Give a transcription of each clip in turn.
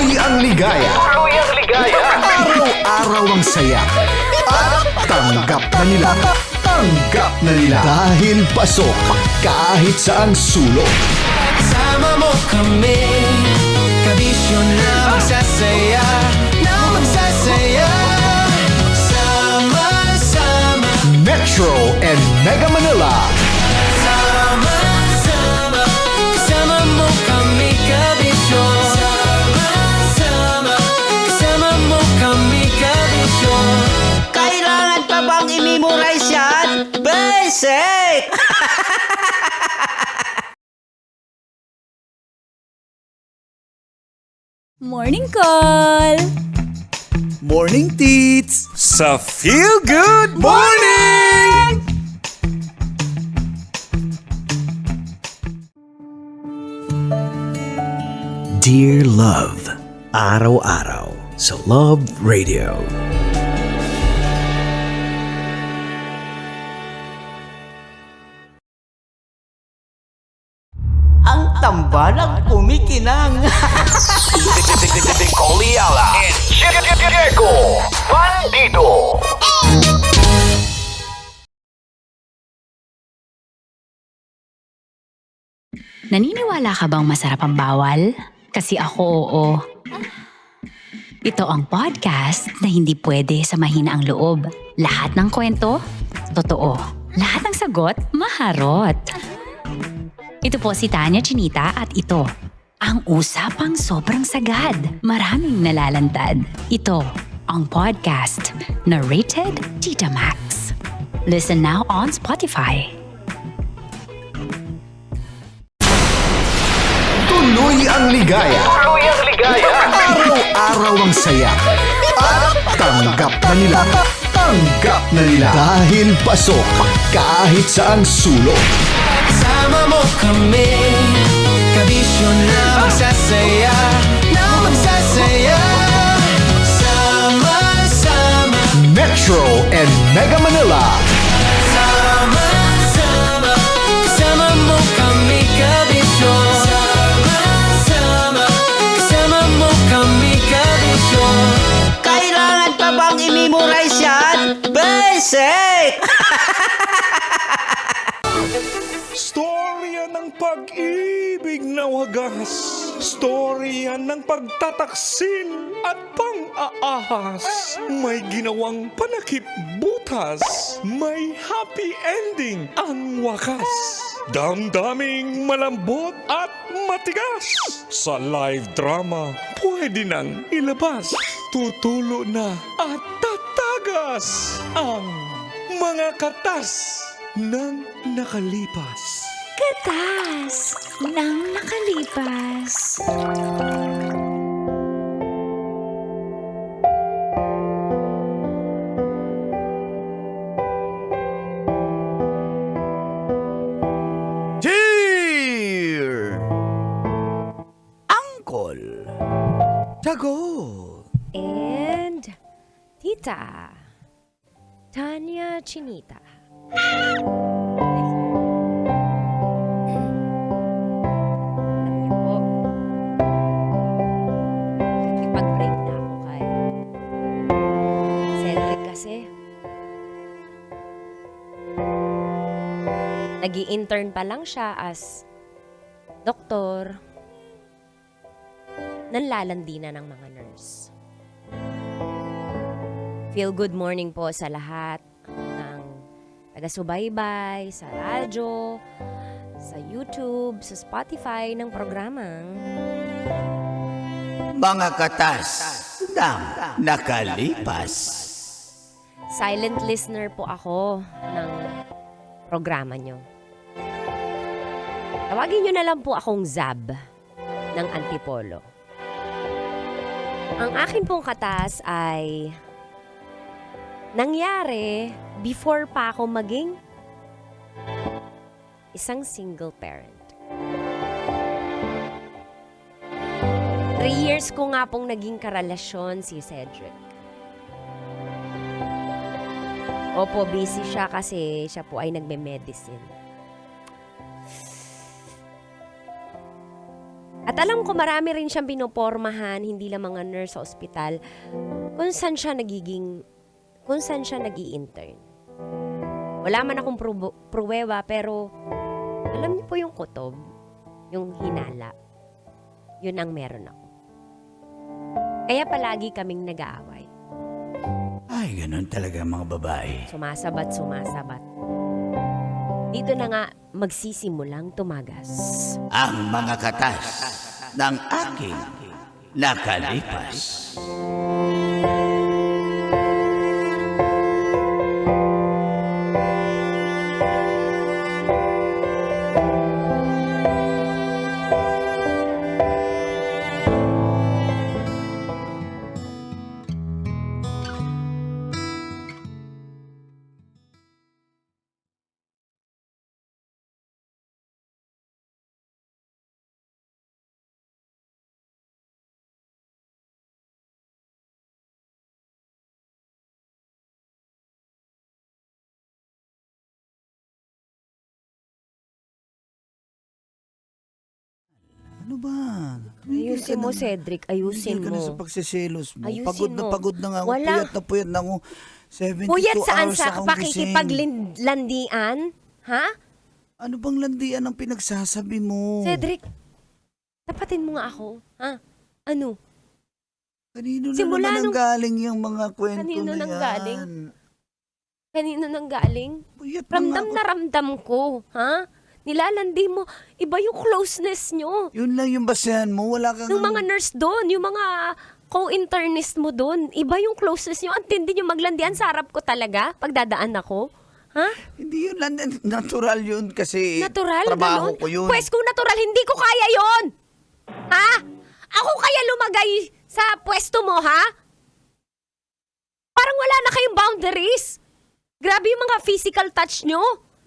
Tuloy ang ligaya. Araw-araw ang saya. At tanggap na nila. Tanggap na nila. Dahil pasok kahit saang sulok. Sama mo kami, kabisyo na magsasaya, sama-sama. Metro and Mega Manila. Sama-sama, kasama mo kami, kabisyo. Sama-sama, kasama mo kami, kabisyo. Kailangan pa bang i-memorize yan? Basic! Morning call! Morning, Tits! Sa Feel Good Morning! Dear Love, araw-araw sa Love Radio. Ang tambalang kumikinang. Nicole Ayala and Diego Bandido. Naniniwala ka bang masarap ang bawal? Kasi ako oo. Ito ang podcast na hindi pwede sa mahina ang loob. Lahat ng kwento, totoo. Lahat ng sagot, maharot. Ito po si Tanya Chinita at ito, ang usapang sobrang sagad. Maraming nalalantad. Ito, ang podcast na Rated Tita Max. Listen now on Spotify. Tuloy ang ligaya. Araw-araw ang saya. At tanggap na nila. Tanggap na nila. Dahil pasok kahit saang sulok. Sama mo kami, kabisyo na magsasaya, sama-sama. Metro and Mega Manila. Sama-sama, kasama mo kami, kabisyo. Sama-sama, kasama mo kami, kabisyo. Kailangan pa bang i-memorize yan? Basic! Storya ng pag-ibig na wagas. Storya ng pagtataksil at pang-aahas. May ginawang panakip butas. May happy ending ang wakas. Damdaming malambot at matigas. Sa live drama, pwede nang ilabas. Tutulo na at tatagas ang mga katas ng nakalipas. Katas ng nakalipas. Dear Uncle Tago. And Tita Tanya Chinita. Ipag-break na ako kay Cedric kasi. Nag-i-intern pa lang siya as doktor. Nanlalandi na ng mga nurse. Feel good morning po sa lahat ng taga-subaybay, sa radyo, sa YouTube, sa Spotify ng programang Mga katas ng nakalipas. silent listener po ako ng programa nyo. Tawagin nyo na lang po akong Zab ng Antipolo. Ang akin pong katas ay nangyari before pa ako maging isang single parent. 3 years ko nga pong naging karelasyon si Cedric. Opo, busy siya kasi siya po ay nagme-medicine. At At alam ko marami rin siyang pinopormahan, hindi lang mga nurse sa ospital, kung saan siya nag-i-intern. Wala man akong pruweba, pero alam niyo po yung kutob, yung hinala, yun ang meron ako. Kaya palagi kaming nag-aaway. Ay, ganun talaga mga babae. Sumasabat. Dito na nga magsisimulang tumagas. Ang mga katas ng aking nakalipas. Ano ba? Ayusin mo, Cedric. Ayusin Tumigil ka na mo. sa pagsiselos mo. Ayusin Pagod na nga ako. Wala. Puyat na ako. 72 Puyat saan hours sa akong gising. pakikipaglandian? Ha? Ano bang landian ang pinagsasabi mo? Cedric, tapatin mo nga ako. Ha? Ano? Kanino na Simula naman nung- ang galing yung mga kwento Kanino na nang yan? galing? Kanino nang galing? Puyat na nga Ramdam ako. na ramdam ko. Ha? Nilalandi mo. Iba yung closeness nyo. Yun lang yung basehan mo. Wala kang... Yung mga nurse doon, yung mga co-internist mo doon, iba yung closeness nyo. Ang tindi nyo maglandian sa harap ko talaga pag dadaan ako. Ha? Hindi yun lang. Natural yun kasi Natural? trabaho Ganon? ko yun. Pwes kung natural, hindi ko kaya yon. Ha? Ako kaya lumagay sa pwesto mo, ha? Parang wala na kayong boundaries. Grabe yung mga physical touch nyo.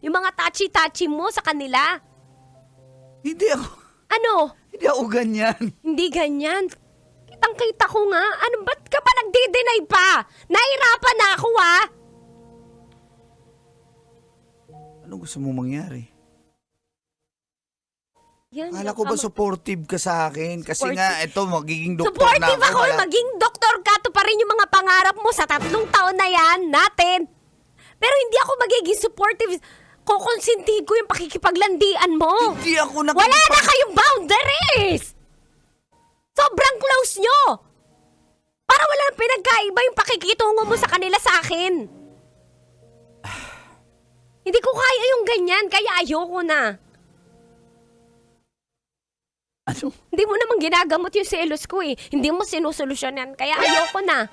Yung mga touchy-touchy mo sa kanila. Hindi ako... Ano? Hindi ako ganyan. Hindi ganyan. Kitang-kita ko nga. Ano, ba't ka pa nagde-deny pa? Nahirapan na ako, ha? Anong gusto mo mangyari? Yan, Akala ko ba supportive ka sa akin? Kasi Supportive. nga, ito, magiging doktor supportive na ako. ako. Maging doktor ka. Ito pa rin yung mga pangarap mo sa 3 taon na yan natin. Pero hindi ako magiging supportive. Kukonsintihin ko yung pakikipaglandian mo. Hindi ako Wala na kayong boundaries! Sobrang close nyo! Para wala nang pinagkaiba yung pakikitungo mo sa kanila sa akin. Hindi ko kaya yung ganyan, kaya ayoko na. Ano? Hindi mo naman ginagamot yung selos ko eh. Hindi mo sinusolusyonan, kaya ayoko na.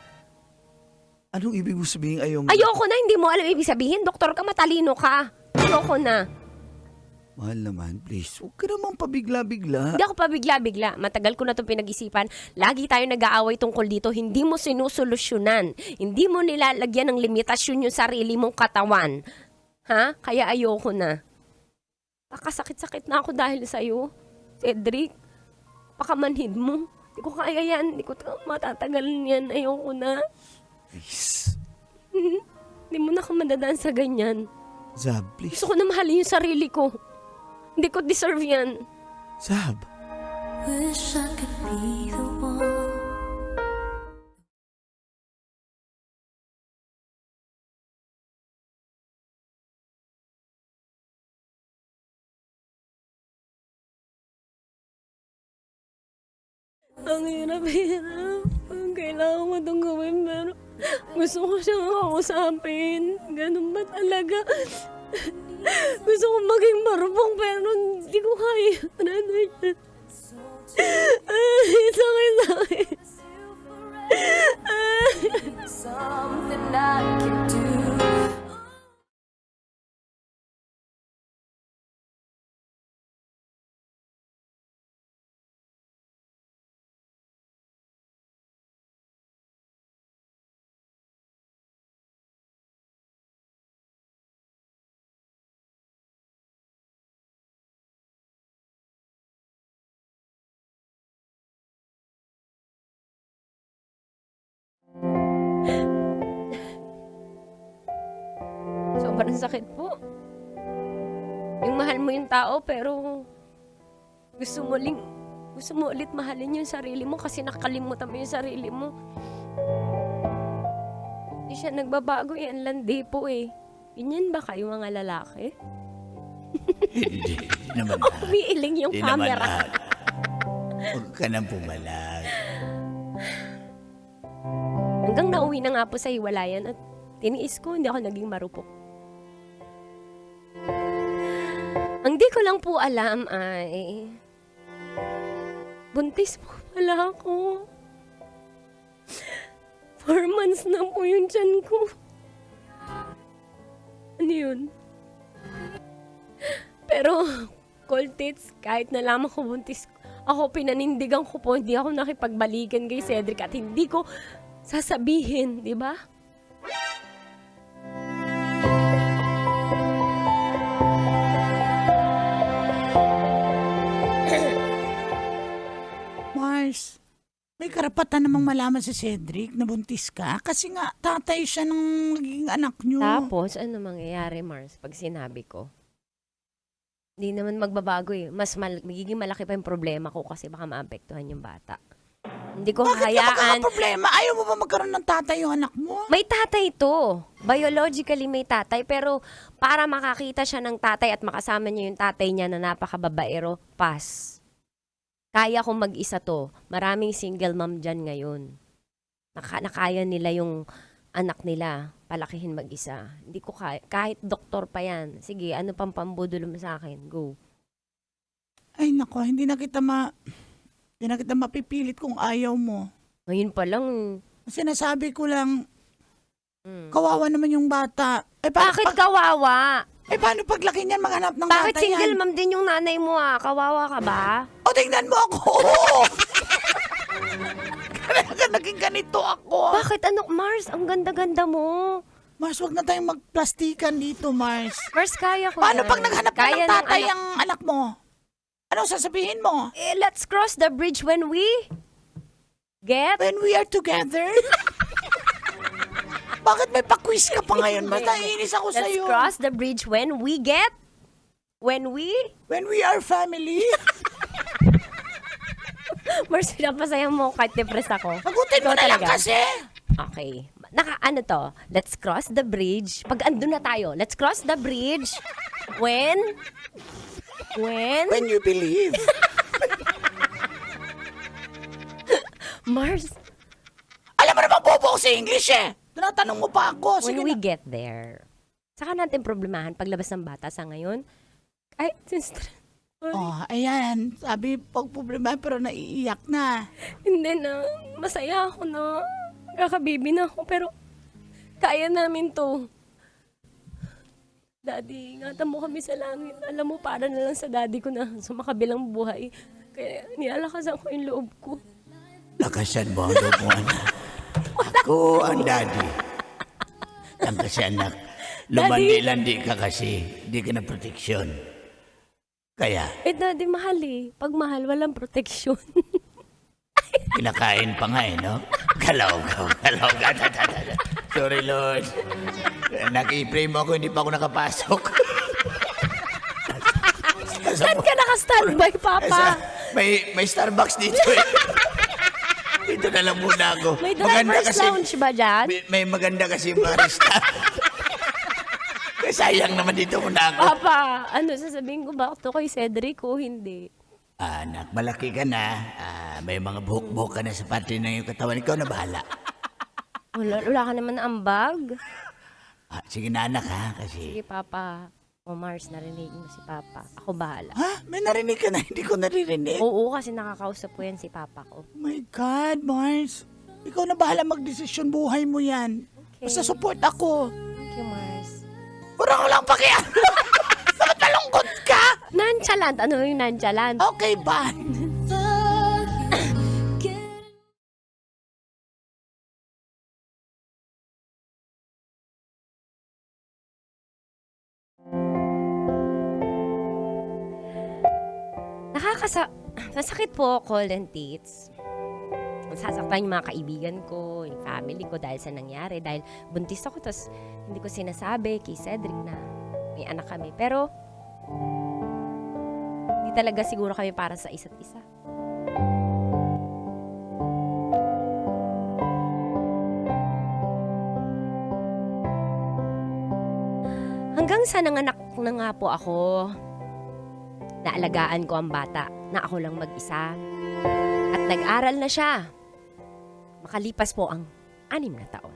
Anong ibig mo sabihin ayaw mo? Ayoko na, hindi mo alam ibig sabihin. Doktor ka, matalino ka. Ayoko na. Mahal naman, please. Huwag ka naman pabigla-bigla. Hindi ako pa bigla-bigla. Matagal ko na itong pinag-isipan. Lagi tayo nag-aaway tungkol dito. Hindi mo sinusolusyonan. Hindi mo nilalagyan ng limitasyon yung sarili mong katawan. Ha? Kaya ayoko na. Pakasakit-sakit na ako dahil sa'yo. Cedric, pakamanhid mo. Hindi ko kaya yan. Hindi ko matatagalan yan. Ayoko na. Please. Hindi mo na ako madadaan sa ganyan. Zab, please. Gusto ko na mahalin yung sarili ko. Hindi ko deserve yan. Zab. Wish I could be the one. Ang hirap-hirap. Kailangan ko itong gawin, pero gusto ko siyang kausapin. Ganun ba talaga? Gusto ko maging marupong, pero hindi ko kaya. Sakit. Something I can do. Sobrang sakit po. Yung mahal mo yung tao, pero gusto mo Gusto mo ulit mahalin yung sarili mo kasi nakalimutan mo yung sarili mo. Hindi siya nagbabago, yan landi po eh. Ganyan ba kayo mga lalaki? Hindi naman lahat. Umiiling yung Hindi naman camera. lahat. Huwag ka nang pumalag. Hanggang nauwi na nga po sa hiwalayan at tiniis ko, hindi ako naging marupok. Ang di ko lang po alam ay buntis po pala ako. 4 months na po yung tiyan ko. Ano yun? Pero, cold tits, kahit nalaman ko buntis ako, pinanindigan ko po, hindi ako nakipagbalikan kay Cedric at hindi ko sasabihin, di ba? Mars, may karapatan namang malaman si Cedric na buntis ka kasi nga tatay siya ng naging anak niyo. Tapos, ano mangyayari, Mars, pag sinabi ko? Hindi naman magbabago eh. Magiging malaki pa yung problema ko kasi baka maapektuhan yung bata. Hindi ko Bakit ka hayaan. magkakaproblema? Ayaw mo ba magkaroon ng tatay yung anak mo? May tatay to. Biologically may tatay. Pero para makakita siya ng tatay at makasama niya yung tatay niya na napakababaero, pass. Kaya kong mag-isa to. Maraming single mom dyan ngayon. Nakaya nila yung anak nila. Palakihin mag-isa. Hindi ko kaya. Kahit doktor pa yan. Sige, ano pang pambudol mo sa akin? Go. Ay nako, hindi na kita mapipilit kung ayaw mo. Ngayon pa lang. Sinasabi ko lang, kawawa naman yung bata. Bakit kawawa? Paano paglaki niyan maghanap ng Bakit tatay single yan? mom din yung nanay mo ah? Kawawa ka ba? O tingnan mo ako! Kaya naging ganito ako. Bakit ano, Mars? Ang ganda-ganda mo. Mars, wag na tayong magplastikan dito, Mars. Mars, kaya ko Paano yan. pag naghanap ka Kaya ng tatay anak- ang anak mo? Anong sasabihin mo? Let's cross the bridge when we get... When we are together? Bakit may pa-quiz ka pa ngayon? Matainis ako Let's sa'yo. cross the bridge when we get... When we... When we are family? Mars, pinapasaya mo kahit depressed ako. Sagutin mo Ikaw na lang talaga. kasi. Okay. Ano to? Let's cross the bridge. Pag andun na tayo, let's cross the bridge when... When you believe. Mars, Alam mo naman bobo ko sa English eh. Tinatanong mo pa ako. when Sige we na. get there. Saka natin problemahan paglabas ng bata sa ngayon. Ay, since... Oh, ayan. Sabi, pag problema pero naiiyak na. Hindi na. Masaya ako na. Kakabibi na ako. Pero, kaya namin to. Daddy, ingatan mo kami sa langit. Alam mo, para na lang sa daddy ko na sa makabilang buhay. Kaya nialakasan ko yung loob ko. Lakasan mo ang loob mo, anak. Ako ang daddy. Ang kasi anak, lumandi-landi ka kasi. Di ka na proteksyon. Kaya, Eh, daddy, mahal eh. Pag mahal, walang proteksyon. kinakain pa nga eh, no? Galaw ka. Sorry, Lord. Nag-i-pray mo ako, hindi pa ako nakapasok. Saan ka naka-standby, Papa? May Starbucks dito eh. Dito na lang muna ako. May driver's lounge ba dyan? May maganda kasi barista. Sayang naman dito muna ako. Papa, ano, sasabihin ko ba ito kay Cedric o hindi? Anak, malaki ka na. May mga buhok-buhok ka na sa pati ng iyong katawan. Ikaw na bahala. Wala ka naman na ambag. Sige na anak ha, kasi... Sige, Papa. O Mars, narinig mo si Papa. Ako bahala. Ha? May narinig ka na, hindi ko naririnig. Oo, kasi nakakausap ko yan si Papa ko. Oh my God, Mars. Ikaw na bahala magdesisyon, buhay mo yan. Okay. Basta support ako. Thank you, Mars. Pura ko lang pakialam. Bakit malungkot ka? Nonchalant. Ano yung nonchalant? Okay, bye. Nasakit po, cold and teats. Sasaktan yung mga kaibigan ko, yung family ko dahil sa nangyari. Dahil buntis ako, tapos hindi ko sinasabi kay Cedric na may anak kami. Pero, hindi talaga siguro kami para sa isa't isa. Hanggang sa nanganak na nga po ako, naalagaan ko ang bata na ako lang mag-isa. At nag-aral na siya. Makalipas po ang 6 na taon.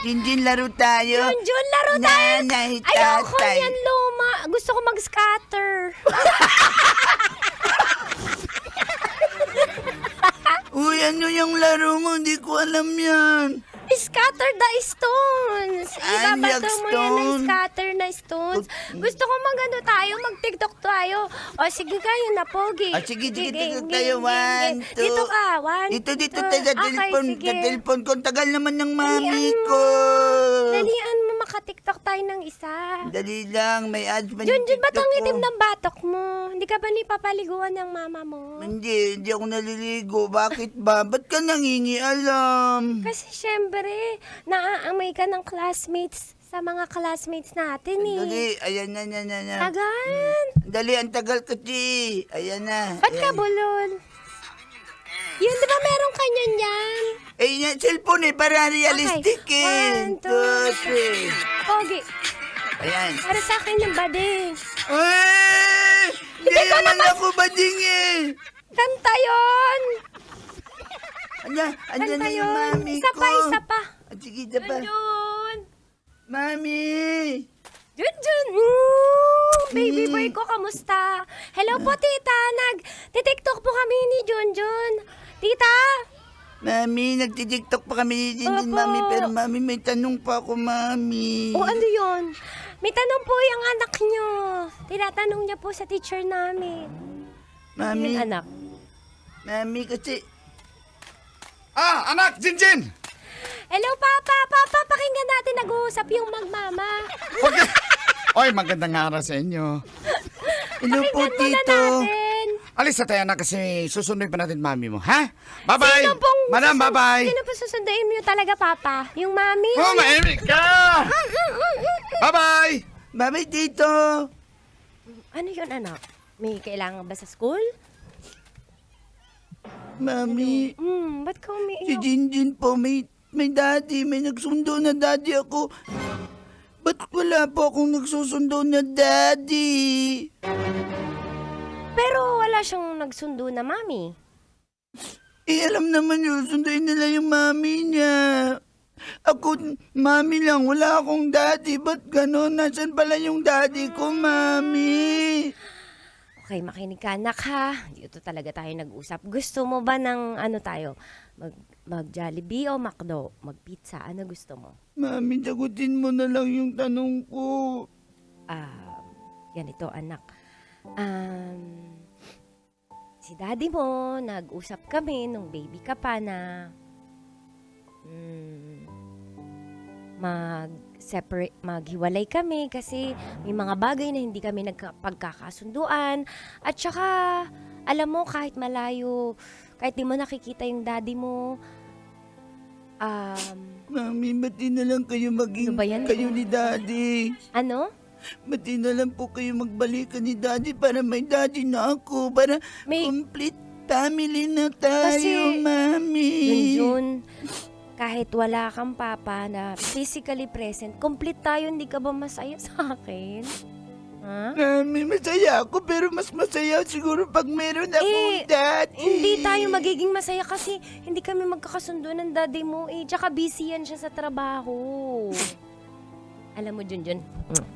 Jinjin, laro tayo. Junjun, laro tayo! Ayoko Tatay. yan, luma. Gusto ko mag-scatter. Uy, ano yung laro mo? Hindi ko alam yan. Scatter the stones. Ibabato mo yan ng stone. scatter na stones. Gusto ko mag-ano tayo, mag-tiktok tayo. O sige kayo na, Pogi. Sige, Game, tayo. game, 1, game. 2. Dito ka, 1, Dito, 2. tayo sa Okay, telepon. sige. Sa telepon ko. Ang tagal naman ng mami Dalian mo. ko. Dalian mo, makatiktok tayo ng isa. Dali lang, may ads pa Junjun, ba't ang TikTok itim ko. ng batok mo? Hindi ka ba nipapaliguan ng mama mo? Hindi ako naliligo. Bakit ba? Ba't ka nangingialam? Kasi syempre, naaamoy ka ng classmates sa mga classmates natin eh. Dali, ayan na. Tagan! Dali, ang tagal kasi. Ayan na. Ba't ka Ayan. bulol? Yun, di ba meron ka niyan yan? Eh, yung cellphone eh, para realistic eh. 1, 2, 2, 3. Pogi, Ayan. para sa akin yung bading. Eh! Hindi Hindi ko naman naman- ako bading eh. Kanta yun! Andyan Kanta na yung yun. mami Isa ko. pa, isa pa. Sige, isa pa. Junjun! Mami! Junjun! Baby boy ko, kamusta? Hello po, tita. Nag-tiktok po kami ni Junjun. Tita? Mami, nagtitiktok pa kami ni Jinjin, Opo. mami. Pero mami, may tanong pa ako, mami. O ano yun? May tanong po yung anak nyo. Tinatanong niya po sa teacher namin. Mami, Yung anak. mami, kasi... Anak, Jinjin! Hello, Papa! Papa, pakinggan natin nag-uusap yung magmama. Okay. Oy, magandang araw sa inyo. Hello po, Pakinggan muna tito. natin. Alis na tayo na kasi susunod pa natin mami mo, ha? Bye-bye! Sino pong Madam, bye-bye! Sino po susunduin mo yung talaga, Papa? Yung mami? Oh, maimik ka! Bye-bye! Bye-bye, tito. Ano yun, anak? May kailangan ba sa school? Mami, Ba't ka si umiiyak? Jinjin po, may daddy, may nagsundo na daddy ako. Ba't wala po akong nagsusundo na daddy? Pero wala siyang nagsundo na mami. Eh, alam naman yun, sunduin nila yung mami niya. Ako, mami lang, wala akong daddy. Ba't gano'n? Nasaan pala yung daddy ko, mami? Okay, makinig ka, anak, ha? Dito talaga tayo nag-usap. Gusto mo ba ng ano tayo? Mag-Jollibee o McDo? Mag-pizza? Ano gusto mo? Mami, sagutin mo na lang yung tanong ko. Ganito, anak. Si daddy mo, nag-usap kami nung baby ka pa na maghiwalay kami kasi may mga bagay na hindi kami nagpagkakasunduan. At saka, alam mo, kahit malayo, kahit di mo nakikita yung daddy mo, Mami, ba't di na lang kayo maging Ano ba yan? kayo ni daddy? ano? Ba't di na lang po kayo magbalikan ni daddy para may daddy na ako? Para May- complete family na tayo, Kasi, mami. Yun, kahit wala kang papa na physically present, complete tayo, hindi ka ba masaya sa akin? Ha? Mami, masaya ako pero mas masaya siguro pag meron akong daddy. Hindi tayo magiging masaya kasi hindi kami magkakasundo ng daddy mo eh. Tsaka busy yan siya sa trabaho. Alam mo, Junjun,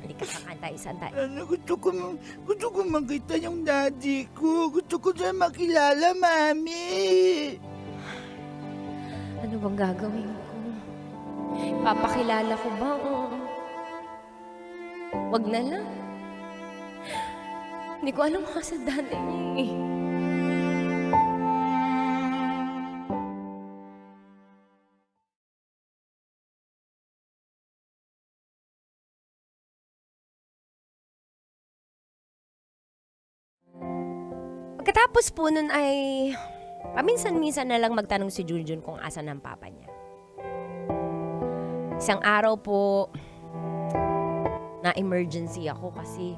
halika kakain tayo, saan tayo? Ano, gusto ko makita yung daddy ko. Gusto ko siya makilala, mami. Ano bang gagawin ko? Papakilala ko ba? Wag na lang. Hindi ko alam mga sa daddy niya eh. Pagkatapos po nun ay paminsan-minsan na lang magtanong si Junjun kung asan ang papa niya. Isang araw po, na-emergency ako kasi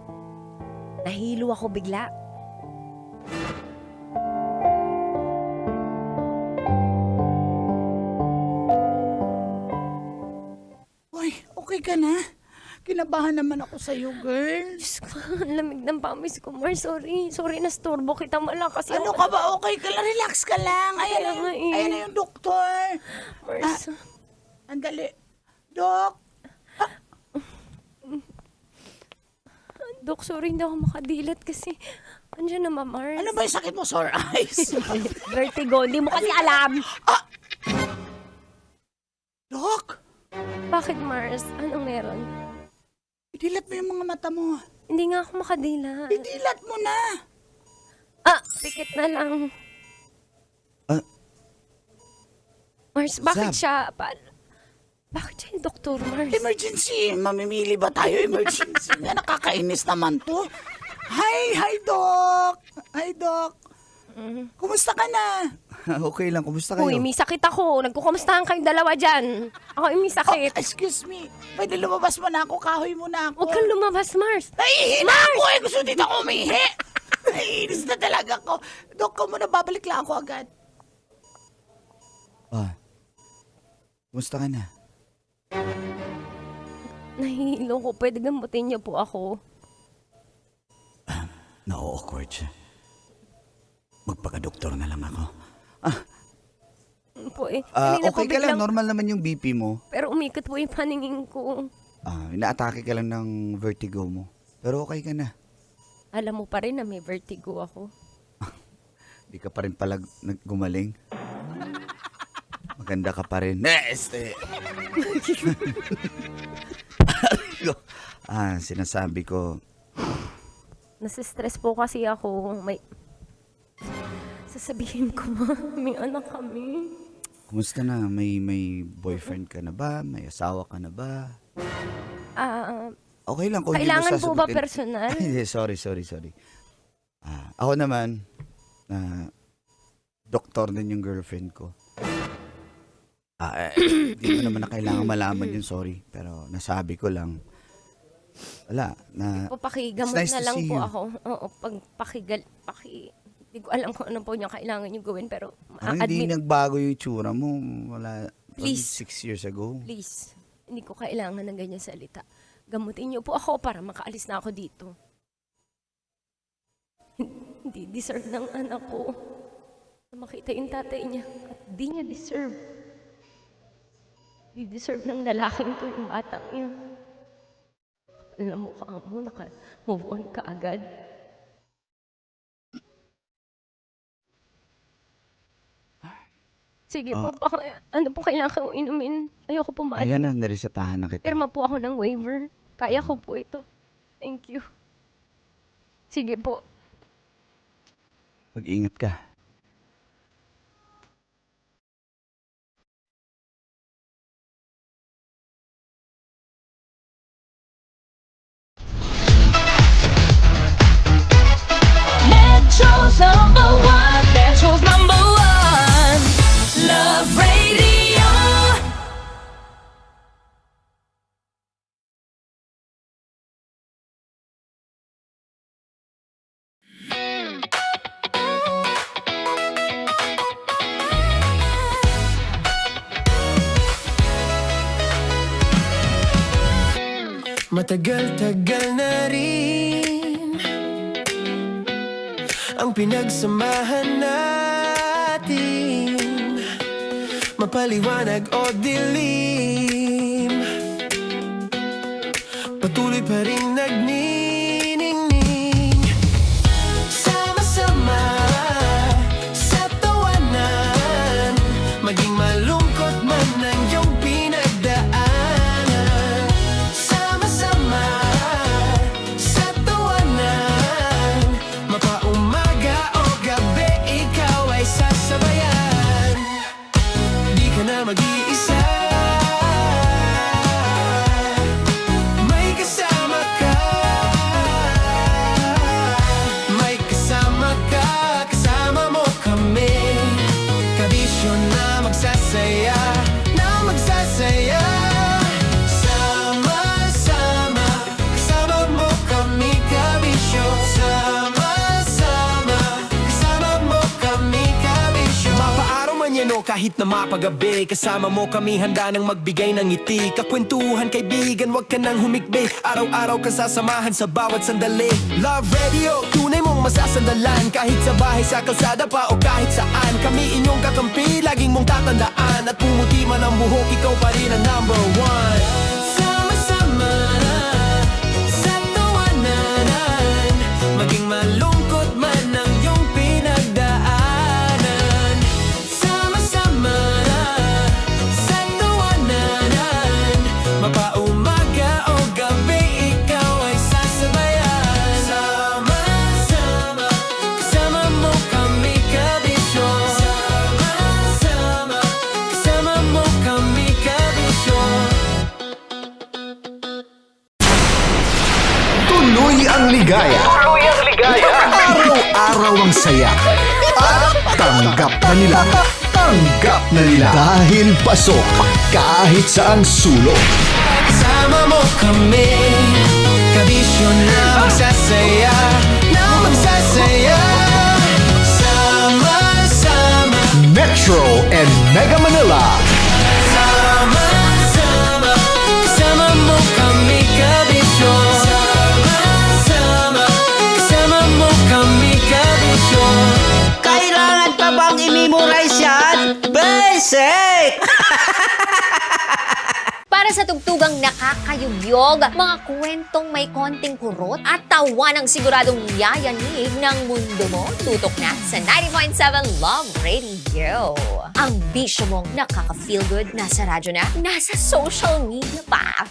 nahilo ako bigla. Uy, okay ka na? Kinabahan naman ako sa'yo, girl. Diyos ko, ang lamig ng pamis ko, Mars. Sorry na storbo kita malakas. Ano ka ba? Okay ka lang? Relax ka lang. Ayan na Kaya nga yung, eh. ayan na yung doktor. Mars, Andali. Dok, Dok, sorry hindi ako makadilat kasi andyan naman, Mars. ano ba yung sakit mo? Sore eyes? Vertigo, hindi mo kasi alam. Dok, Bakit, Mars? Anong meron? idilat mo yung mga mata mo. Hindi nga ako makadilat. Idilat mo na. Pikit na lang. Ah. Mars, bakit Zab. siya? Bakit siya yung doktor, Mars? Emergency. Mamimili ba tayo emergency? Na nakakainis naman to. Hi, Doc. Hi, Doc. Kumusta ka na? Okay lang, kumusta kayo? Uy, may sakit ako. Nagkukamustahan kayong dalawa dyan. Ako may sakit. Excuse me. Pwede lumabas mo na ako. Kahoy mo na ako. Huwag kang lumabas, Mars. Naihi na ako eh. Gusto dito ako umihi. Naiinis na talaga ako. Dok, ka muna. Babalik lang ako agad. Kumusta ka na? Nahihilo ko. Pwede gamutin niyo po ako. Na-awkward siya. Magpaka-doktor na lang ako. Po eh. Kanina po Okay ka lang, biglang- normal naman yung BP mo. Pero umikot po yung paningin ko. Inaatake ka lang ng vertigo mo. Pero okay ka na. Alam mo pa rin na may vertigo ako. Di ka pa rin pala gumaling. Maganda ka pa rin. Sinasabi ko, Nasistress po kasi ako. Sasabihin ko ba, may anak kami. kumusta na? May boyfriend ka na ba? May asawa ka na ba? Okay lang kung hindi mo Kailangan po ba sasagutin. personal? Ay, sorry. Ako naman, doktor din yung girlfriend ko. Hindi mo naman na kailangan malaman yun, sorry. Pero nasabi ko lang, wala. Papakigamot It's nice na to lang see po you. ako. Oo, hindi ko alam kung ano po niya kailangan yung gawin, pero Parang hindi nagbago yung itsura mo. Wala, Please. 6 years ago. Please, hindi ko kailangan ng ganyan salita. Gamutin niyo po ako para makaalis na ako dito. Hindi deserve ng anak ko na makita yung tatay niya at di niya deserve. Di deserve ng lalaking to yung batang yun. Alam mo ka mo, naka-move on ka agad. Sige po, ano po kailangan kong inumin? Ayoko po Ayan na, narisetahan na kita. Pirma po ako ng waiver. Kaya ko po ito. Thank you. Sige po. Mag-ingat ka. Metro's number one. Metro's number one. Love Radio. Matagal-tagal na rin ang pinagsamahan natin, mapaliwanag o dilim, patuloy pa rin nagniningning. Sama-sama sa tawanan, maging malungkot man ang iyong pinagdaanan. Sama-sama sa tawanan, mapaumaga o gabi, ikaw ay sasabayan. Di ka na mag-iisa, may kasama ka. kahit na mapagabi. Kasama mo kami handa nang magbigay ng ngiti. Kakwentuhan kaibigan, wag ka nang humikbi. Araw-araw kasasamahan sa bawat sandali. Love Radio, tunay mong masasandalan. Kahit sa bahay, sa kalsada pa o kahit saan. Kami inyong kakampi, laging mong tatandaan. At pumuti man ang buhok, ikaw pa rin ang number one. Sama-sama sa tawanan, maging malungkot man ang iyong pinagdaanan. Sama-sama sa tawanan, mapaumaga o gabi, ikaw ay sasabayan. Sama-sama, kasama mo kami kabisyon. Sama-sama, kasama mo kami kabisyon. Tuloy ang ligaya. Araw-araw ang saya. At tanggap na nila. Tanggap na nila. Dahil pasok kahit saan sulok. Kasama mo kami, kabisyon na magsasaya, na magsasaya. Sama-sama, Metro and Mega Manila. sama-sama, kasama mo kami kabisyon. Sama-sama, kasama mo kami kabisyon. Kailangan pa bang i-memorize yan? Basic! Para sa tugtugang nakakayugyog, mga kwentong may konting kurot at tawa ng siguradong yayanig ng mundo mo, tutok na sa 90.7 Love Radio. Ang bisyo mong nakaka-feel good, nasa radyo na, nasa social media pa.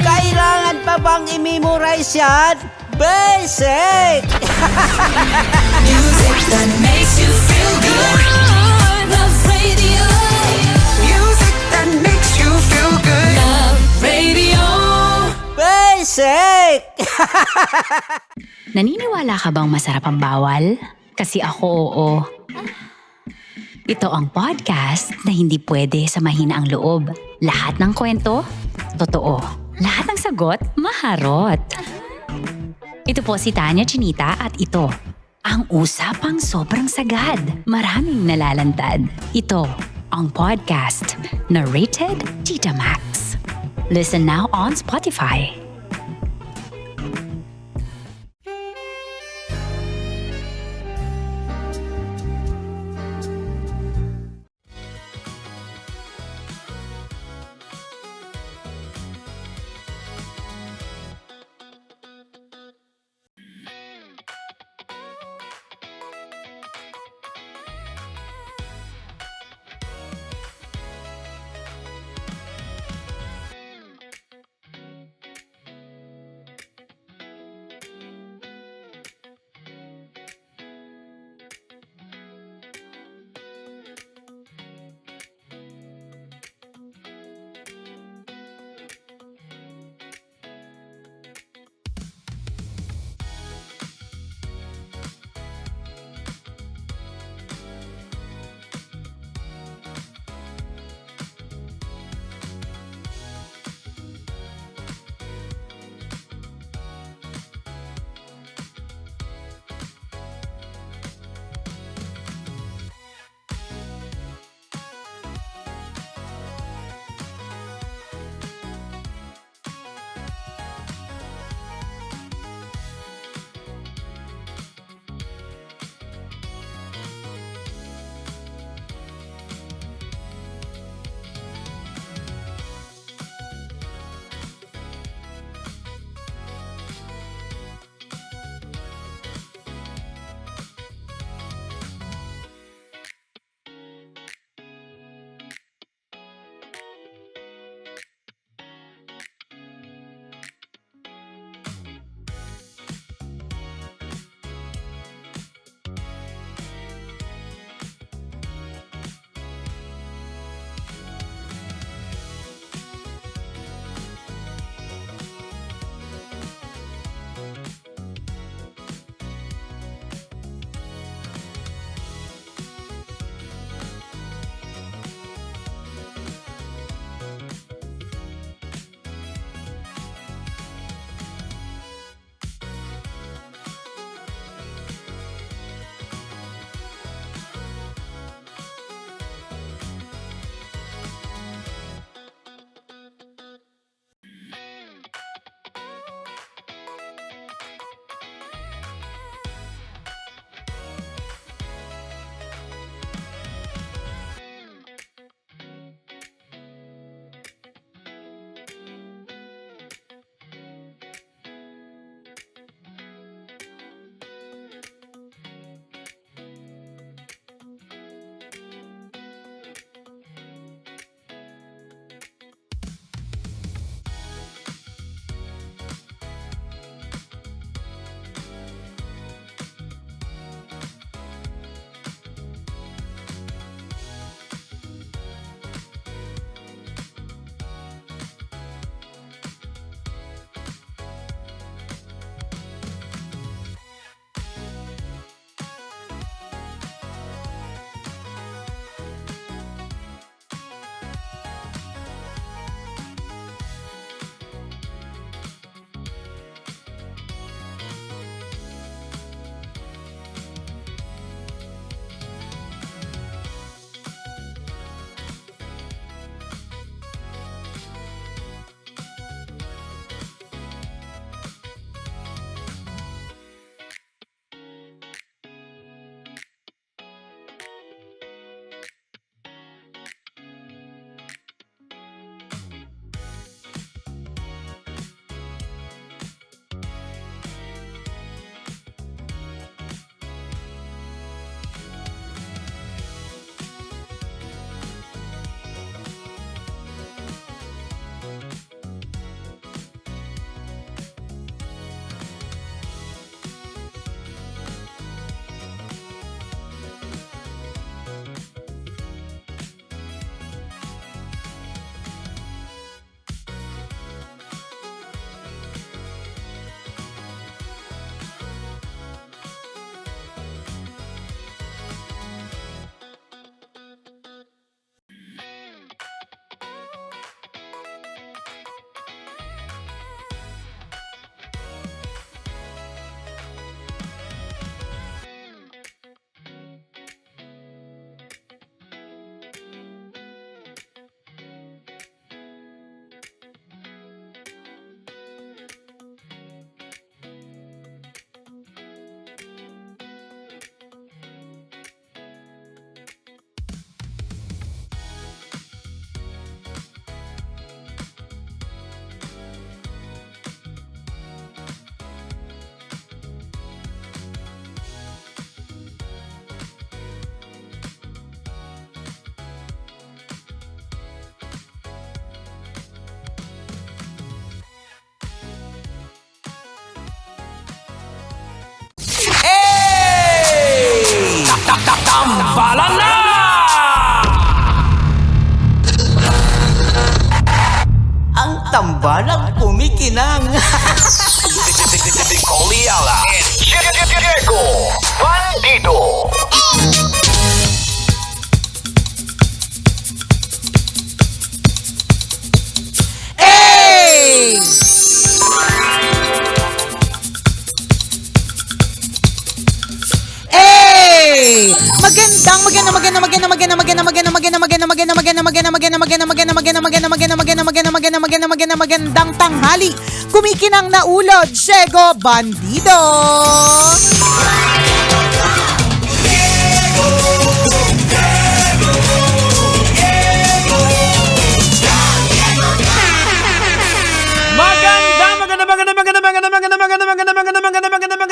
Kailangan pa bang i-memorize yan? Basic! Music that makes you feel good. Love Radio. Music that makes you feel good. Love Radio. Basic! Naniniwala ka bang masarap ang bawal? Kasi ako oo. Ito ang podcast na hindi pwede sa mahina ang loob. Lahat ng kwento, totoo. Lahat ng sagot, maharot. Ito po si Tanya Chinita at ito, ang usapang sobrang sagad. Maraming nalalantad. Ito, ang podcast na rated Tita Max. Listen now on Spotify. Magandang tanghali. Kumikinang na ulo, Diego Bandido.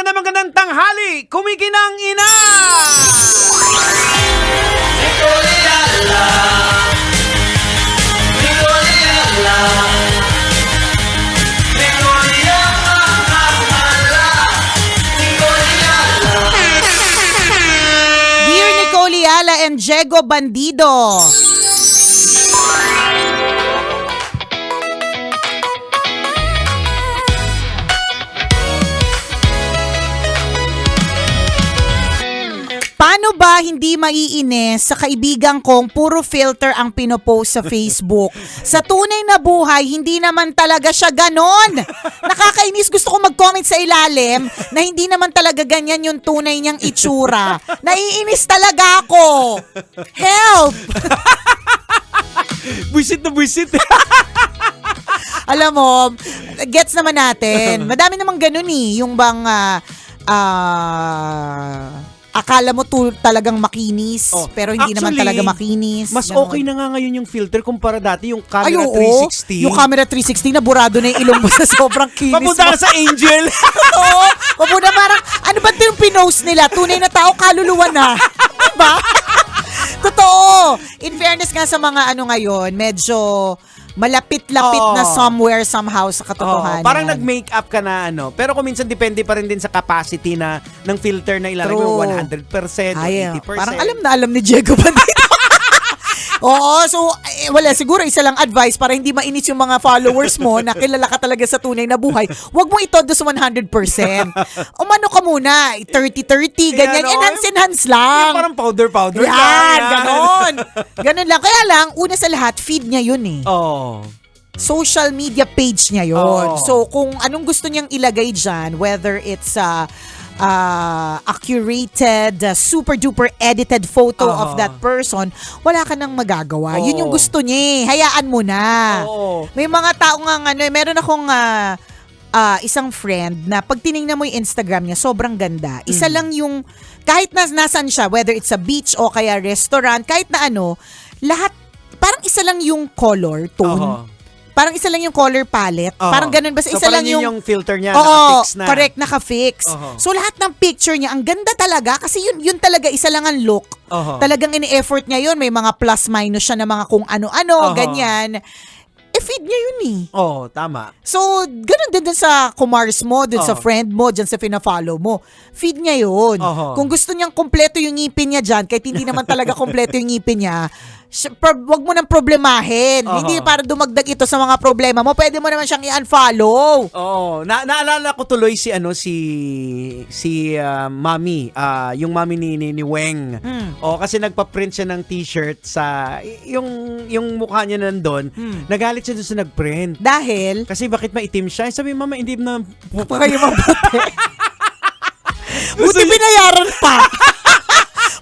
Magandang tanghali, kumikinang ina! Dear Nicole Yala and Diego Bandido. Paano ba hindi maiinis sa kaibigan kong puro filter ang pinopost sa Facebook? Sa tunay na buhay, hindi naman talaga siya ganon. Nakakainis, gusto ko mag-comment sa ilalim na hindi naman talaga ganyan yung tunay niyang itsura. Naiinis talaga ako. Help! Buisit na buisit. Alam mo, gets naman natin. Madami namang ganun yung bang akala mo talagang makinis, pero hindi naman Actually, talaga makinis. Mas Ganon. okay na nga ngayon yung filter kumpara dati yung camera Ay, oo. 360. Yung camera 360 na burado na yung ilong mo sa sobrang kinis. Papunta ka sa Angel. Oo. Papunta parang, ano ba ito yung pinost nila? Tunay na tao, kaluluwa na. Diba? Totoo. In fairness nga sa mga ngayon, medyo malapit-lapit na somewhere, somehow sa katotohanan. Parang nag-makeup ka na pero kung minsan depende pa rin din sa capacity ng filter na ilalagay mo, 100% o 80%. Parang alam na alam ni Diego Bandido. Oo, so wala, siguro isa lang advice para hindi mainis yung mga followers mo na kilala ka talaga sa tunay na buhay. Huwag mo ito sa 100%. Umano ka muna, 30-30, ganyan, enhance lang. Parang powder. Yan, ganon. Ganon lang. Kaya lang, una sa lahat, feed niya yun eh. Oh. Social media page niya yun. So, kung anong gusto niyang ilagay dyan, whether it's a curated, super duper edited photo of that person, wala ka nang magagawa. Yun yung gusto niya eh. Hayaan mo na. May mga tao nga meron akong isang friend na pag tinignan mo yung Instagram niya, sobrang ganda. Isa lang yung, kahit nasan siya, whether it's a beach o kaya restaurant, kahit na lahat, parang isa lang yung color tone. Parang isa lang yung color palette. Parang ganun. Basta isa lang yung filter niya, oo, naka-fix na. Correct, naka-fix. So lahat ng picture niya, ang ganda talaga kasi yun talaga, isa lang ang look. Talagang ini-effort niya yun. May mga plus minus siya na mga kung ano-ano, ganyan. feed niya yun eh. Oo, tama. So, ganun din sa kumars mo, dun sa friend mo, dyan sa fina-follow mo. Feed niya yun. Kung gusto niyang kompleto yung ngipin niya dyan, kahit hindi naman talaga kompleto yung ngipin niya, wag mo nang problemahin. Hindi para dumagdag ito sa mga problema mo. Pwede mo naman siyang i-unfollow. Oo. Naalala ko tuloy si Mami, yung Mami ni Weng. Kasi nagpa-print siya ng t-shirt sa yung mukha niya nandun. Nagalit siya doon sa nag-print. Dahil? Kasi bakit maitim siya? Sabi, Mama, hindi na kayo mabuti. Buti binayaran pa.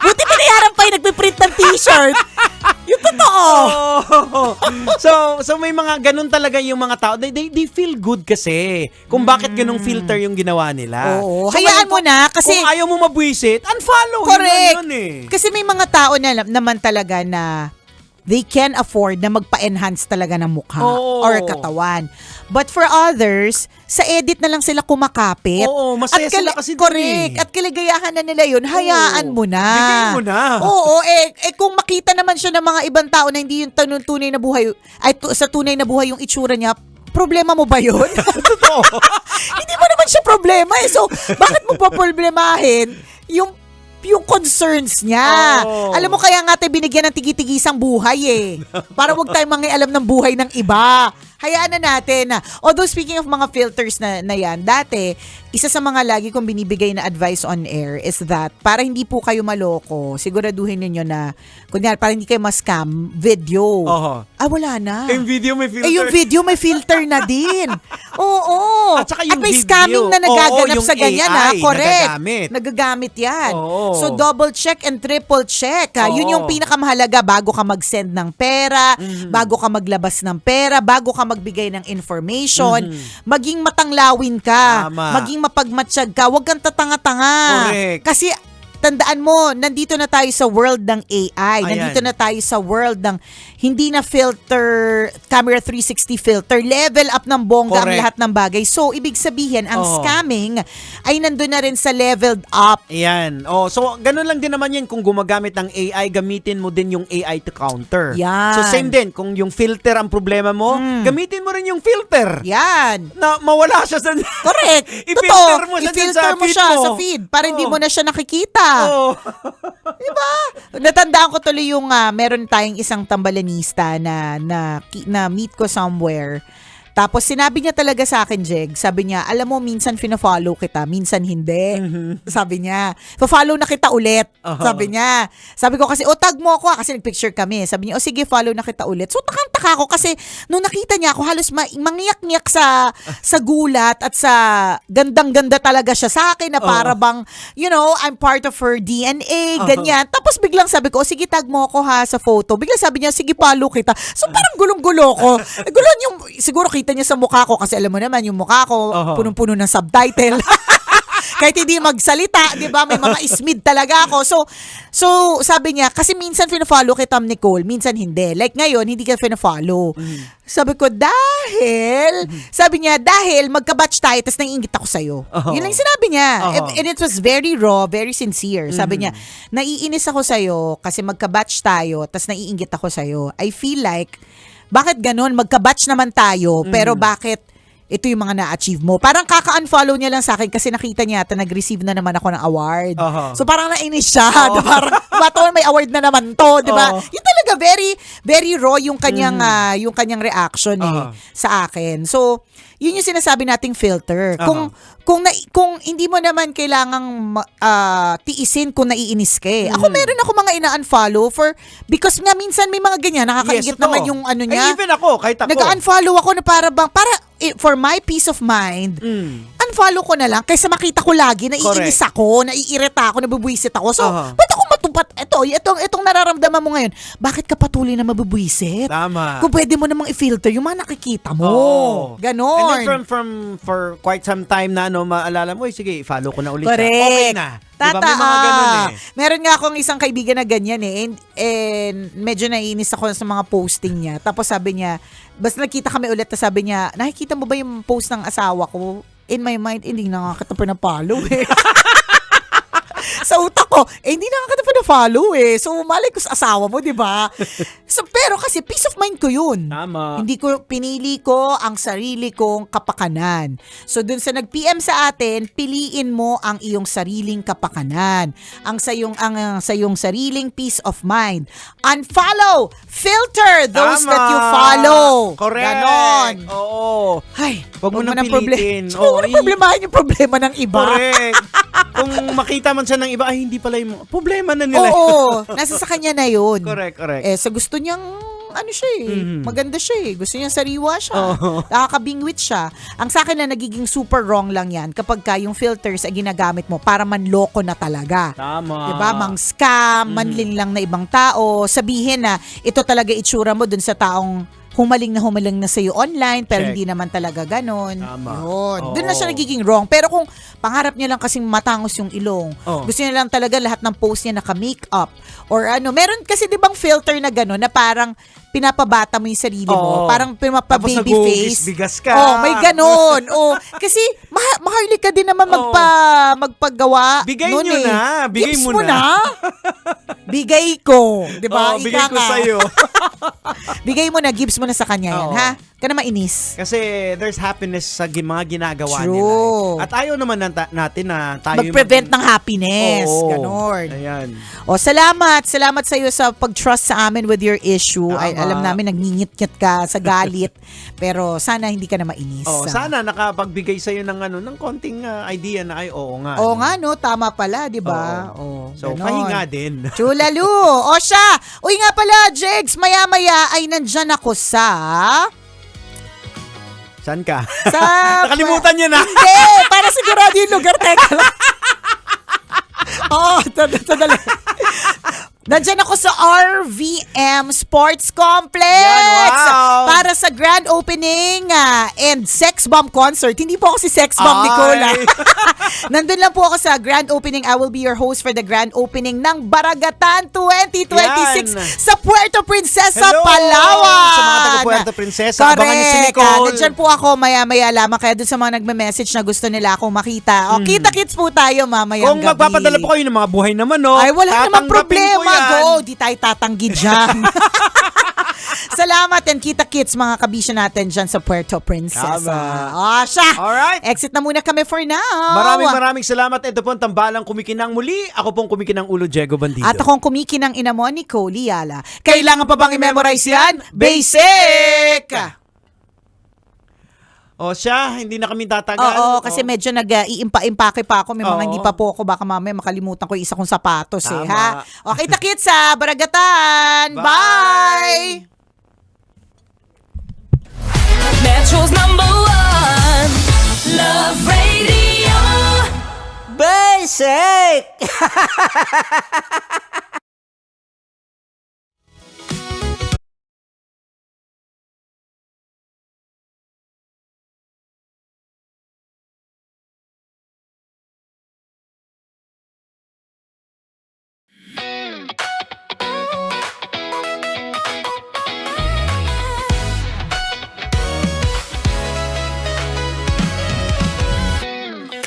Buti binayaran pa yung nagpiprint ng t-shirt. Yung totoo. So may mga ganun talaga yung mga tao. They feel good kasi. Kung bakit ganung filter yung ginawa nila. Oo. So, hayaan mo na kasi kung ayaw mo mabwisit, unfollow. correct. Yun eh. Kasi may mga tao na naman talaga na they can afford na magpa-enhance talaga ng mukha or katawan. But for others, sa edit na lang sila kumakapit. Oo, masaya sila kasi correct. At kaligayahan na nila yun, hayaan mo na. Bigay mo na. Oo, kung makita naman siya ng mga ibang tao na hindi yung tunay na buhay, sa tunay na buhay yung itsura niya, problema mo ba yun? Totoo. Hindi mo naman siya problema eh. So, bakit mo pa problemahin yung concerns niya? Alam mo, kaya nga tayo binigyan ng tigi-tigisang buhay eh. Para wag tayong mangialam ng buhay ng iba. hayaan na natin. Although speaking of mga filters na yan, dati, isa sa mga lagi kong binibigay na advice on air is that para hindi po kayo maloko, siguraduhin ninyo na, kunyari, para hindi kayo ma-scam, video. Wala na. Yung video may filter. Yung video may filter na din. Oo. At saka yung may video. scamming na nagaganap yung sa ganyan, AI, correct. nagagamit yan. Oo. So double check and triple check. Yun yung pinakamahalaga bago ka mag-send ng pera, bago ka maglabas ng pera, bago ka magbigay ng information, maging matanglawin ka, Tama. maging mapagmatsyag ka, huwag kang tatanga-tanga. Correct. Kasi tandaan mo, nandito na tayo sa world ng AI. Ayan. Nandito na tayo sa world ng hindi na filter, camera 360 filter. Level up ng bongga ang Correct. lahat ng bagay. So, ibig sabihin, ang scamming ay nandun na rin sa leveled up. Ayan. So ganun lang din naman yan kung gumagamit ng AI, gamitin mo din yung AI to counter. Yan. So same din, kung yung filter ang problema mo, gamitin mo rin yung filter. Yan. Na mawala siya sa... Correct. I-filter mo siya dyan I-filter sa mo feed siya mo. sa feed para hindi mo na siya nakikita. Diba? Natandaan ko tuloy yung meron tayong isang tambalanista na meet ko somewhere. Tapos sinabi niya talaga sa akin, Jeg, sabi niya, alam mo, minsan fina-follow kita, minsan hindi. Sabi niya, follow na kita ulit. Sabi niya. Sabi ko kasi, tag mo ako kasi nag-picture kami. Sabi niya, sige, follow na kita ulit. So takang-taka ko kasi nung nakita niya ako, halos mangyak-ngyak sa gulat at sa gandang-ganda talaga siya sa akin na para bang, I'm part of her DNA, ganyan. Tapos biglang sabi ko, sige, tag mo ako sa photo. Biglang sabi niya, sige, follow kita. So parang gulong-gulo ko. Gulon yung, siguro kita niya sa mukha ko kasi alam mo naman yung mukha ko punong-puno ng subtitle. Kahit hindi magsalita, 'di ba? May mga ismid talaga ako. So sabi niya kasi minsan fina-follow kita, Nicole, minsan hindi. Like ngayon, hindi ka fina-follow. Sabi ko, sabi niya, dahil magka-batch tayo tapos naiingit ako sa'yo. Yun lang sinabi niya. And it was very raw, very sincere. Sabi niya, naiinis ako sa'yo kasi magka-batch tayo tapos naiingit ako sa'yo. I feel like, bakit ganon? Magka-batch naman tayo, pero bakit ito yung mga na-achieve mo? Parang kaka-unfollow niya lang sa akin kasi nakita niya at nag-receive na naman ako ng award. So parang nainis siya. Parang, may award na naman to, di ba? Yun talaga, very, very raw yung kanyang, yung kanyang reaction sa akin. So, yun yung sinasabi nating filter. Kung hindi mo naman kailangang tiisin kung naiinis ka eh. Ako meron ako mga ina-unfollow because nga minsan may mga ganyan, nakakaingit naman yung ano niya. Even ako, kahit ako. Nag-unfollow ako na para for my peace of mind, unfollow ko na lang kaysa makita ko lagi, naiinis ako, naiirita ako, nabubuisit ako. So, ba't ako matupat? Itong nararamdaman mo ngayon, bakit ka patuloy na mabubuisit? Tama. Kung pwede mo namang i-filter yung mga nakikita mo. Ganon. And then for quite some time na, maalala mo, sige, follow ko na ulit. Correct. Okay na. Diba? May mga ganun eh. Meron nga akong isang kaibigan na ganyan eh. And medyo naiinis ako sa mga posting niya. Tapos sabi niya, basta nakita kami ulit, sabi niya, nakikita mo ba yung post ng asawa ko? In my mind, hindi nakakita pa na follow eh. Sa utak ko, hindi nakakita pa na follow eh. So, malay ko sa asawa mo, di ba? So, pero kasi peace of mind ko yun. Tama. Pinili ko ang sarili kong kapakanan. So, dun sa nag-PM sa atin, piliin mo ang iyong sariling kapakanan. Ang sa iyong sariling peace of mind. Unfollow! Filter those Tama. that you follow. Correct. Ganon. Oo. Ay, Huwag mo nang Huwag pilitin. mo nang problemahin yung problema ng iba. Correct. Kung makita man siya ng iba, ay hindi pala yung problema na nila. Oo, nasa sa kanya na yun. Correct. Sa gusto niyang, maganda siya eh. Gusto niyang sariwa siya. Nakakabingwit siya. Ang sa akin na nagiging super wrong lang yan kapag yung filters ay ginagamit mo para manloko na talaga. Tama. Diba? Mang-scam, manlin lang na ibang tao. Sabihin na ito talaga itsura mo dun sa taong humaling na sa'yo online, pero Check. hindi naman talaga ganon. Tama. Yun. Oo. Doon na siya nagiging wrong. Pero kung pangarap niya lang kasing matangos yung ilong, gusto niya lang talaga lahat ng post niya naka-makeup, or meron kasi di bang filter na ganon, na parang pinapabata mo yung sarili mo, parang pinapa-baby Tapos face. bigas ka. May ganon. Kasi maharlik ka din naman magpagawa. Bigay nun nyo eh. na. Bigay Gifts mo na. Bigay ko. Di ba? Oo, bigay ko nga. sa'yo. Bigay mo na, gives mo na sa kanya yan, Oo. ha? Ka na mainis. Kasi there's happiness sa mga ginagawa True. nila. eh. At ayaw naman natin na tayo Mag-prevent ng happiness. Oo. Ganon. Ayan. O, salamat. Salamat sa iyo sa pag-trust sa amin with your issue. Ay, Tama. alam namin, nagngingit-ngit ka sa galit. Pero sana hindi ka na mainis. Oh, sana nakapagbigay sa'yo ng konting idea na ay oo nga. Oo nga, no? Tama pala, di ba? Oh, So, ganon. pahinga din. Chulalu! O siya! Uy nga pala, Jegs, maya-maya ay nandyan ako sa... Saan ka? Sa... Nakalimutan niya na. Hindi! Para sigurado yung lugar. Teka lang. Oo, tadali. Nandyan ako sa RVM Sports Complex Yan, wow. para sa grand opening and Sex Bomb concert. Hindi po ako si Sex Bomb, Ay. Nicola. Nandun lang po ako sa grand opening. I will be your host for the grand opening ng Baragatan 2026 Yan. sa Puerto Princesa, Hello! Palawan. Sa mga taga Puerto Princesa, abangan niyo si Correct. Nicole. Nandyan po ako maya-maya lamang. Kaya dun sa mga nagme-message na gusto nila akong makita. O, kita-kits po tayo mamaya Kung magpapadala po kayo ng mga buhay naman, no? ay, wala namang tatanggapin problema. ko yan. Go, di tayo tatanggi dyan. Salamat and kita-kits mga kabisya natin dyan sa Puerto Princesa. Tama. O, siya. Alright. Exit na muna kami for now. Maraming salamat. Ito po ang tambalang kumikinang muli. Ako pong kumikinang ulo, Diego Bandido. At akong kumikinang ina mo, Nicole Liala. Kailangan pa bang i-memorize yan? Basic! O siya, hindi na kami tatagal. Oo, kasi medyo nag-iimpa-impake pa ako. May mga Oo. hindi pa po ako. Baka mamaya makalimutan ko yung isa kong sapatos Tama. ha. Okay, takit sa Baragatan. Bye! Metro's #1 Love Radio. Basic!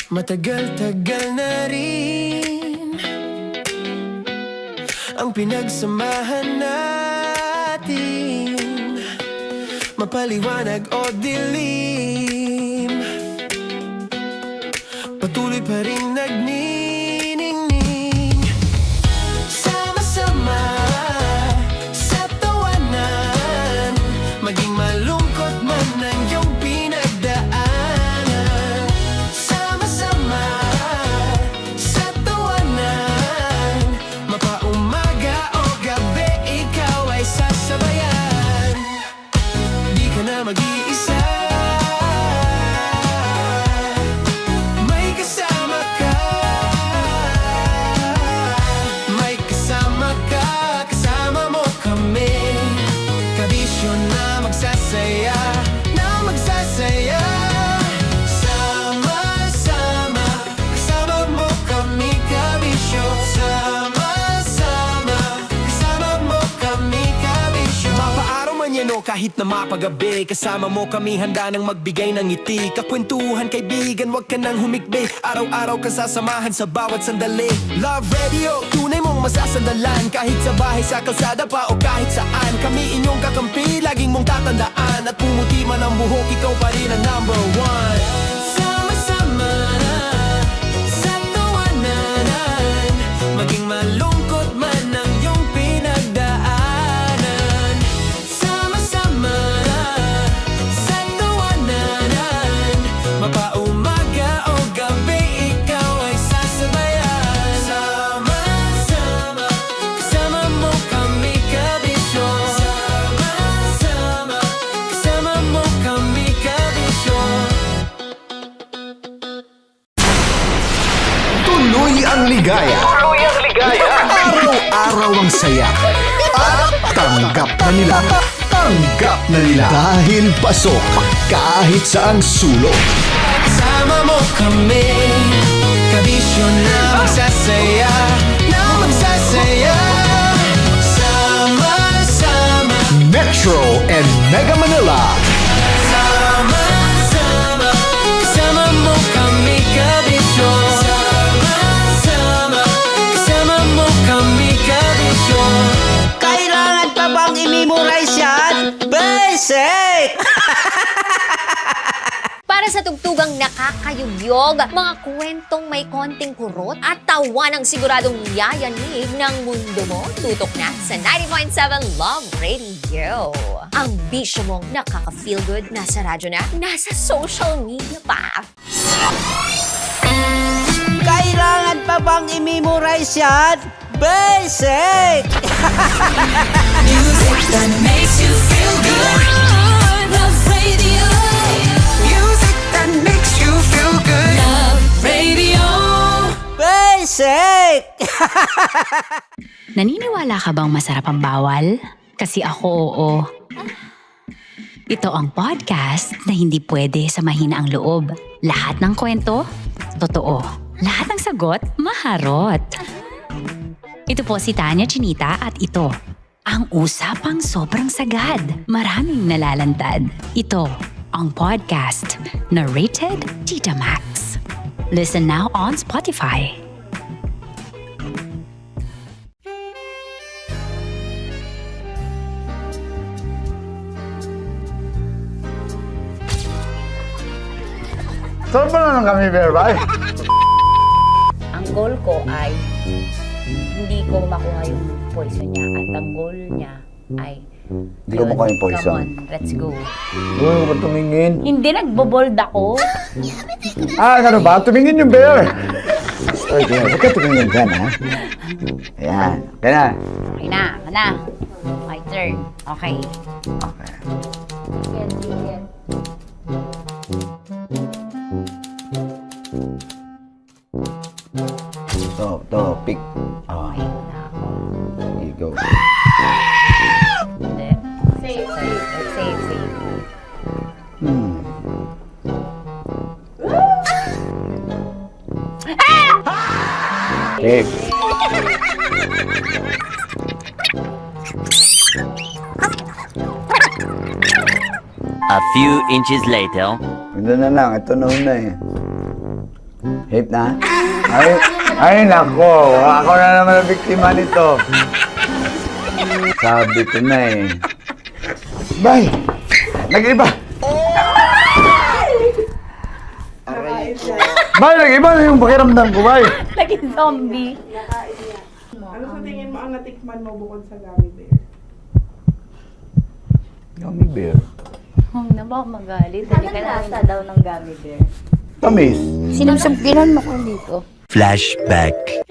Matagal-tagal na rin ang pinagsamahan natin, mapaliwanag o dilim, patuloy pa rin nagniningning. Sama-sama sa tawanan, maging malungkot man ang iyong pinagdaanan. Sama-sama sa tawanan, mapaumaga o gabi, ikaw ay sasabayan. Di ka na mag-iisa, may kasama ka. May kasama ka, kasama mo kami. Kabisyo na magsasaya, na magsasaya. Sama-sama, kasama mo kami, kabisyo. Sama-sama, kasama mo kami, kabisyo. Mapaaraw man yan o kahit na mapagabi, kasama mo kami, handa nang magbigay ng ngiti. Kakwentuhan, kaibigan, wag ka nang humikbi. Araw-araw ka sasamahan sa bawat sandali. Love Radio, tunay mong masasandalan. Kahit sa bahay, sa kalsada pa o kahit saan, kami inyong kakampi, laging mong tatandaan. At pumuti man ang buhok, ikaw pa rin ang #1. Sama-sama sa tawanan, maging malungkot man ang iyong pinagdaanan. Sama-sama sa tawanan, mapaumaga o gabi, ikaw ay sasabayan. Sama-sama, kasama mo kami, kabisyo. Sama-sama, kasama mo kami, kabisyo. Tuloy ang ligaya. Araw-araw ang saya. At tanggap na nila. Tanggap na nila. Dahil pasok kahit saang sulok. Kasama mo kami, kabisyo na magsasaya, na magsasaya. Sama-sama, Metro and Mega Manila. sama-sama, kasama mo kami, kabisyo. Sama-sama, kasama mo kami, kabisyo. bang nakakayugyog, mga kwentong may konting kurot at tawa ng siguradong yayanig ng mundo mo? Tutok na sa 90.7 Love Radio. Ang bisyo mong nakaka-feel good, nasa radyo na, nasa social media pa. Kailangan pa bang i-memorize yan? Basic! Music that makes you feel good. Love Radio. Music that makes you feel good. Love Radio. Basic! Naniniwala ka bang masarap ang bawal? Kasi ako oo. Ito ang podcast na hindi pwede sa mahina ang loob. Lahat ng kwento, totoo. Lahat ng sagot, maharot. Ito po si Tanya Chinita at ito, ang usapang sobrang sagad. Maraming nalalantad. Ito, ang podcast na rated Tita Max. Listen now on Spotify. Saan ba na kami, Berbay? Ang goal ko ay hindi ko makuha yung poison niya at ang goal niya ay Hindi ko makuha yung poison. Come on, let's go. Uy, huwag ka tumingin. Hindi, nagbobold ako. Ano ba? Tumingin yung bear. Oy, bear, huwag ka tumingin dyan, ha? Ayan, kaya na. Okay na, my turn. Okay. Okay. To, pick. Oh, Okay na ako. there you go. Hindi. Safe. Pick. A few inches later. Ito na lang, ito na una eh. Hip na? Ay nako, ako na naman ang biktima nito. Sabi ko na eh. Bay! Nag-iba! Bay, nag-iba na yung pakiramdam ko, bay! Naging zombie. Ano sa tingin mo ang natikman mo bukod sa gummy bear? Gummy bear. Na baka magalit. Hindi ka nasa daw ng gummy bear. Tamis. Sinusumpinan mo ko dito. Flashback.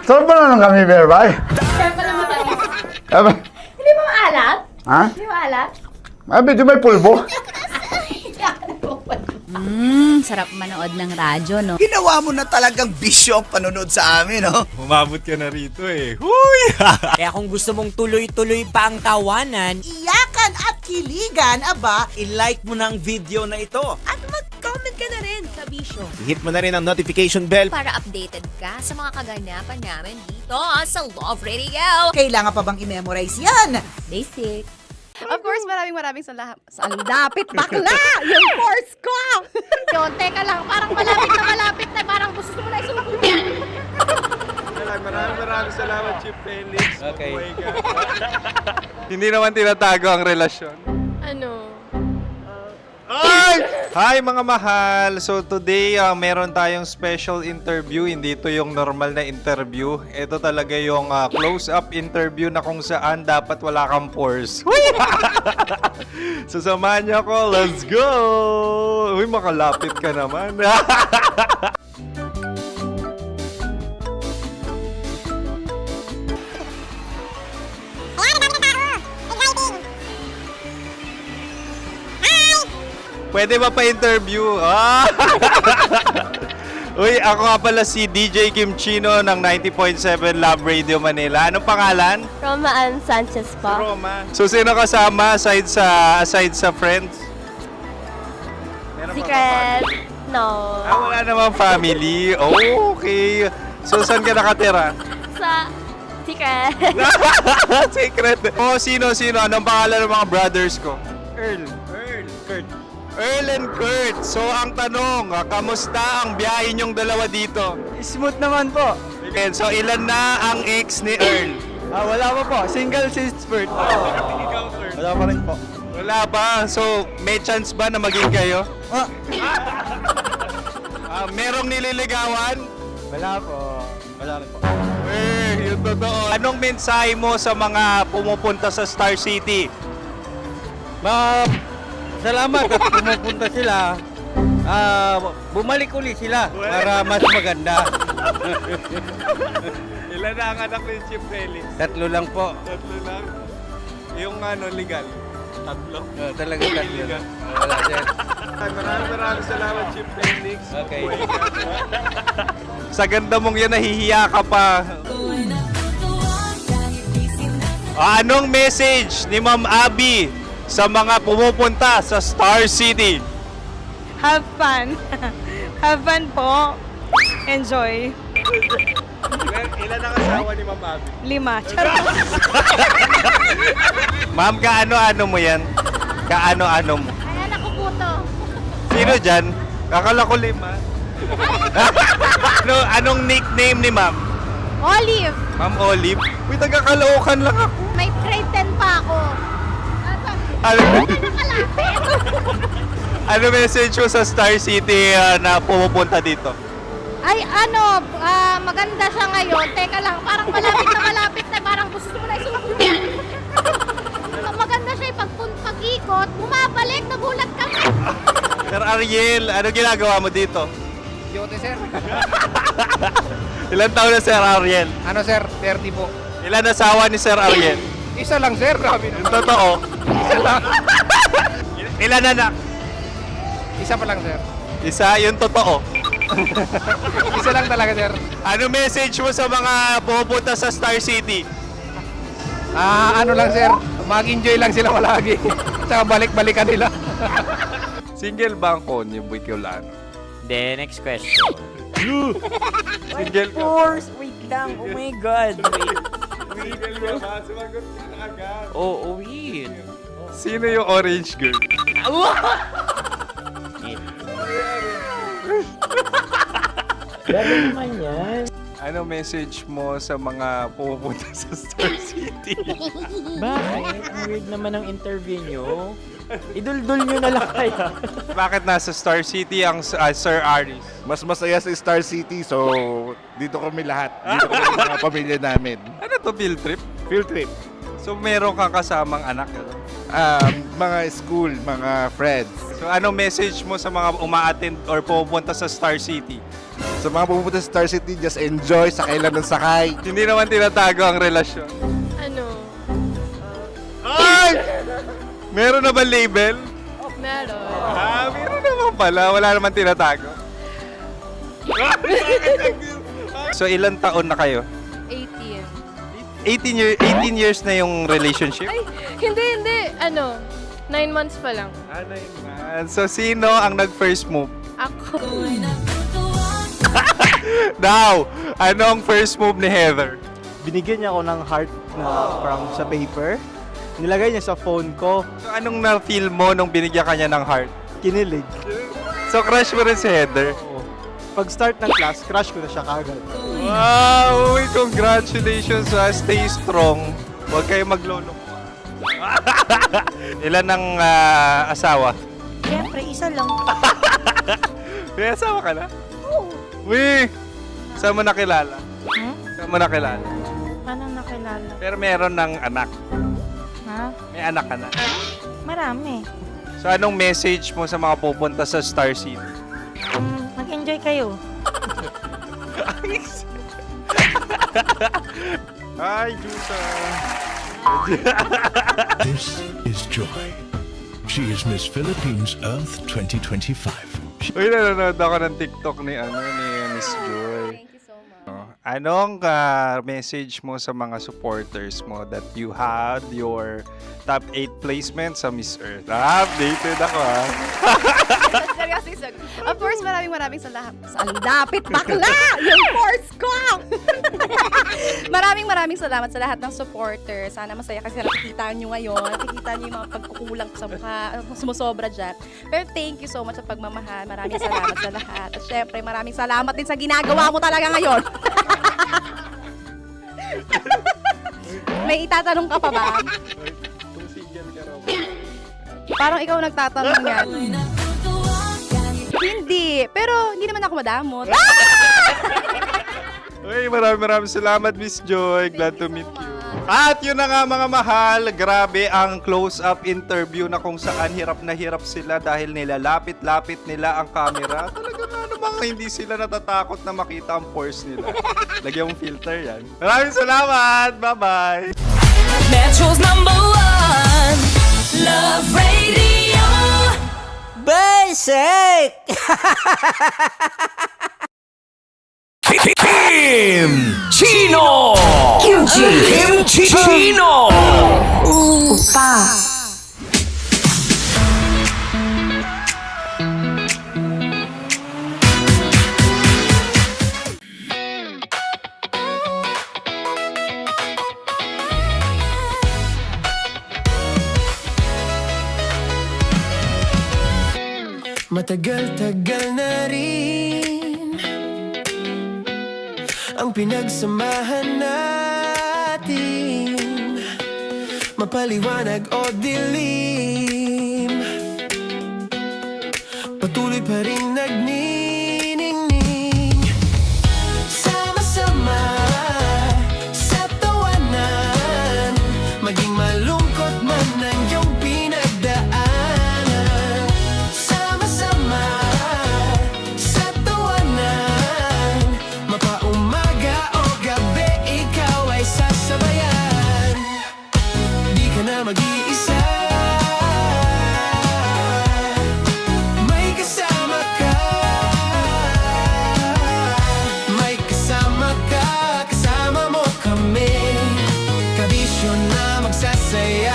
Saan ba na ng gummy bear, bay? Hindi mo maalat? Ha? Hindi mo maalat? Ay, medyo may pulbo. Sarap manood ng radyo, no? Ginawa mo na talagang bisyo ang panonood sa amin, no? Umabot ka na rito eh. Huy! Kaya kung gusto mong tuloy-tuloy pa ang tawanan, Iyakan at kiligan, aba, i-like mo na ang video na ito. At mag-comment ka na rin sa bisyo Hit mo na rin ang notification bell. para updated ka sa mga kaganapan namin dito sa Love Radio. kailangan pa bang i-memorize yan? Basic. Of course, maraming salamat. Ang lapit bakla! Yung course ko! Yun, teka lang, parang malapit na, parang gusto mo na isulat. Maraming salamat, Chip Felix. Okay. Oh my God. Hindi naman tinatago ang relasyon. Ano? Hi mga mahal! So today, meron tayong special interview. Hindi ito yung normal na interview. Ito talaga yung close-up interview na kung saan dapat wala kang pores. So samahan niyo ako. Let's go! Uy, makalapit ka naman. Pwede ba pa-interview? Uy, ako nga pala si DJ Kim Chino ng 90.7 Love Radio Manila. Anong pangalan? Roma Ann Sanchez po. Roma. So, sino kasama aside sa friends? Meron ba Secret. No. wala namang family. Oh, okay. So, saan ka nakatira? Sa secret. Secret. Oh, sino? Anong pangalan ng mga brothers ko? Earl. Kurt. Earl and Kurt, so ang tanong, kamusta ang biyahe niyong dalawa dito? Smooth naman po. And so ilan na ang ex ni Earl? Wala pa po. Single since birth. Wala pa rin po. Wala pa. So may chance ba na maging kayo? Merong nililigawan? Wala po. Wala rin po. Yung totoo. Anong mensahe mo sa mga pumupunta sa Star City? Salamat at pumupunta sila. Bumalik uli sila para mas maganda. Ilan na ang anak ni Chief Felix? 3 lang po. 3 lang. Yung legal? 3? Talaga 3 lang. Wala dyan. Maraming salamat, Chief Felix. Okay. Sa ganda mong yan, nahihiya ka pa. Anong message ni Ma'am Abby sa mga pumupunta sa Star City? Have fun. Have fun po. Enjoy. Ilan ang asawa ni Ma'am Abby? 5. Charot. Ma'am, kaano-ano mo yan? Kaano-ano mo? Ay, anak ko po to. Sino dyan? Kakala ko 5. Anong nickname ni Ma'am? Olive. Ma'am Olive? Uy, taga-Caloocan lang ako. May grade 10 pa ako. Ano message mo sa Star City na pumupunta dito? Ay, maganda siya ngayon. Teka lang, parang malapit na, parang gusto mo na isulat. Maganda siya pag-ikot, bumabalik, nagulat ka. Sir Ariel, ano ginagawa mo dito? Yote, sir. Ilan taon na Sir Ariel? Ano, sir? 30 po. Ilan asawa ni Sir Ariel? Isa lang, sir. Yung totoo? Isa lang. Ilan anak? Isa pa lang, sir. Isa, yung totoo. Isa lang talaga, sir. Ano message mo sa mga pupunta sa Star City? Ano lang, sir. Mag-enjoy lang sila palagi. Tsaka balik-balikan nila. Single ba ang Konyo Bicolano? Then, next question. Single ka? course! Wait lang. Oh my God. Single ka ba? Sumagot ka na agad. Oh, wait. Sino yung orange girl? Gano'n naman yan. Ano message mo sa mga pupunta sa Star City? Bakit? Ang weird naman ang interview nyo. Idul-dul nyo na lang kaya. Bakit nasa Star City ang Sir Aris? Mas masaya sa Star City, so dito kami lahat. Dito kami mga pamilya namin. Ano to, field trip? Field trip. So meron kang kasamang anak? Mga school, mga friends. So ano message mo sa mga uma-attend or pupunta sa Star City? Sa mga pupunta sa Star City, just enjoy, sakay lang ng sakay. Hindi naman tinatago ang relasyon. Ano? Ay! Meron na ba label? Meron. Meron naman pala. Wala naman tinatago. So ilan taon na kayo? 18. 18 years na yung relationship? Ay, hindi. 9 months pa lang. 9 months. So sino ang nag-first move? Ako. Now, anong first move ni Heather? Binigyan niya ako ng heart na parang sa paper. Nilagay niya sa phone ko. So anong na-feel mo nung binigyan kanya ng heart? Kinilig. So crush mo rin si Heather? Pag start ng class, crush ko na siya kagad. Wow! Uy, congratulations! Stay strong. Huwag kayo maglolo. Ilan ang asawa? Siyempre, isa lang. May asawa ka na? Oo. Uy! Saan mo nakilala? Saan mo nakilala? Paano nakilala? Pero meron ng anak. Ha? May anak ka na. Marami. So anong message mo sa mga pupunta sa Star City? Mag-enjoy kayo. Hi, Jusa! This is Joy. She is Miss Philippines Earth 2025. Uy, nanonood ako ng TikTok ni Miss Joy. Thank you so much. Anong message mo sa mga supporters mo that you had your top 8 placement sa Miss Earth? Updated ako Seryoso. Of course, maraming salamat. Ang dapit bakla! Yung force ko! maraming salamat sa lahat ng supporter. Sana masaya kasi nakikita nyo ngayon. Nakikita nyo yung mga pagkukulang ko sa mukha. Sumusobra dyan. Pero thank you so much sa pagmamahal. Maraming salamat sa lahat. At syempre, maraming salamat din sa ginagawa mo talaga ngayon. May itatanong ka pa ba? Parang ikaw nagtatanong yan. Hindi. Pero hindi naman ako madamot. Uy, maraming salamat, Miss Joy. Glad to meet you. At yun na nga mga mahal, grabe ang close-up interview na kung saan hirap na hirap sila dahil nilalapit-lapit nila ang camera. Talaga nga namang hindi sila natatakot na makita ang pores nila. Lagyan mong filter yan. Maraming salamat! Bye-bye! Metro's #1 Love Radio. Basic! Kim Chino! Kim Chino! Upa. Matagal-tagal na rin ang pinagsamahan natin, mapaliwanag o dilim, patuloy pa rin nagniningning. Sama-sama sa tawanan, maging malungkot man ang iyong pinagdaanan. Mag-iisa, may kasama ka, kasama mo kami, kabisyo na magsasaya,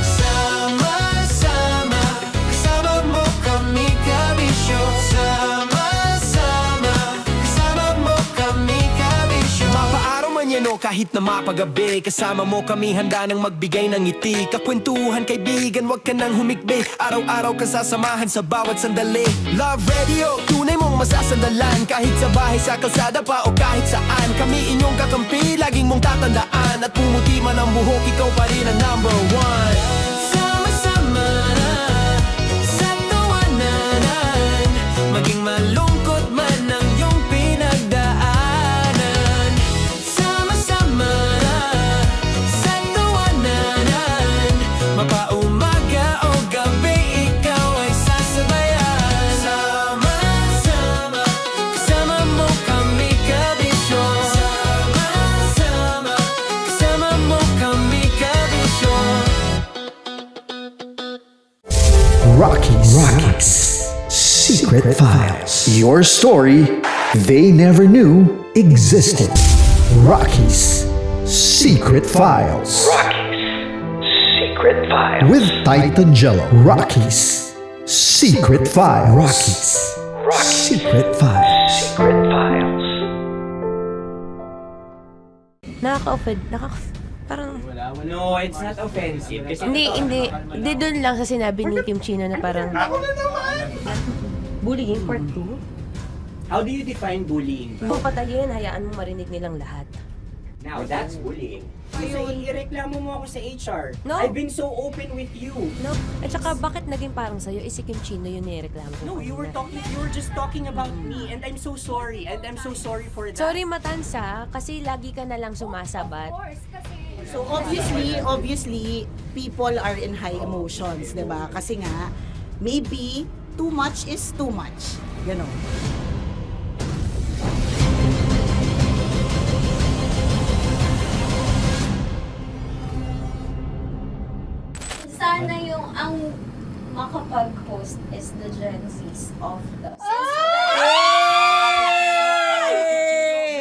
sama-sama, kasama mo kami, kabisyo, sama-sama, kasama mo kami, kabisyo. Mapaaraw man yan o kahit na mapagabi, kasama mo kami handa nang magbigay ng ngiti. Kakwentuhan kaibigan, wag ka nang humikbi, araw-araw ka sasamahan sa bawat sandali. Love Radio, tunay mong masasandalan, kahit sa bahay, sa kalsada pa o kahit saan. Kami inyong kakampi, laging mong tatandaan, at pumuti man ang buhok, ikaw pa rin ang #1. Sama-sama sa tawanan, maging malungkot man ang iyong pinagdaanan. Sama-sama sa tawanan, mapaumaga o gabi, ikaw ay sasabayan. Sama-sama, kasama mo kami, kabisyo. Sama-sama, kasama mo kami, kabisyo. Rockies. Secret Files. Your story they never knew existed. Rockies. Secret Files. Secret Files. With Titan Jello. Rockies. Secret Files. Rockies. Secret Files. Nakaka-offend. Parang... No, it's not offensive. Kasi Hindi doon lang sa sinabi ni Kim Chino na parang... Bullying, part 2? How do you define bullying? Kung patayin, hayaan mo marinig nilang lahat. Now, that's bullying. So, ireklamo mo ako sa HR. No. I've been so open with you. No? At saka, bakit naging parang sa'yo? Si Kim Chino yung nireklamo ko. No, you were just talking about me, and I'm so sorry. And I'm so sorry for that. Sorry, Matansa, kasi lagi ka na lang sumasabat. So obviously, people are in high emotions, 'di ba? Kasi nga maybe too much is too much. Ganon. Sana yung ang makapag-host is the Gen Zs of the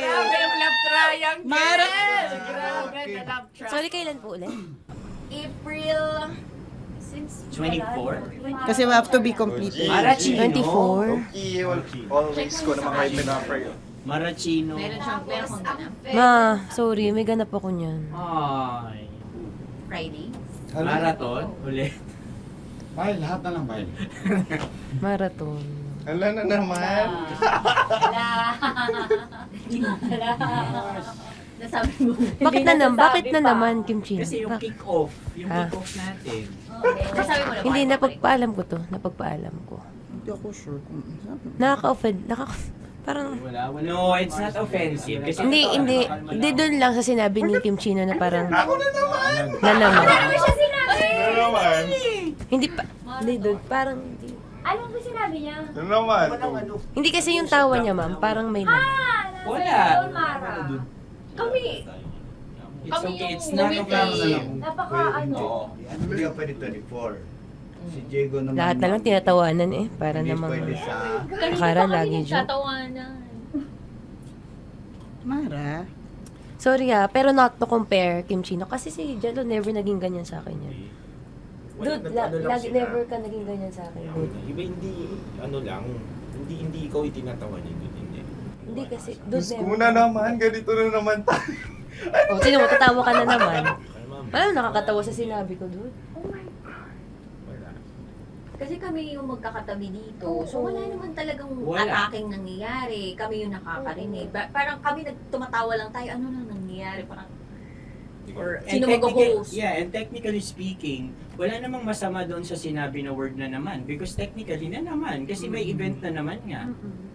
Grabe yung love triangle! Grabe, the love triangle. Sorry, kailan po ulit? April 24? Kasi we have to be completed. Marachino. 24. Okay, always ko naman kayo pinapray. Marachino. Ma, sorry, may ganap ako niyan. Ay. Friday? Marathon? Ulit. Mahal, lahat na lang mahal. Marathon. Hala na naman. Nasabi mo. Bakit na naman, Kimchi? Kasi yung kick-off. Yung Ha? kick-off natin. Nasabi mo na. Hindi, napagpaalam ko to. Napagpaalam ko. Hindi ako sure kung Nakaka-offend. Parang... Wala. No, it's not offensive. Kasi Hindi doon lang sa sinabi ni Kim Chino na parang... Ako na naman! Na naman. Ano naman? Hindi pa... Hindi doon, parang... Hindi. Ano ba sinabi niya? Ano naman? Hindi kasi yung tawa niya, ma'am. Parang may lang. Wala. Mara. Kami. It's okay. It's not offensive. Napaka ano. Hindi ka pwede 24. Si Diego naman. Lahat na lang tinatawanan eh. Para Hindi namang... pwede sa... Akara lagi joke. Mara. Sorry pero not to compare Kim Chino. Kasi si Jello never naging ganyan sa akin yan. Dude, lagi never ka naging ganyan sa akin, dude. Iba hindi, hindi ikaw itinatawa niya, hindi. Hindi kasi, dude, Diyos ko na naman, ganito na naman tayo. O, sino mo, tatawa ka na naman. Alam, nakakatawa sa sinabi ko, dude. Kasi kami yung magkakatabi dito. So wala naman talagang ataking nangyayari. Kami yung nakakarinig. Parang kami tumatawa lang tayo. Ano lang nangyayari? Parang sino mag-host? Yeah, and technically speaking, wala namang masama doon sa sinabi na word na naman. Because technically na naman. Kasi may event na naman nga.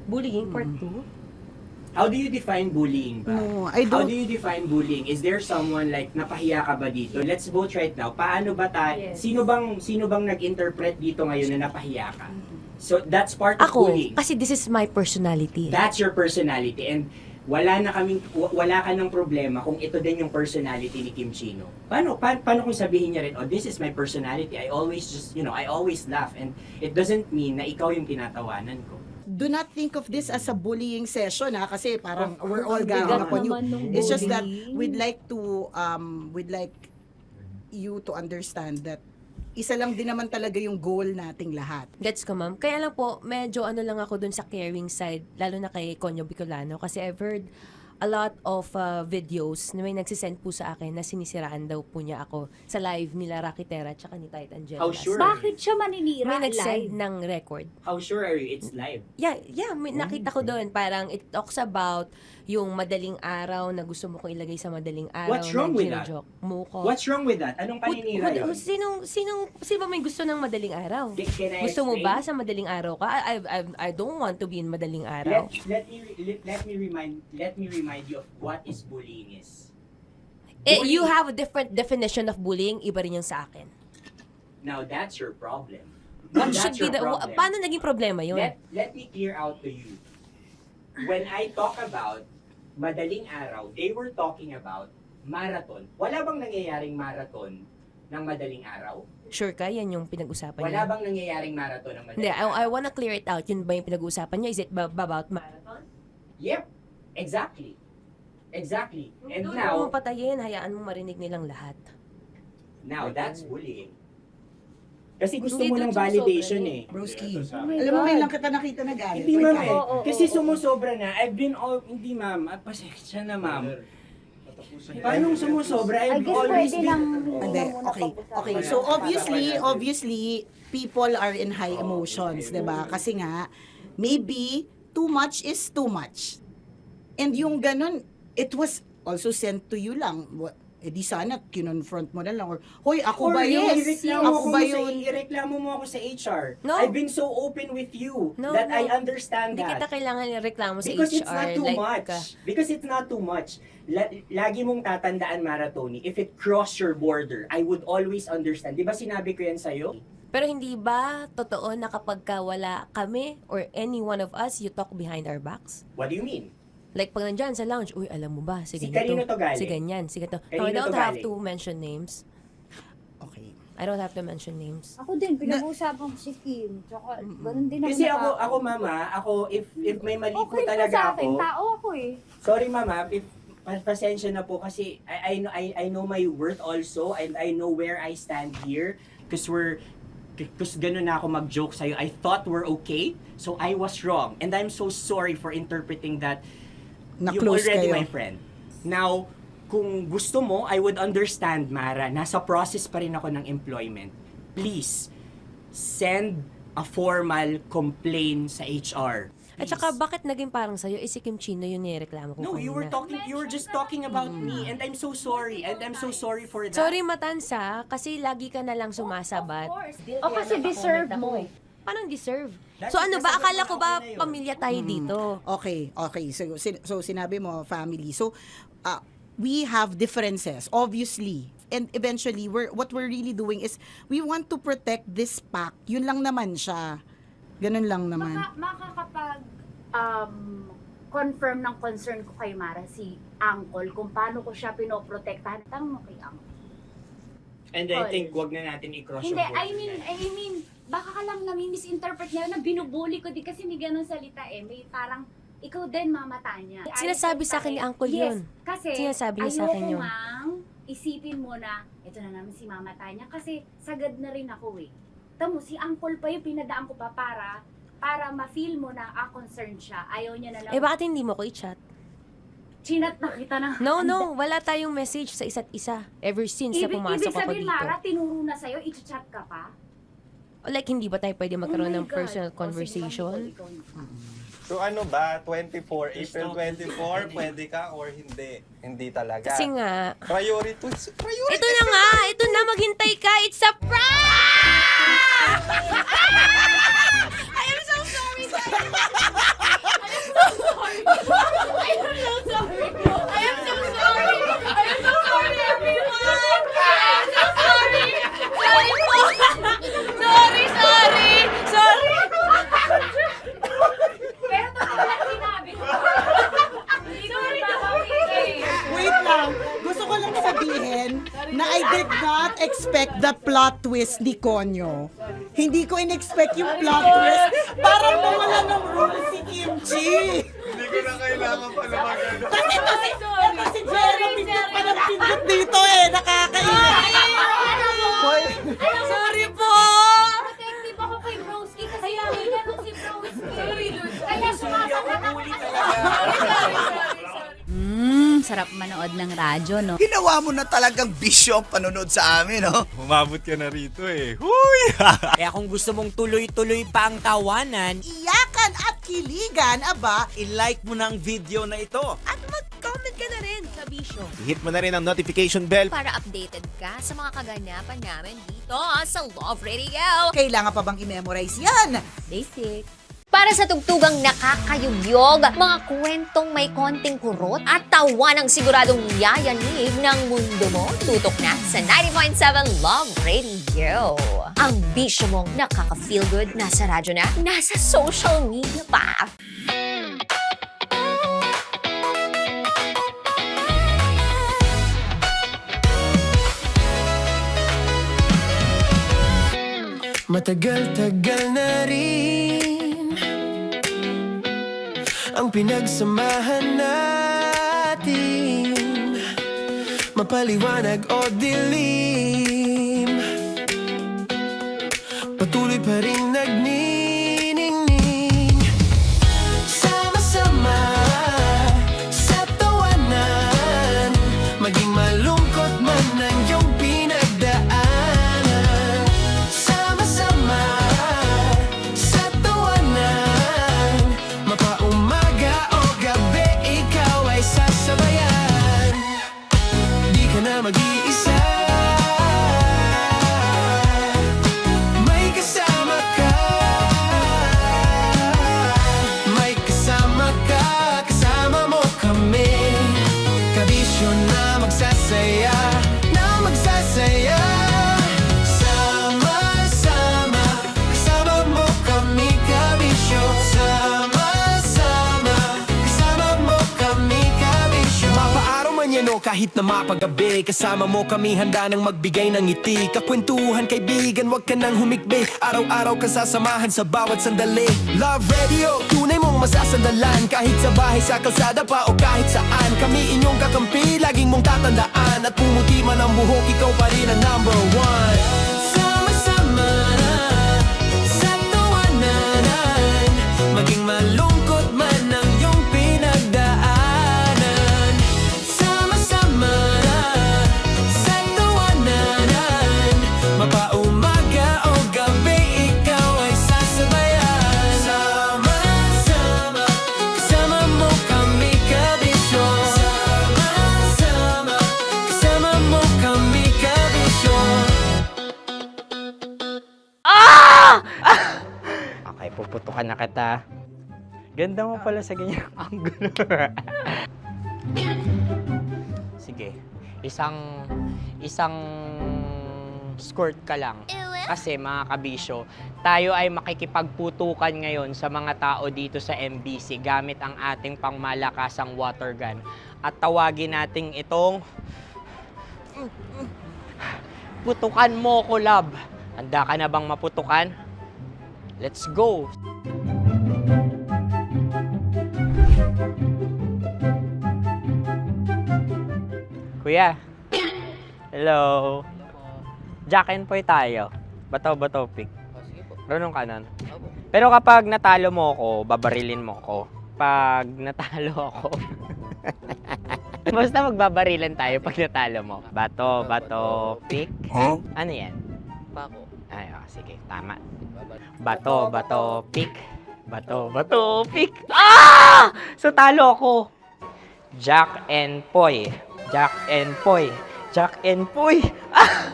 Bullying, part 2? How do you define bullying ba? No, I How don't. do you define bullying? Is there someone like napahiya ka ba dito? Let's vote right now. Paano ba sino bang nag-interpret dito ngayon na napahiya ka? So that's part of Ako, bullying. kasi this is my personality. That's your personality and wala ka ng problema kung ito din yung personality ni Kim Chino. Paano kung sabihin niya rin, oh, this is my personality. I always I always laugh and it doesn't mean na ikaw yung tinatawanan ko. Do not think of this as a bullying session kasi parang we're all ganging upon you. It's just that we'd like you to understand that isa lang din naman talaga yung goal nating lahat. Gets ko, ma'am. Kaya lang po, medyo lang ako dun sa caring side, lalo na kay Conyo Bicolano, kasi I've heard a lot of videos na may nagsisend po sa akin na sinisiraan daw po niya ako sa live nila Rocky Terra tsaka ni Tight Angela. How sure? Bakit siya maninira May live? nagsend ng record. How sure are you it's live? Yeah, nakita ko doon. Parang it talks about yung madaling araw na gusto mo kong ilagay sa madaling araw. What's wrong with that? Mo ko. What's wrong with that? Anong paninira yun? Sino ba may gusto ng madaling araw? Can I Gusto mo explain? ba sa madaling araw ka? I don't want to be in madaling araw. Let me remind you of what is bullying is. You have a different definition of bullying, iba rin yung sa akin. Now that's your problem. What That's should be your the... problem. Paano naging problema yun? Let me clear out to you. When I talk about madaling araw, they were talking about marathon. Wala bang nangyayaring marathon ng madaling araw? Sure ka? Yan yung pinag-usapan Wala niya? bang nangyayaring marathon ng Hindi, madaling araw? I wanna clear it out. Yun ba yung pinag-usapan niya? Is it about marathon? Yep, exactly. Exactly. And Doon now, mo patayin, hayaan mo marinig nilang lahat. now that's bullying. Kasi gusto Hindi mo doon ng validation sumusobra eh. Broski, alam mo ngayon lang kita nakita na galit. Hindi ma'am eh. Kasi sumusobra na. Hindi ma'am. Pasensya na ma'am. Paano sumusobra? I've always been... Hindi, okay. So obviously, people are in high emotions, 'di ba? Kasi nga, maybe too much is too much. And yung ganun, it was also sent to you lang. Di sana kinonfront mo na lang or hoy, ako ba yun? Ako ba yun? Ireklamo mo ako sa HR. No. I've been so open with you that I understand Hindi that. kita kailangan ireklamo sa Because HR. it's not too much. Because it's not too much. Lagi mong tatandaan, Maratoni, if it crossed your border, I would always understand. Di ba sinabi ko yan sa'yo? Pero hindi ba totoo na kapag wala kami or any one of us, you talk behind our backs? What do you mean? Like pag nandyan sa lounge, uy, alam mo ba, si Si ganito, kanino to galing? si ganyan, si ganito. Kanino No, I don't to have galing? to mention names. Okay. I don't have to mention names. Ako din, pinag-uusapan ko si Kim. Tsaka, ganun din Kasi ako. ako mama, if may mali po Okay po talaga sa akin, ako. tao ako eh. Sorry mama, pasensya na po kasi I know my worth also and I know where I stand here. Because ganun na ako mag-joke sa'yo. I thought we're okay, so I was wrong. And I'm so sorry for interpreting that you're Na-close already kayo. my friend. Now, kung gusto mo, I would understand, Mara. Nasa process pa rin ako ng employment. Please, send a formal complaint sa HR. At saka, bakit naging parang sa'yo, si Kim Chino yung nireklamo ko No, you were just talking about me, and I'm so sorry. And I'm so sorry for that. Sorry, Matansa, kasi lagi ka na lang sumasabat. O kasi deserve mo. Paano deserve? So ano ba, akala ko ba pamilya tayo dito? Okay. So sinabi mo, family. So, we have differences, obviously. And eventually, what we're really doing is, we want to protect this pact. Yun lang naman siya. Ganun lang naman. Makakapag confirm ng concern ko kay Mara si Uncle kung paano ko siya pinoprotektahan. Tanong mo kay Uncle. And I think wag na natin i-cross Hindi, yung I mean, baka ka lang nami-misinterpret niya na binubuli ko din kasi may ganun salita eh. May parang, ikaw din mamata niya. Sinasabi sa akin ni Uncle yun. Kasi, Sinasabi niya sa akin yun. ayoko isipin mo na, ito na naman si mamata niya kasi sagad na rin ako eh. Tamo, si Uncle pa yung pinadaan ko pa para ma-feel mo na concerned siya. Ayaw niya na lang. Eh, bakit hindi mo ko i-chat? Chinat na kita na. No, wala tayong message sa isa't isa. Ever since na pumasok Ibig ako sabihin, dito. Mara, tinuro na sa'yo, i-chat ka pa? Like, hindi ba tayo pwede magkaroon Oh my ng God. personal O, sige, conversation? So ano ba, 24, April 24, pwede ka or hindi? Hindi talaga. Kasi nga, Priority. ito na nga, ito na, maghintay ka, it's a prank! I am so sorry, guys! I am so sorry! I am so sorry! I am so sorry, everyone! I am so sorry! Sorry po! Sorry! Pero talaga sinabi ko. Hindi ko rin Wait lang. Gusto ko lang sabihin na I did not expect the plot twist ni Konyo. Hindi ko in-expect yung plot twist. Parang mawala ng role si Kimchi. Hindi ko na kailangan pa naman. Kasi si Jerry pindot pa ng pindot dito eh. Nakakainis. Sorry po! Protective ako kay Broski kasi may ganun si Broski. Kaya sumasagot ako. Sarap manood ng radyo, no? Ginawa mo na talagang bisyo ang panonood sa amin, no? Umabot ka na rito eh. Huy! Kaya kung gusto mong tuloy-tuloy pa ang tawanan, Iyakan at kiligan, aba, i-like mo na ang video na ito. At mag-comment ka na rin sa Bisyo. Hit mo na rin ang notification bell. Para updated ka sa mga kaganapan namin dito sa Love Radio. kailangan pa bang i-memorize yan? Basic. Para sa tugtugang nakakayugyog, mga kwentong may konting kurot at tawa ng siguradong yayanig ng mundo mo, tutok na sa 90.7 Love Radio. Ang bisyo mong nakaka-feel good, nasa radyo na, nasa social media pa. Matagal-tagal na rin ang pinagsamahan natin, mapaliwanag o dilim, patuloy pa rin nagniningning. Sama-sama sa tawanan, maging malungkot man ang iyong pinagdaanan. Sama-sama sa tawanan, mapaumaga o gabi, ikaw ay sasabayan. Di ka na mag-iisa, may kasama ka. May kasama ka, kasama mo kami. Kabisyo na magsasaya, na magsasaya. Sama-sama, kasama mo kami, kabisyo. Sama-sama, kasama mo kami, kabisyo. Mapaaraw man yan o kahit na mapagabi, kasama mo kami, handa nang magbigay ng ngiti. Kakwentuhan, kaibigan, wag ka nang humikbi. Araw-araw ka sasamahan sa bawat sandali. Love Radio, tunay mong masasandalan. Kahit sa bahay, sa kalsada pa o kahit saan, kami inyong kakampi, laging mong tatandaan. At pumuti man ang buhok, ikaw pa rin ang number one. Sama-sama puputukan na kita. Ganda mo pala sa ganyang angulo. Sige, isang squirt ka lang. Kasi mga kabisyo, tayo ay makikipagputukan ngayon sa mga tao dito sa MBC gamit ang ating pangmalakasang water gun. At tawagin natin itong putukan mo ko, love. Handa ka na bang maputukan? Let's go! Kuya. Hello. Jack and Poy tayo. Bato-bato pick. Runong kanan. Pero kapag natalo mo ako, babarilin mo ako. Pag natalo ako, basta magbabarilan tayo pag natalo mo. Bato, pick. Huh? Ano yan? Bako. Ay, sige, tama. Bato, pick. Bato, pick. Ah! So talo ako. Jack and Poy. Jack and Poy. Jack and Poy. Ah!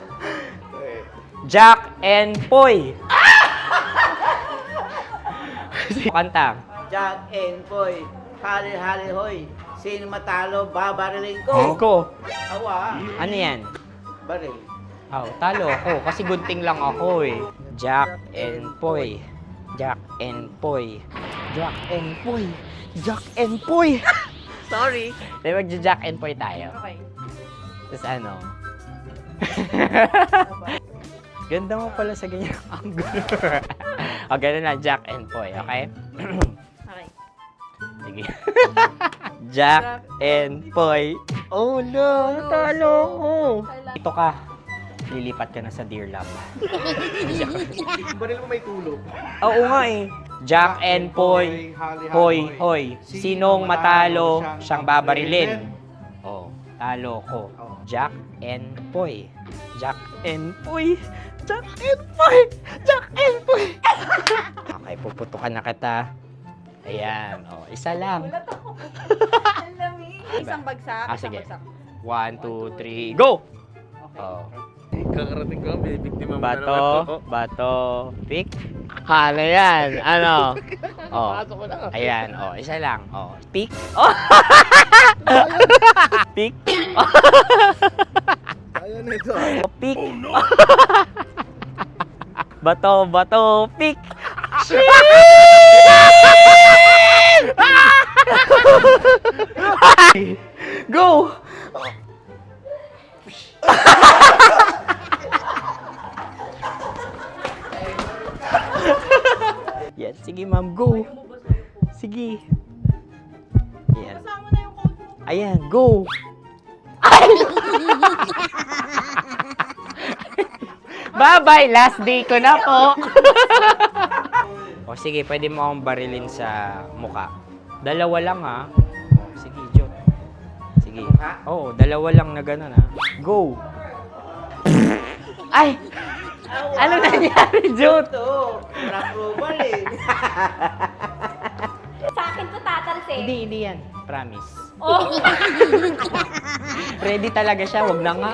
Jack and Poy. Kanta. Jack and Poy, hali-hali hoy. Sino matalo, babarilin ko. Ko. Awa. Ano yan? Baril. Oh, talo ako kasi gunting lang ako eh. Jack and Poy. Jack and Poy. Jack and Poy. Jack and Poy. Sorry. Dahil magja-Jack and Poy tayo. Okay. Tapos ano? Ganda mo pala sa ganyang angulo. O, ganun na, Jack and Poy, okay? Okay. Sige. Jack and Poy. Oh no, natalo ko. Ito ka. Lilipat ka na sa Dear Love. Baril mo may tulog. Oo nga eh. Jack and Poy. Hoy, hoy. Sinong matalo, siyang babarilin. Oh, talo ko. Jack and Poy. Jack and Poy. Jack and Poy. Jack and Poy. Okay, puputukan na kita. Ayan. Oh, isa lang. Isang bagsak. Ah, sige. 1, 2, 3, go! Oh. Kakarating ko, bibiktima mo na naman to. Bato, pick. Ano yan? Ano? Oh. Pasok ko na. Ayan, oh, isa lang. Oh, pick. Oh. Pick. Ayan na ito. Oh, pick. Bato, pick. Go! Yan, sige ma'am, go. Sige. Ayan. Ayan, go. Bye-bye, last day ko na po. O sige, pwede mo akong barilin sa muka. Dalawa lang ha. O, sige, Jot. Sige. Oo, dalawa lang na gano'n ha. Go. Ay! Ano nangyari, Jot? Approval eh. Sa akin to tatalsik. Hindi yan. Promise. Oh. Ready talaga siya, wag na nga.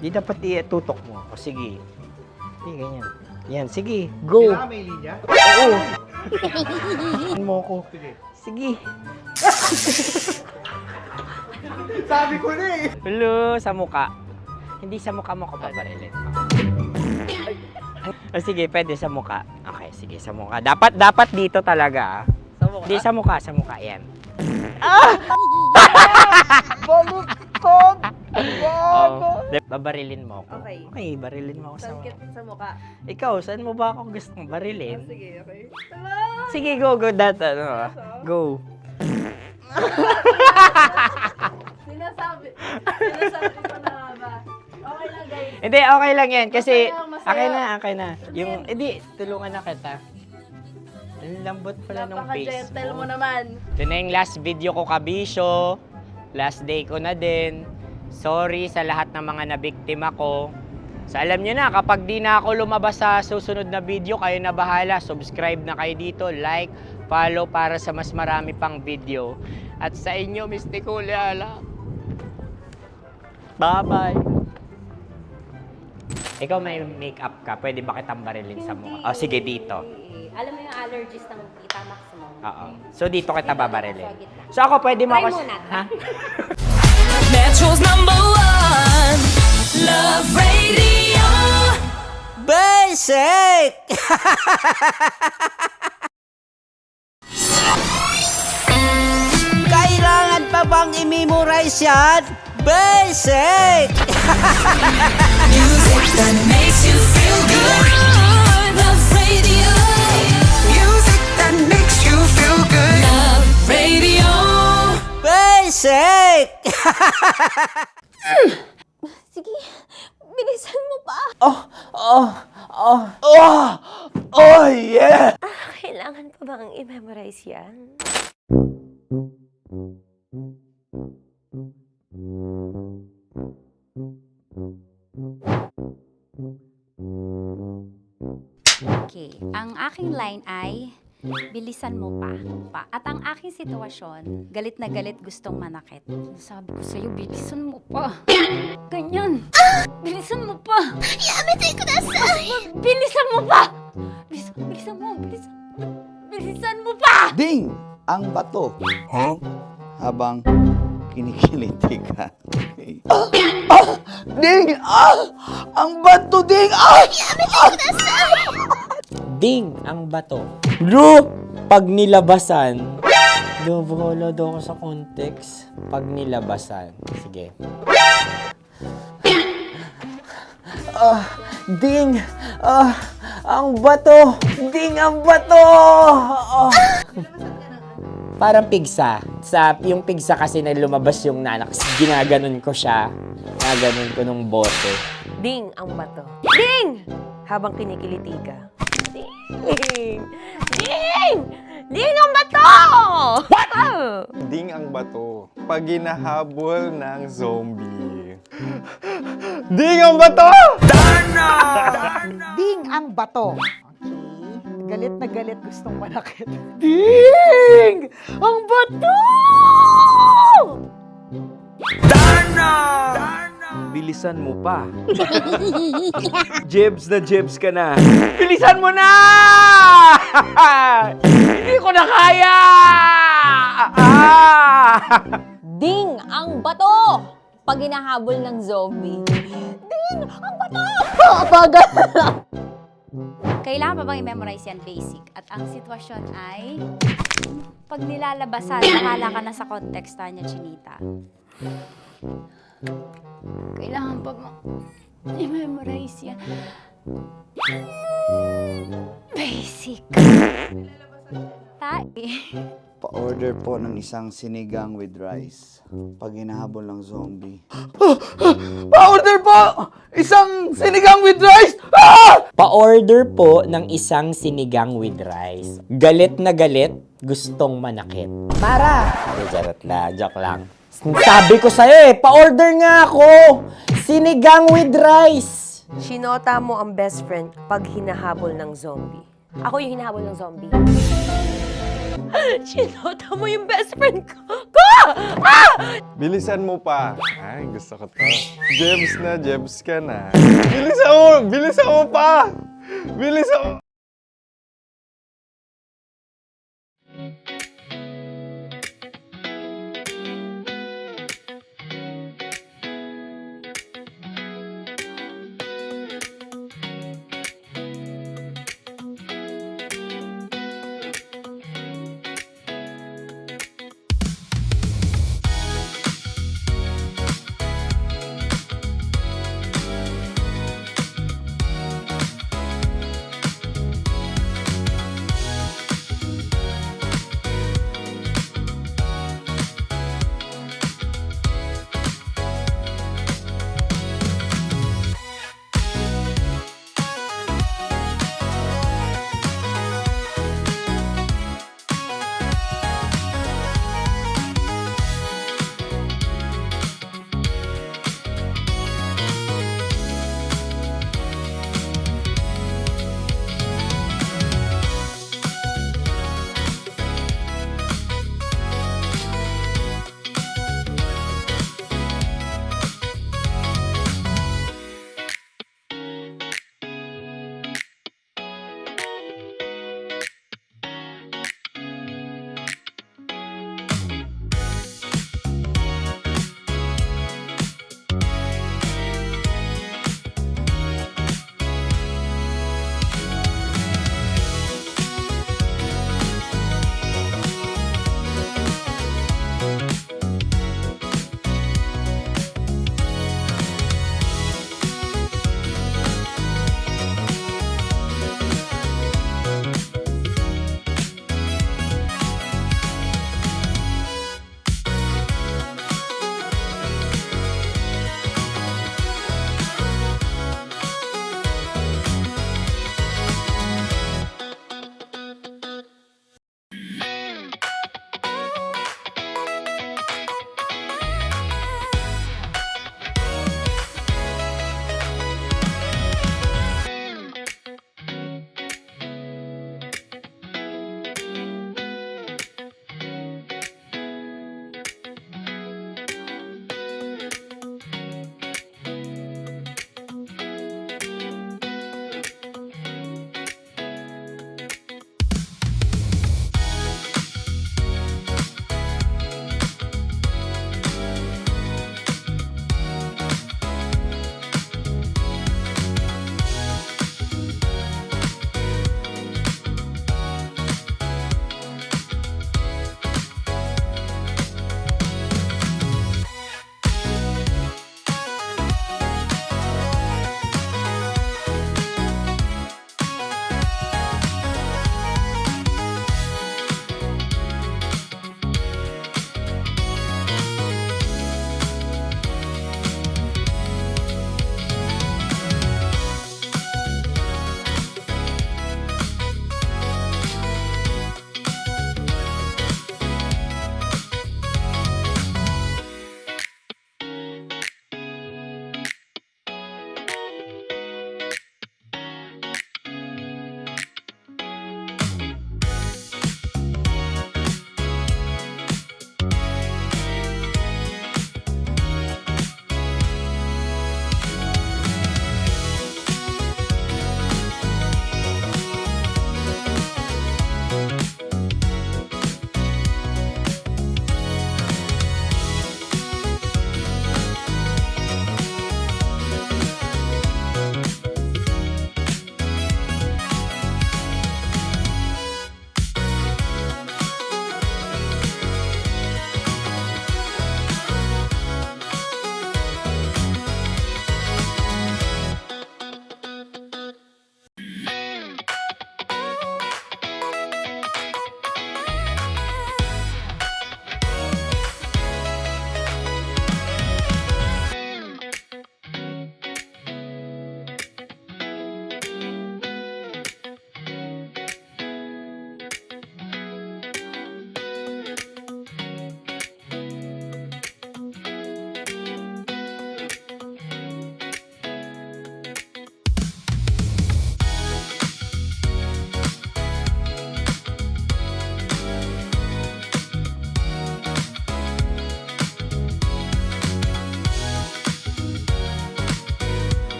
Di dapat itutok mo. O sige. Sige, ganyan. Yan, sige. Go. Kailangan may linya? Oo. Mo ko. Sige. Sabi ko na eh. Hello, sa muka. Hindi sa muka mo ko paparilin. O sige, pwede sa muka. Okay, sige, sa muka. Dapat dito talaga. Sa mukha? Hindi, sa muka. Yan. Ah! Baluktot! Oh, babarilin mo ako. Okay. Okay, barilin mo ako sa Sa mukha. Ikaw, saan mo ba ako gustong barilin? Sige, okay. Sige, go. Go. Sinasabi ko na ba? Okay lang, guys. Hindi, okay lang yan. Kasi, Masaya. okay na. Yung, hindi, tulungan na kita. Ang lambot pala ng face Napaka-gentle mo mo. naman. Ito na yung last video ko, kabisyo. Last day ko na din. Sorry sa lahat ng mga nabiktima ko. So alam nyo na, kapag di na ako lumabas sa susunod na video, kayo na bahala. Subscribe na kayo dito, like, follow para sa mas marami pang video. At sa inyo, Miss Nicole Ayala. Bye-bye. Ikaw may makeup ka, pwede ba kitang barilin sa mukha? Oh, sige, dito. Alam mo yung allergies ng Tita Max mo? Oo. So, dito kita babarilin. So, ako pwede mo Try ako... muna. Ha? Metro's #1 Love Radio. Basic! Kailangan pa bang i-memorize yan? Basic! Music that makes you feel good. Love Radio. Music that makes you feel good. Love Radio. Basic! Sige, bilisan mo pa. Oh, yeah! Kailangan pa bang i-memorize yan? Okay, ang aking line ay, bilisan mo pa. At ang aking sitwasyon, galit na galit gustong manakit. Sabi ko sa'yo, bilisan mo pa. Ganyan. Bilisan mo pa. Yamitay ko na sa... Bilisan mo pa! Bilisan mo pa! Ding! Ang bato. Habang kinikiliti ka. Ding! Ang bato, Ding! Ding ang bato. Bro! Pag nilabasan. Wala daw ako sa context. Pag nilabasan. Sige. Ding! Ang bato! Ding ang bato! Parang pigsa. Yung pigsa kasi na lumabas yung nanak. Ginaganon ko siya. Ginaganon ko nung bote. Ding ang bato. Ding! Habang kinikiliti ka. Ding! Ding! Ding ang bato! What? Ding ang bato. Pag hinahabol ng zombie. Ding ang bato! Ding ang bato. Okay. Galit na galit gustong manakit. Ding! Ang bato! Bilisan mo pa. Jebs ka na. Bilisan mo na! Hindi ko na kaya! Ding ang bato! Pag hinahabol ng zombie. Ding ang bato! Bagal! Kailangan pa bang i-memorize yan basic? At ang sitwasyon ay, pag nilalabasan, nakala ka na sa konteksta niya, Chinita. Kailangan pa bang i-memorize yan? Basic. Pa-order po ng isang sinigang with rice. Pag hinahabol ng zombie. Pa-order po! Isang sinigang with rice! Pa-order po ng isang sinigang with rice. Galit na galit, gustong manakit. Para! Joke lang. Sabi ko sa'yo pa-order nga ako! Sinigang with rice! Sinota mo ang best friend pag hinahabol ng zombie. Ako yung hinahabol ng zombie. Sinota mo yung best friend ko! Bilisan mo pa. Ay, gusto ko to. Jebs ka na. Bilisan mo pa! Bilisan mo!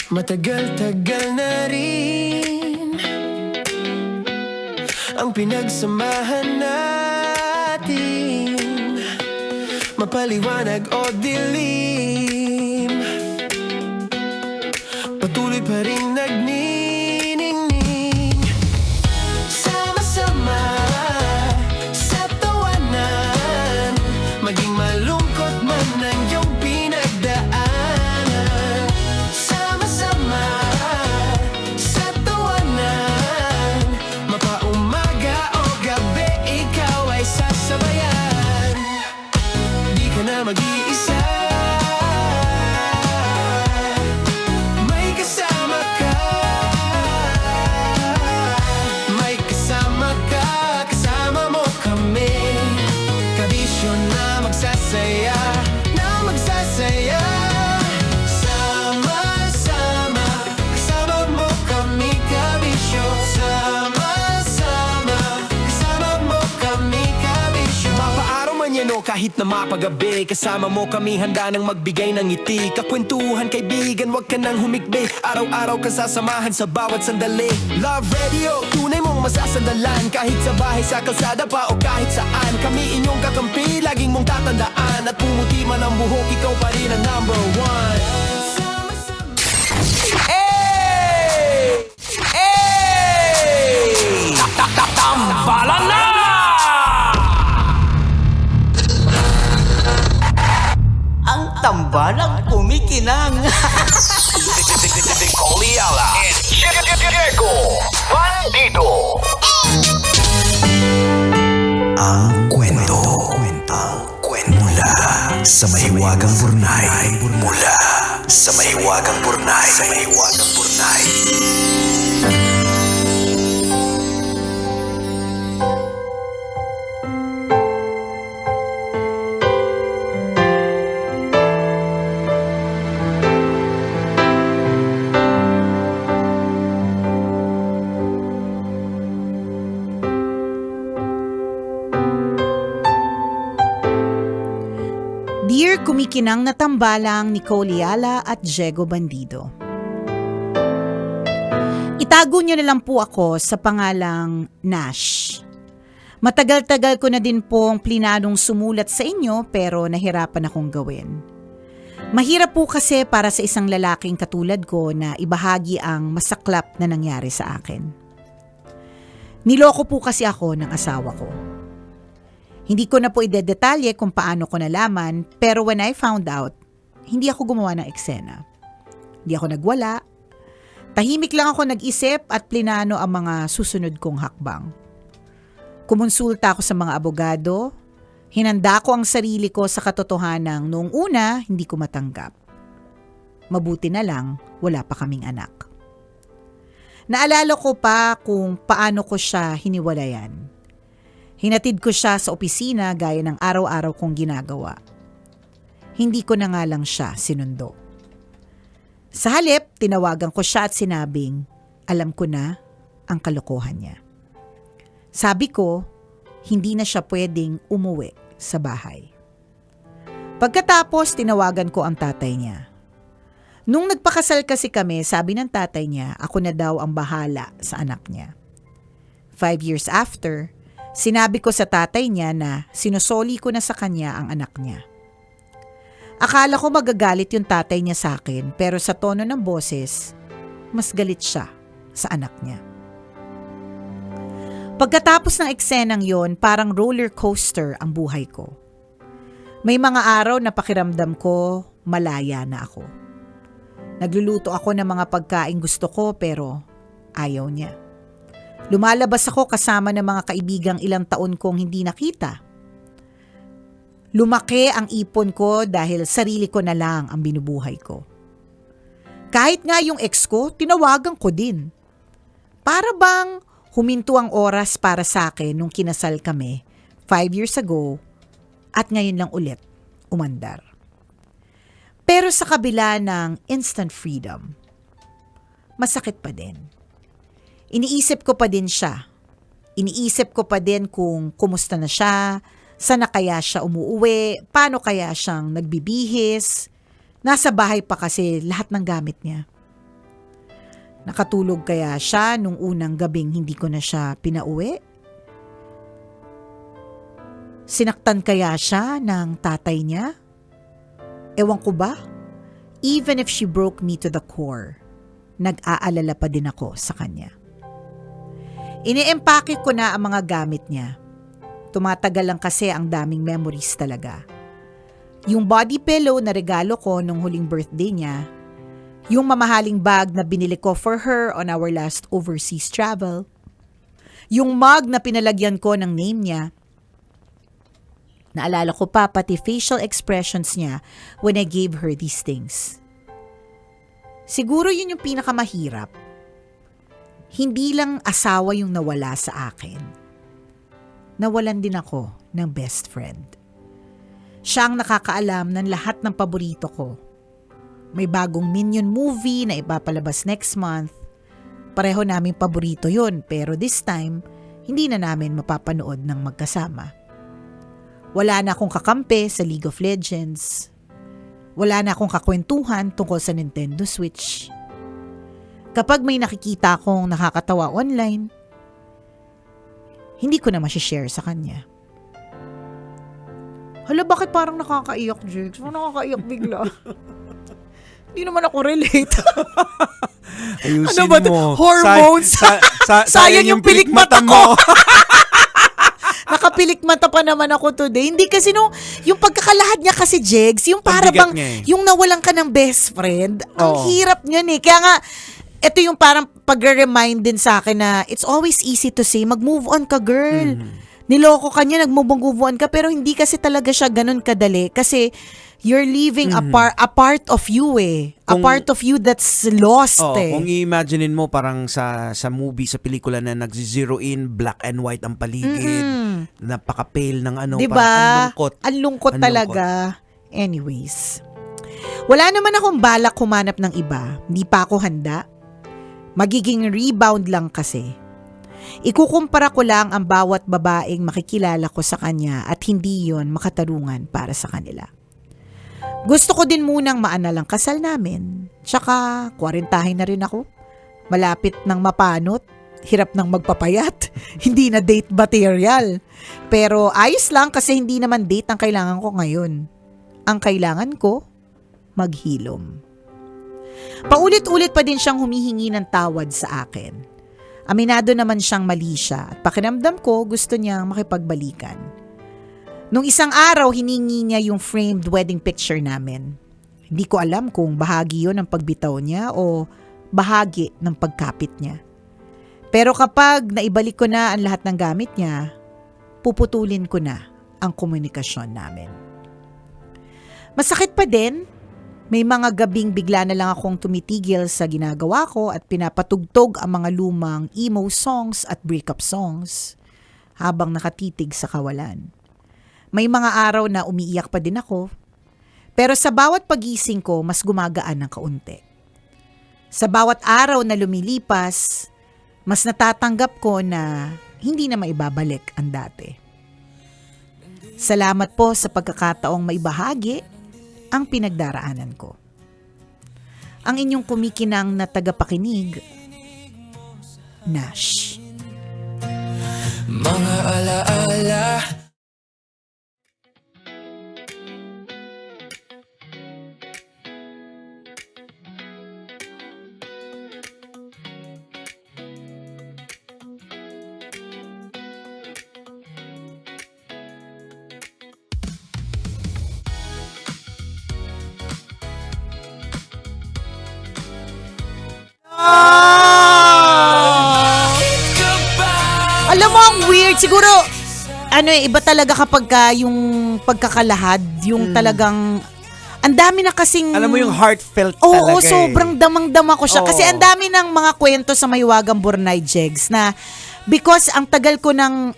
Matagal-tagal na rin ang pinagsamahan natin, mapaliwanag o dilim, patuloy pa rin nagniningning. Sama-sama sa tawanan, maging malungkot man ang iyong pinagdaanan. Sama-sama sa tawanan, mapaumaga o gabi, ikaw ay sasabayan. Di ka na mag-iisa, may kasama ka. May kasama ka, kasama mo kami. Kabisyo na magsasaya, na magsasaya. Sama-sama, kasama mo kami, kabisyo. Sama-sama, kasama mo kami, kabisyo. Mapaaraw man yan o kahit na mapagabi, kasama mo kami, handa nang magbigay ng ngiti. Kakwentuhan, kaibigan, wag ka nang humikbi. Araw-araw ka sasamahan sa bawat sandali. Love Radio, tunay mong masasandalan. Kahit sa bahay, sa kalsada pa o kahit saan, kami inyong kakampi, laging mong tatandaan. At pumuti man ang buhok, ikaw pa rin ang number one. Hey! Hey! Tambalan na! Ang tambalang kumikinang. Coliala and Diego Bandido. Ang kwento. Mula sa mahiwagang Burnay. Mula sa mahiwagang Burnay. Dear kumikinang na tambalang Nicole Yala at Diego Bandido. Itago niyo na lang po ako sa pangalang Nash. Matagal-tagal ko na din pong plinadong sumulat sa inyo pero nahirapan akong gawin. Mahirap po kasi para sa isang lalaking katulad ko na ibahagi ang masaklap na nangyari sa akin. Niloko po kasi ako ng asawa ko. Hindi ko na po idedetalye kung paano ko nalaman, pero when I found out, hindi ako gumawa ng eksena. Hindi ako nagwala. Tahimik lang ako nag-isip at plinano ang mga susunod kong hakbang. Kumonsulta ako sa mga abogado. Hinanda ko ang sarili ko sa katotohanang noong una hindi ko matanggap. Mabuti na lang, wala pa kaming anak. Naalala ko pa kung paano ko siya hiniwalayan. Hinatid ko siya sa opisina gaya ng araw-araw kong ginagawa. Hindi ko na nga lang siya sinundo. Sa halip, tinawagan ko siya at sinabing, alam ko na ang kalokohan niya. Sabi ko, hindi na siya pwedeng umuwi sa bahay. Pagkatapos, tinawagan ko ang tatay niya. Nung nagpakasal kasi kami, sabi ng tatay niya, ako na daw ang bahala sa anak niya. 5 years after, sinabi ko sa tatay niya na sinusoli ko na sa kanya ang anak niya. Akala ko magagalit yung tatay niya sa akin, pero sa tono ng boses, mas galit siya sa anak niya. Pagkatapos ng eksenang yon, parang roller coaster ang buhay ko. May mga araw na pakiramdam ko, malaya na ako. Nagluluto ako ng mga pagkain gusto ko pero ayaw niya. Lumalabas ako kasama ng mga kaibigang ilang taon kong hindi nakita. Lumaki ang ipon ko dahil sarili ko na lang ang binubuhay ko. Kahit nga yung ex ko, tinawagan ko din. Para bang huminto ang oras para sa akin nung kinasal kami 5 years ago at ngayon lang ulit umandar. Pero sa kabila ng instant freedom, masakit pa din. Iniisip ko pa din siya. Iniisip ko pa din kung kumusta na siya, saan na kaya siya umuuwi, paano kaya siyang nagbibihis. Nasa bahay pa kasi lahat ng gamit niya. Nakatulog kaya siya nung unang gabing hindi ko na siya pinauwi? Sinaktan kaya siya ng tatay niya? Ewan ko ba? Even if she broke me to the core, nag-aalala pa din ako sa kanya. Ine-empake ko na ang mga gamit niya. Tumatagal lang kasi ang daming memories talaga. Yung body pillow na regalo ko nung huling birthday niya, yung mamahaling bag na binili ko for her on our last overseas travel, yung mug na pinalagyan ko ng name niya, naalala ko pa pati facial expressions niya when I gave her these things. Siguro yun yung pinakamahirap. Hindi lang asawa yung nawala sa akin. Nawalan din ako ng best friend. Siya ang nakakaalam ng lahat ng paborito ko. May bagong Minion movie na ipapalabas next month. Pareho naming paborito yun, pero this time, hindi na namin mapapanood ng magkasama. Wala na akong kakampi sa League of Legends. Wala na akong kakwentuhan tungkol sa Nintendo Switch. Kapag may nakikita akong nakakatawa online, hindi ko na masishare sa kanya. Hala, bakit parang nakakaiyak, Jigs? Nakakaiyak bigla. Hindi naman ako relate. Ayusin ano ba to? mo. Hormones? Sayang yung pilik mata mo. Nakapilik mata pa naman ako today. Hindi kasi yung pagkakalahad niya kasi, Jigs, yung para bang, yung nawalan ka ng best friend, ang hirap niyan eh. Kaya nga, ito yung parang pag-remind din sa akin na it's always easy to say, mag-move on ka, girl. Niloko ka niya, nag-move on ka, pero hindi kasi talaga siya ganun kadali. Kasi you're leaving a part of you eh. A part of you that's lost eh. Kung i-imaginein mo parang sa movie, sa pelikula na nag-zero in, black and white ang paligid, napaka-pale ng ano, diba? parang Ang lungkot talaga. Anyways, wala naman akong balak humanap ng iba. Hindi pa ako handa. Magiging rebound lang kasi. Ikukumpara ko lang ang bawat babaeng makikilala ko sa kanya at hindi yon makatarungan para sa kanila. Gusto ko din munang maanal ang kasal namin. Tsaka, 40 na rin ako. Malapit ng mapanot. Hirap ng magpapayat. Hindi na date material. Pero ayos lang kasi hindi naman date ang kailangan ko ngayon. Ang kailangan ko, maghilom. Paulit-ulit pa din siyang humihingi ng tawad sa akin. Aminado naman siyang mali siya at pakiramdam ko gusto niyang makipagbalikan. Nung isang araw, hiningi niya yung framed wedding picture namin. Hindi ko alam kung bahagi yon ng pagbitaw niya o bahagi ng pagkapit niya. Pero kapag naibalik ko na ang lahat ng gamit niya, puputulin ko na ang komunikasyon namin. Masakit pa din, may mga gabing bigla na lang akong tumitigil sa ginagawa ko at pinapatugtog ang mga lumang emo songs at breakup songs habang nakatitig sa kawalan. May mga araw na umiiyak pa din ako, pero sa bawat pagising ko, mas gumagaan ng kaunti. Sa bawat araw na lumilipas, mas natatanggap ko na hindi na maibabalik ang dati. Salamat po sa pagkakataong maibahagi ang pinagdaraanan ko. Ang inyong kumikinang na tagapakinig, Nash. Mga alaala. Alam mo, ang weird. Siguro, iba talaga kapag yung pagkakalahad, yung talagang, ang dami na kasing... Alam mo yung heartfelt talaga. Oo, sobrang damang-dama ko siya. Kasi ang dami ng mga kwento sa Mahiwagang Burnay, Jegs, na because ang tagal ko nang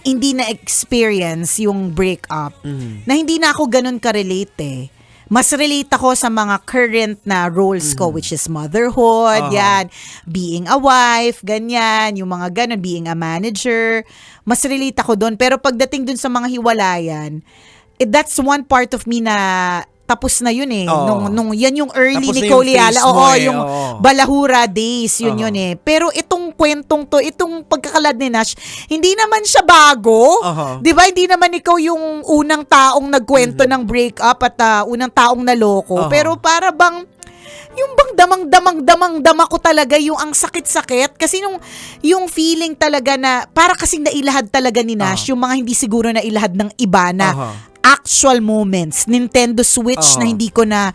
hindi na-experience yung breakup, na hindi na ako ganun ka-relate eh. Mas relate ako sa mga current na roles ko, which is motherhood, yan, being a wife, ganyan, yung mga ganun, being a manager. Mas relate ako doon. Pero pagdating doon sa mga hiwalayan, that's one part of me na tapos na yun eh. Oo. Nung yan yung early Tapos ni na yung Cole Yala. phase mo Oo, eh, yung oo. Balahura days, yun Oo. yun eh. Pero itong kwentong to, itong pagkakalad ni Nash, hindi naman siya bago. Oo. Di ba? Hindi naman ikaw yung unang taong nagkwento ng breakup at unang taong naloko. Oo. Pero para bang yung bang damang-dama ko talaga yung ang sakit-sakit kasi yung feeling talaga na para kasing nailahad talaga ni Nash yung mga hindi siguro na ilahad ng iba na actual moments, Nintendo Switch na hindi ko na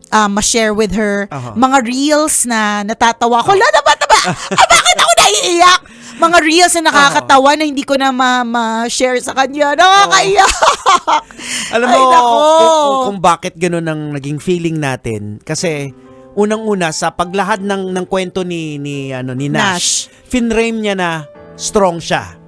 ma-share with her, mga reels na natatawa ko, bakit ako naiiyak? Mga reels na nakakatawa na hindi ko na ma-share sa kanya. Nakakaiyak! Alam Ay, mo nako. kung bakit ganun ang naging feeling natin kasi unang-una sa paglahad ng kwento ni Nash, finrame niya na strong siya.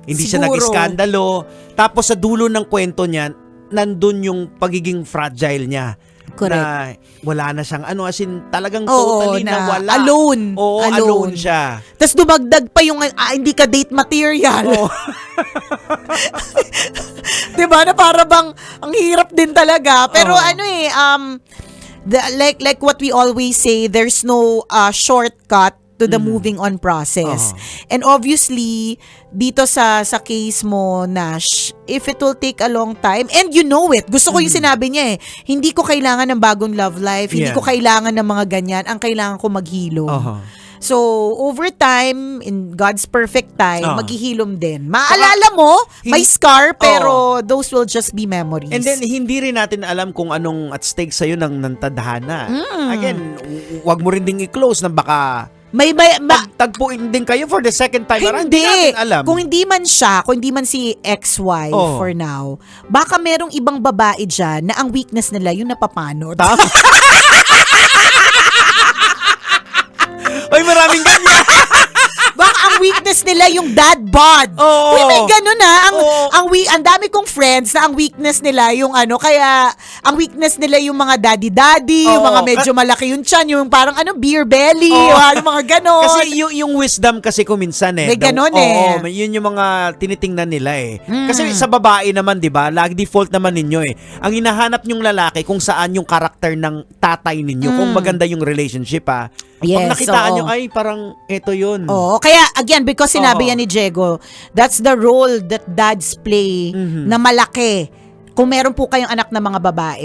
Hindi siya Siguro. nag-iskandalo. Tapos sa dulo ng kwento niya, nandun yung pagiging fragile niya. Correct. Na wala na siyang as in talagang Oo, totally na nawala. alone. Oo, alone siya. Tapos dumagdag pa yung hindi ka date material. Oo. Diba? Na para bang ang hirap din talaga. Pero like what we always say, there's no shortcut to the moving on process. And obviously, dito sa case mo, Nash, if it will take a long time, and you know it, gusto ko yung sinabi niya hindi ko kailangan ng bagong love life, hindi ko kailangan ng mga ganyan, ang kailangan ko maghilom. So, over time, in God's perfect time, maghihilom din. Maalala mo, may scar, pero those will just be memories. And then, hindi rin natin alam kung anong at stake sa'yo ng tadhana. Again, wag mo rin ding i-close na baka tagpuin din kayo for the second time around. Hindi natin alam. Kung hindi man siya, kung hindi man si ex-wife for now, baka merong ibang babae dyan na ang weakness nila yung napapanot. Ay, maraming ganyan. Baka ang weakness nila yung dad bod. Uy, may ganun ang dami kong friends na ang weakness nila yung kaya ang weakness nila yung mga daddy-daddy, yung mga medyo malaki yung tiyan, yung parang beer belly, yung mga ganon. Kasi yung wisdom kasi kuminsan May ganon yun yung mga tinitingnan nila Kasi sa babae naman, di ba, lag default naman ninyo Ang hinahanap nyong lalaki kung saan yung karakter ng tatay ninyo, kung maganda yung relationship Yes, pag nakitaan nyo, ay parang eto yun. Kaya again, because sinabi yan ni Diego, that's the role that dads play na malaki. Kung meron po kayong anak na mga babae,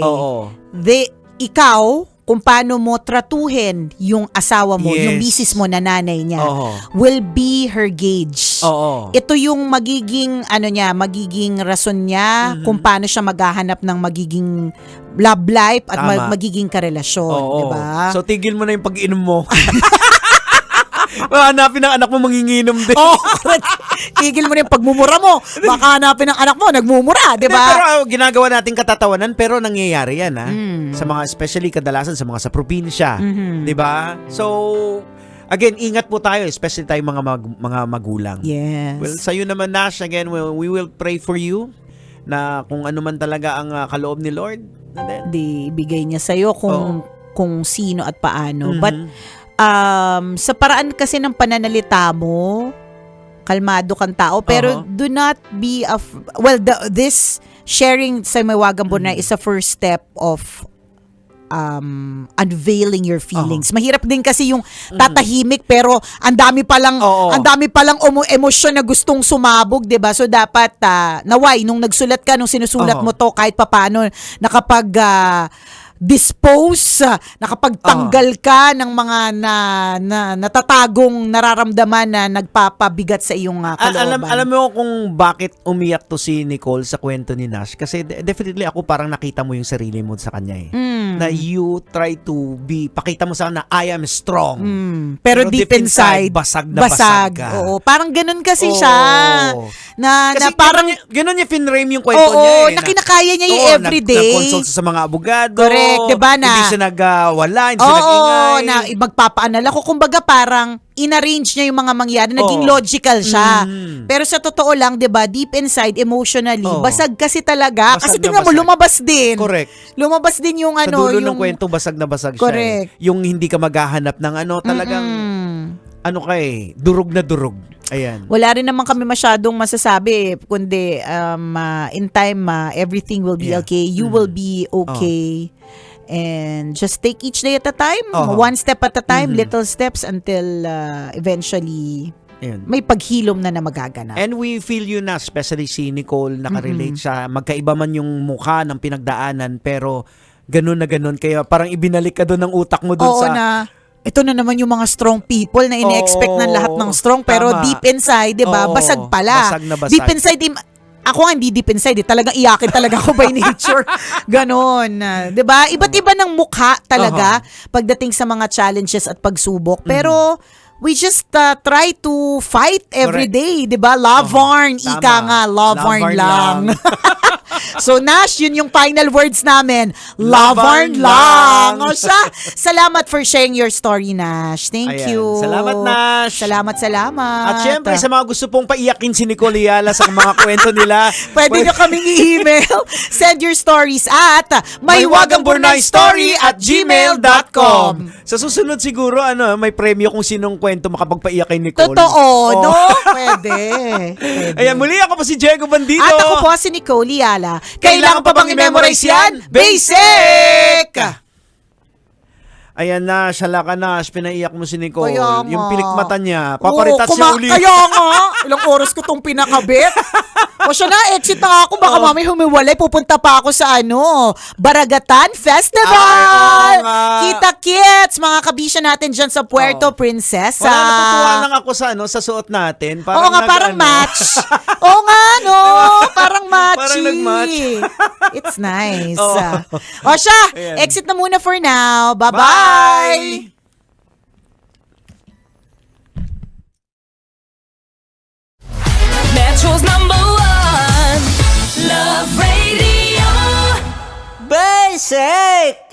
ikaw, kung paano mo tratuhin yung asawa mo, yung misis mo na nanay niya, will be her gauge. Ito yung magiging magiging rason niya kung paano siya maghahanap ng magiging love life at magiging karelasyon, diba? So tigil mo na yung pag-inom mo. Hanapin ng anak mo manginginom din. Tigil mo na yung pagmumura mo. Baka hanapin ng anak mo nagmumura, diba? Pero ginagawa natin katatawanan, pero nangyayari yan sa mga, especially kadalasan sa mga sa probinsya, diba? So again, ingat po tayo, especially tayo mga magulang. Yes. Well, sa'yo naman, Nash, again, we will pray for you na kung ano man talaga ang kaloob ni Lord. Di bigay niya sa'yo kung sino at paano. But sa paraan kasi ng pananalita mo, kalmado kang tao, pero do not be this sharing sa Mawagang Bunay is a first step of unveiling your feelings. Mahirap din kasi yung tatahimik pero ang dami palang emosyon na gustong sumabog, 'di ba? So dapat naway nung nagsulat ka, nung sinusulat mo to, kahit papaano nakapag dispose, nakapagtanggal ka ng mga natatagong nararamdaman na nagpapabigat sa iyong kalooban. Alam mo kung bakit umiyak to si Nicole sa kwento ni Nash? Kasi definitely ako parang nakita mo yung sarili mo sa kanya Na you try to pakita mo sa na I am strong. Pero deep inside, basag na basag ka. Oo, parang ganun kasi siya. Kasi na parang ganun niya finrame yung kwento niya. Na kinakaya niya yung everyday. Nag-consult sa mga abogado. Correct. Diba na? Hindi siya nagwala, hindi siya nag-ingay. Na magpapaanal ako. Kumbaga parang inarrange niya yung mga mangyari. Naging logical siya. Pero sa totoo lang, diba, deep inside, emotionally, basag kasi talaga. Basag kasi na tingnan mo, basag. lumabas din. Correct. Lumabas din yung Sa dulo ng kwento, basag na basag correct. siya. Yung hindi ka maghahanap ng talagang, durog na durog. Ayan. Wala rin naman kami masyadong masasabi, kundi in time, everything will be okay. You will be okay. And just take each day at a time. One step at a time, little steps until eventually Ayun. may paghilom na magaganap. And we feel you na, especially si Nicole, nakarelate sa magkaiba man yung mukha ng pinagdaanan, pero ganun na ganun. Kaya parang ibinalik ka doon ng utak mo doon sa... Ito na naman yung mga strong people na ine-expect ng lahat ng strong, pero Tama. deep inside, di ba, basag pala. Basag na basag. Deep inside, ako nga hindi deep inside, talagang iyakin talaga ako by nature. Ganon. Di ba? Iba't iba ng mukha talaga pagdating sa mga challenges at pagsubok. Pero, we just try to fight every day, 'di ba? Lavarn, ika nga, Lavarn lang. So Nash, yun yung final words namin. Lavarn lang. O siya, salamat for sharing your story, Nash. Thank Ayan. you. Salamat, Nash. Salamat. At syempre, sa mga gusto pong paiyakin si Nicole Ayala sa mga kwento nila, Pwede nyo kaming i-email. Send your stories at mahiwagangburnaystory@gmail.com. Sa susunod siguro, may premyo kung sinong kwento makapagpaiyak kay Nicole. Totoo, no? Pwede. Ayan, muli ako po si Diego Bandito. At ako po si Nicole Ayala. Kailangan pa bang i-memorize yan? Basic! Ayan na, shala ka na, pinaiyak mo si Nicole. Kaya nga. Yung pilikmata niya, paparitats siya uli. Kaya nga, ilang oras ko tong pinakabit. O siya na, exit na ako. Baka mamay humiwalay. Pupunta pa ako sa Baragatan Festival. Kita-kits, mga kabisya natin dyan sa Puerto Princesa. Wala, natutuwa lang ako sa suot natin. Oo nga, parang match. Oo nga, no? Parang matchy. Parang nag-match. It's nice. Oo. O siya, Ayan. exit na muna for now. Bye-bye! Metro's #1 Love Radio. Basic!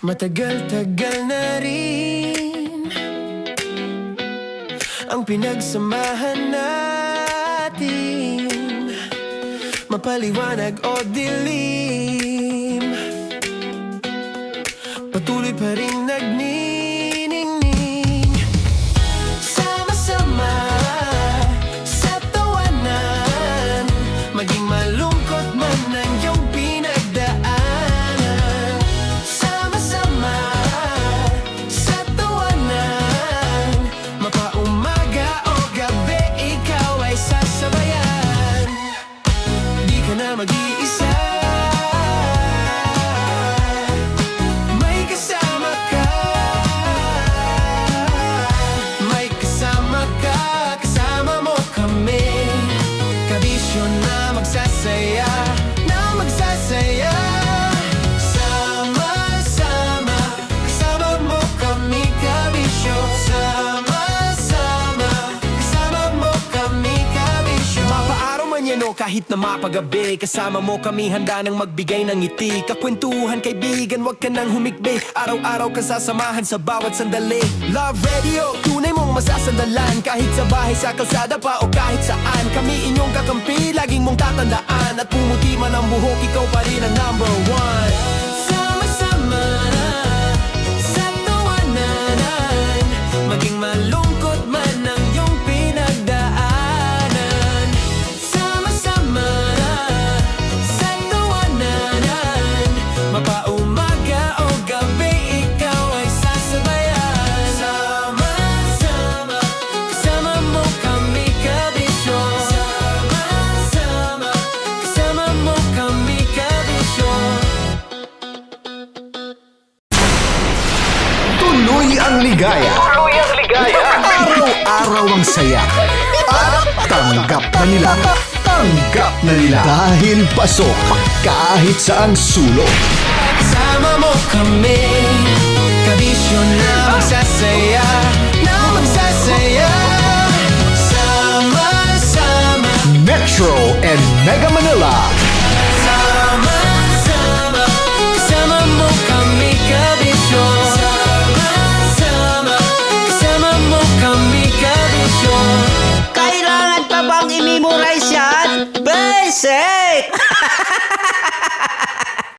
Matagal-tagal na rin ang pinagsamahan natin, mapaliwanag o dilim, patuloy pa rin nagniningning. Sama-sama sa tawanan, maging malungkot man ang iyong pinagdaanan. Sama-sama sa tawanan, mapaumaga o gabi, ikaw ay sasabayan. Di ka na mag-iisa, may kasama ka. May kasama ka, kasama mo kami. Kabisyo na magsasaya, na magsasaya. Sama-sama, kasama mo kami, kabisyo. Sama-sama, kasama mo kami, kabisyo. Mapaaraw man yan o kahit na mapagabi, kasama mo kami, handa nang magbigay ng ngiti. Kakwentuhan, kaibigan, wag ka nang humikbi. Araw-araw ka sasamahan sa bawat sandali. Love Radio, tunay mong masasandalan. Kahit sa bahay, sa kalsada pa o kahit saan, kami inyong kakampi, laging mong tatandaan. At pumuti man ang buhok, ikaw pa rin ang #1. Sama-sama sa tawanan, maging malungkot man ang iyong pinagdaanan. Sama-sama sa tawanan, mapaumaga o gabi, ikaw ay sasabayan. Sama-sama, kasama mo kami, kabisyo. Sama-sama, kasama mo kami, kabisyo. Tuloy ang ligaya. Araw-araw ang saya. At tanggap na nila. Tanggap na nila dahil pasok kahit saang sulok. Sama mo kami, kabisyo na magsasaya, sama-sama. Metro and Mega Manila. Sama-sama, kasama mo kami, kabisyo. Sama-sama, kasama mo kami, kabisyo. Kailangan pa bang i-memorize yan? Basic!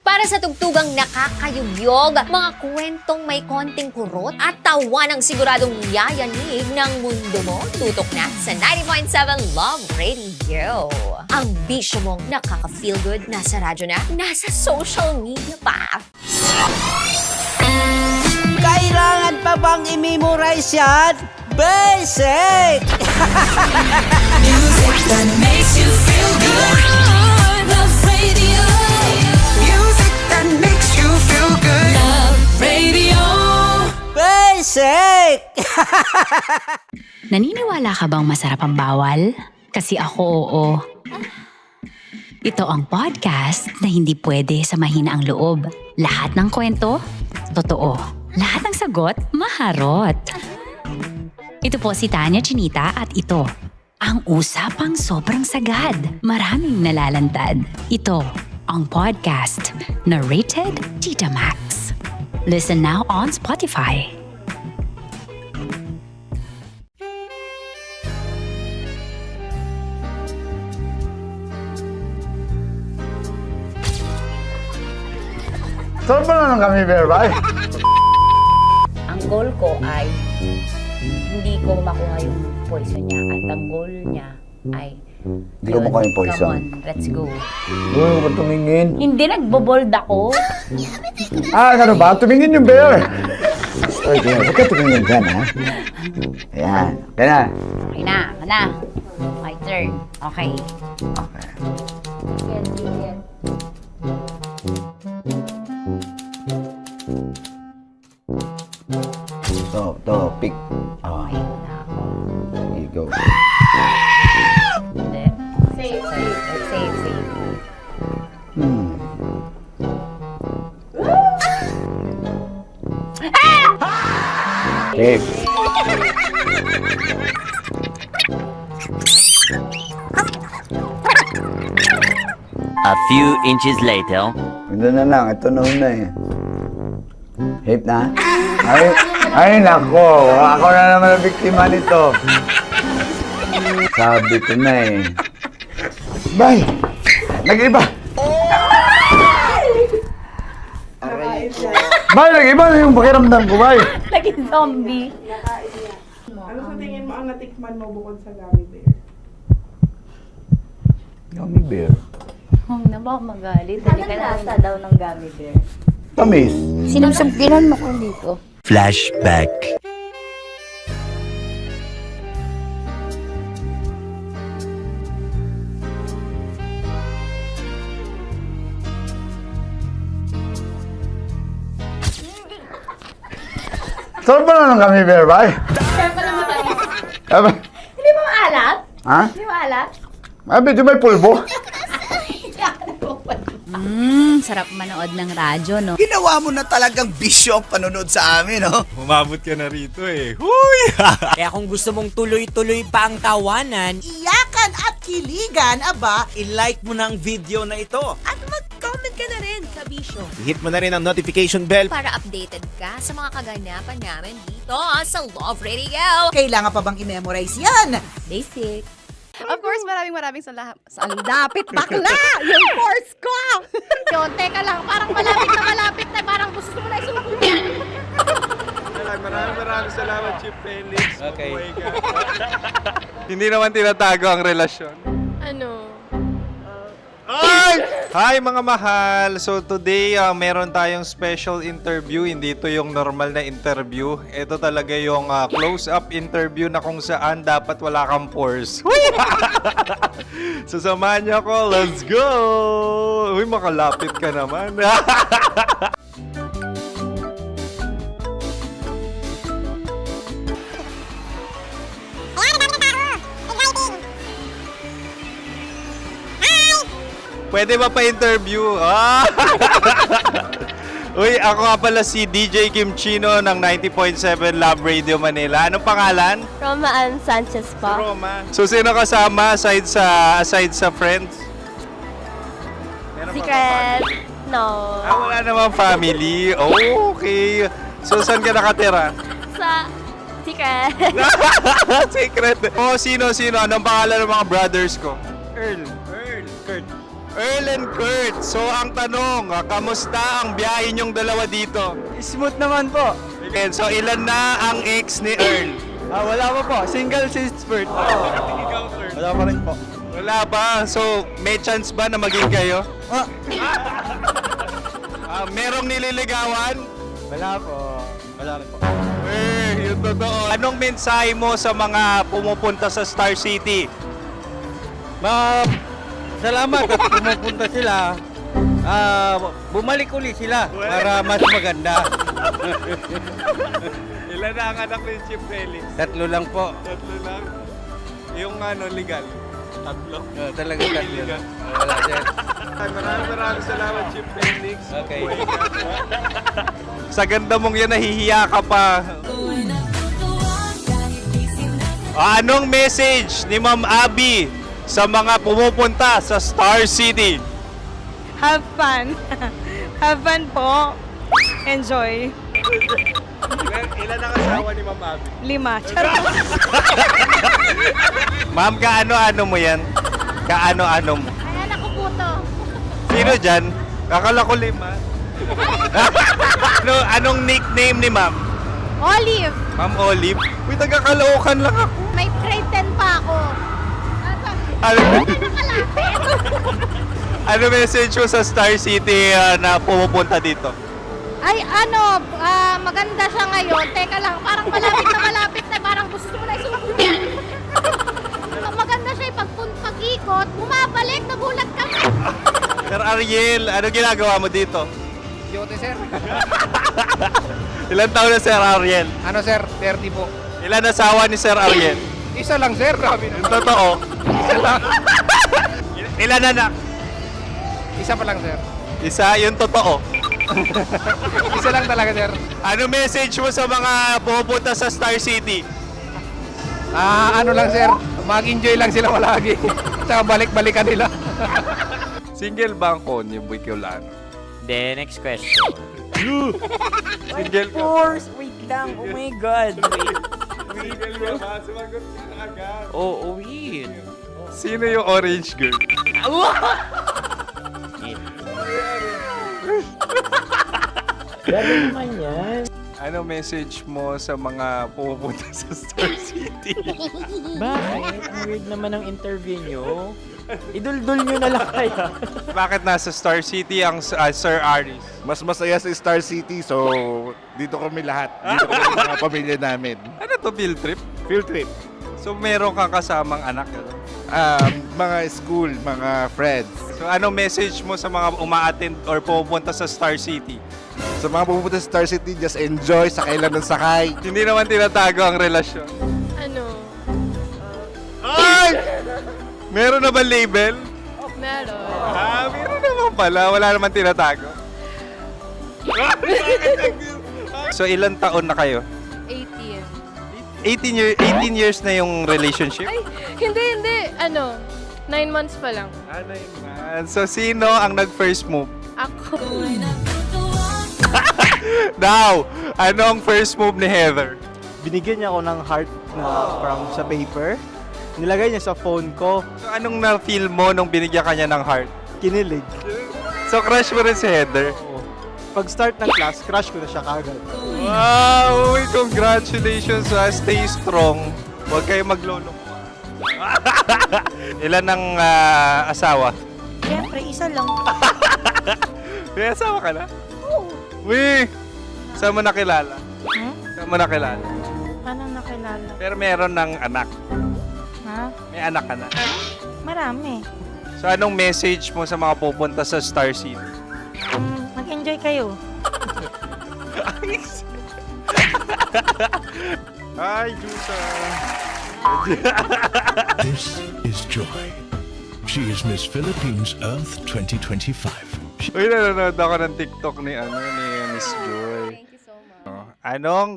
Para sa tugtugang nakakayugyog, mga kwentong may konting kurot at tawa ng siguradong yayanig ng mundo mo, tutok na sa 90.7 Love Radio. Ang bisyo mong nakaka-feel good, nasa radyo na, nasa social media pa. Kailangan pa bang i-memorize yan? Basic! Music that makes you feel good. Love Radio. Music that makes you feel good. Love Radio. Basic! Naniniwala ka bang masarap ang bawal? Kasi ako oo. Ito ang podcast na hindi pwede samahin ang loob. Lahat ng kwento, totoo. Lahat ng sagot, maharot. Ito po si Tanya Chinita at ito, ang usapang sobrang sagad. Maraming nalalantad. Ito, ang podcast na Rated Tita Max. Listen now on Spotify. Saan ba na lang kami, Berbay? Ang goal ko ay hindi ko makuha yung poison niya at ang goal niya ay Hindi ko makuha yung poison. Come on, let's go. Uy, huwag tumingin. Hindi nagbobold ako. Ano ba? Tumingin yung bear. Story bear. Huwag ka tumingin dyan, ha? Ayan. Kaya na. Okay na, na. My turn. Okay. Okay. Yan. To, pick. Oh. Here you go. Hindi. Safe. Safe. A few inches later. Ito na lang. Ito na una eh. Hip na? Ay, nako. Ako na naman ang biktima nito. Sabi ko na eh. Bay! Nag-iba! Bay, nag-iba na yung pakiramdam ko, Bay! Naging zombie. Ano sa tingin mo ang natikman mo bukod sa gummy bear? Gummy bear. Huwag na ba magalit? Hindi ka nasa daw ng gummy bear. Tamis. Sinusumpilan mo ko dito. Flashback. Saan ba na lang kami, Bear, Bay? Hindi mo maalat? Ha? Hindi mo maalat? Medyo may pulbo. Sarap manood ng radyo, no? Ginawa mo na talagang bisyo ang panonood sa amin, no? Umabot ka na rito eh. Huy! Kaya kung gusto mong tuloy-tuloy pa ang tawanan, Iyakan at kiligan, aba, I-like mo na ang video na ito. At mag-comment ka na rin, kabisyo. Hit mo na rin ang notification bell. Para updated ka sa mga kaganapan namin dito sa Love Radio. kailangan pa bang i-memorize yan? Basic. Of course, maraming salamat. Ang lapit bakla! Yung course ko! Yun, teka lang, parang malapit na, parang gusto mo na isulat. Maraming salamat, Chief Felix. Okay. Hindi naman tinatago ang relasyon. Ano? Hi mga mahal! So today, meron tayong special interview. Hindi ito yung normal na interview. Ito talaga yung close-up interview na kung saan dapat wala kang pores. So samahan niyo ako. Let's go! Uy, makalapit ka naman. Pwede ba pa-interview? Ah! Uy, ako nga pala si DJ Kim Chino ng 90.7 Love Radio Manila. Anong pangalan? Roma Ann Sanchez po. Roma. So, sino kasama aside sa friends? Secret. No. Wala namang family. Oh, okay. So, saan ka nakatira? Sa secret. Secret. Oh, sino? Anong pangalan ng mga brothers ko? Earl, Kurt. Earl and Kurt. So, ang tanong, kamusta ang biyahe niyong dalawa dito? Smooth naman po. Okay, so ilan na ang ex ni Earl? Wala pa po. Single since birth. Wala pa rin po. Wala ba? So, may chance ba na maging kayo? Merong nililigawan? Wala po. Wala rin po. Yung totoo. Anong mensahe mo sa mga pumupunta sa Star City? Salamat at pumupunta sila. Bumalik uli sila para mas maganda. Ilan na ang anak ni Chief Felix? 3 lang po. 3 lang? Yung legal? 3? Talaga 3 lang. Wala dyan. Maraming salamat, Chief Felix. Okay. Sa ganda mong yan, nahihiya ka pa. Anong message ni Ma'am Abby sa mga pumupunta sa Star City? Have fun. Have fun po. Enjoy. Ilan ang asawa ni Ma'am Abby? 5. Charot. Ma'am, kaano-ano mo yan? Kaano-ano mo? Ay, anak ko po to. Sino dyan? Kakala ko 5. Anong nickname ni Ma'am? Olive. Ma'am Olive? Uy, taga-Caloocan lang ako. May grade 10 pa ako. Ano message mo sa Star City na pumupunta dito? Ay, maganda siya ngayon. Teka lang, parang malapit na. Parang gusto mo na isumakyan. Maganda siya pag-ikot, bumabalik, nagulat kami. Sir Ariel, ano ginagawa mo dito? Yote, sir. Ilan taon na Sir Ariel? Ano, sir? 30 po. Ilan asawa ni Sir Ariel? Isa lang, sir. Grabe Yung totoo? Isa lang. Ilan anak? Isa pa lang, sir. Isa, yung totoo. Isa lang talaga, sir. Ano message mo sa mga pumupunta sa Star City? Ano lang, sir. Mag-enjoy lang sila palagi. Tsaka balik-balikan nila. Single ba ang konyo, Boy Kiolano? Then, next question. Single ka? Course, wait lang. Oh my God. Single ka ba? Sumagot ka na agad. Oo, wait. Sino yung orange girl? Gano'n naman yan. Ano message mo sa mga pumupunta sa Star City? Bakit? Ang weird naman ang interview nyo. Idul-dul nyo na lang kaya. Bakit nasa Star City ang Sir Aris? Mas masaya sa Star City, so dito kami lahat. Dito kami mga pamilya namin. Ano to, field trip? Field trip. So meron kang kasamang anak? Mga school, mga friends. So anong message mo sa mga uma-attend or pupunta sa Star City? Sa mga pupunta sa Star City, just enjoy, sakay lang ng sakay. Hindi naman tinatago ang relasyon. Ano? Ay! Meron na ba label? Meron. Meron naman pala. Wala naman tinatago. So ilan taon na kayo? 18. 18 years na yung relationship? Ay, hindi. 9 months pa lang. 9 months. So sino ang nag-first move? Ako. Now, ano ang first move ni Heather? Binigyan niya ako ng heart na from sa paper. Nilagay niya sa phone ko. So anong na-feel mo nung binigyan ka niya ng heart? Kinilig. So crush mo rin si Heather? Pag start ng class, crush ko na siya kagad. Wow! Congratulations! Stay strong. Huwag kayo maglolo. Ilan ang asawa? Siyempre, isa lang. May asawa ka na? Oo. Uy! Saan mo nakilala? Saan mo nakilala? Paano nakilala? Pero meron ng anak. Ha? May anak ka na. Marami. So anong message mo sa mga pupunta sa Star City? Mag-enjoy kayo. Hi, Jusa! This is Joy She is Miss Philippines Earth 2025. Uy, nanonood ako ng TikTok ni Miss Joy. Thank you so much. Anong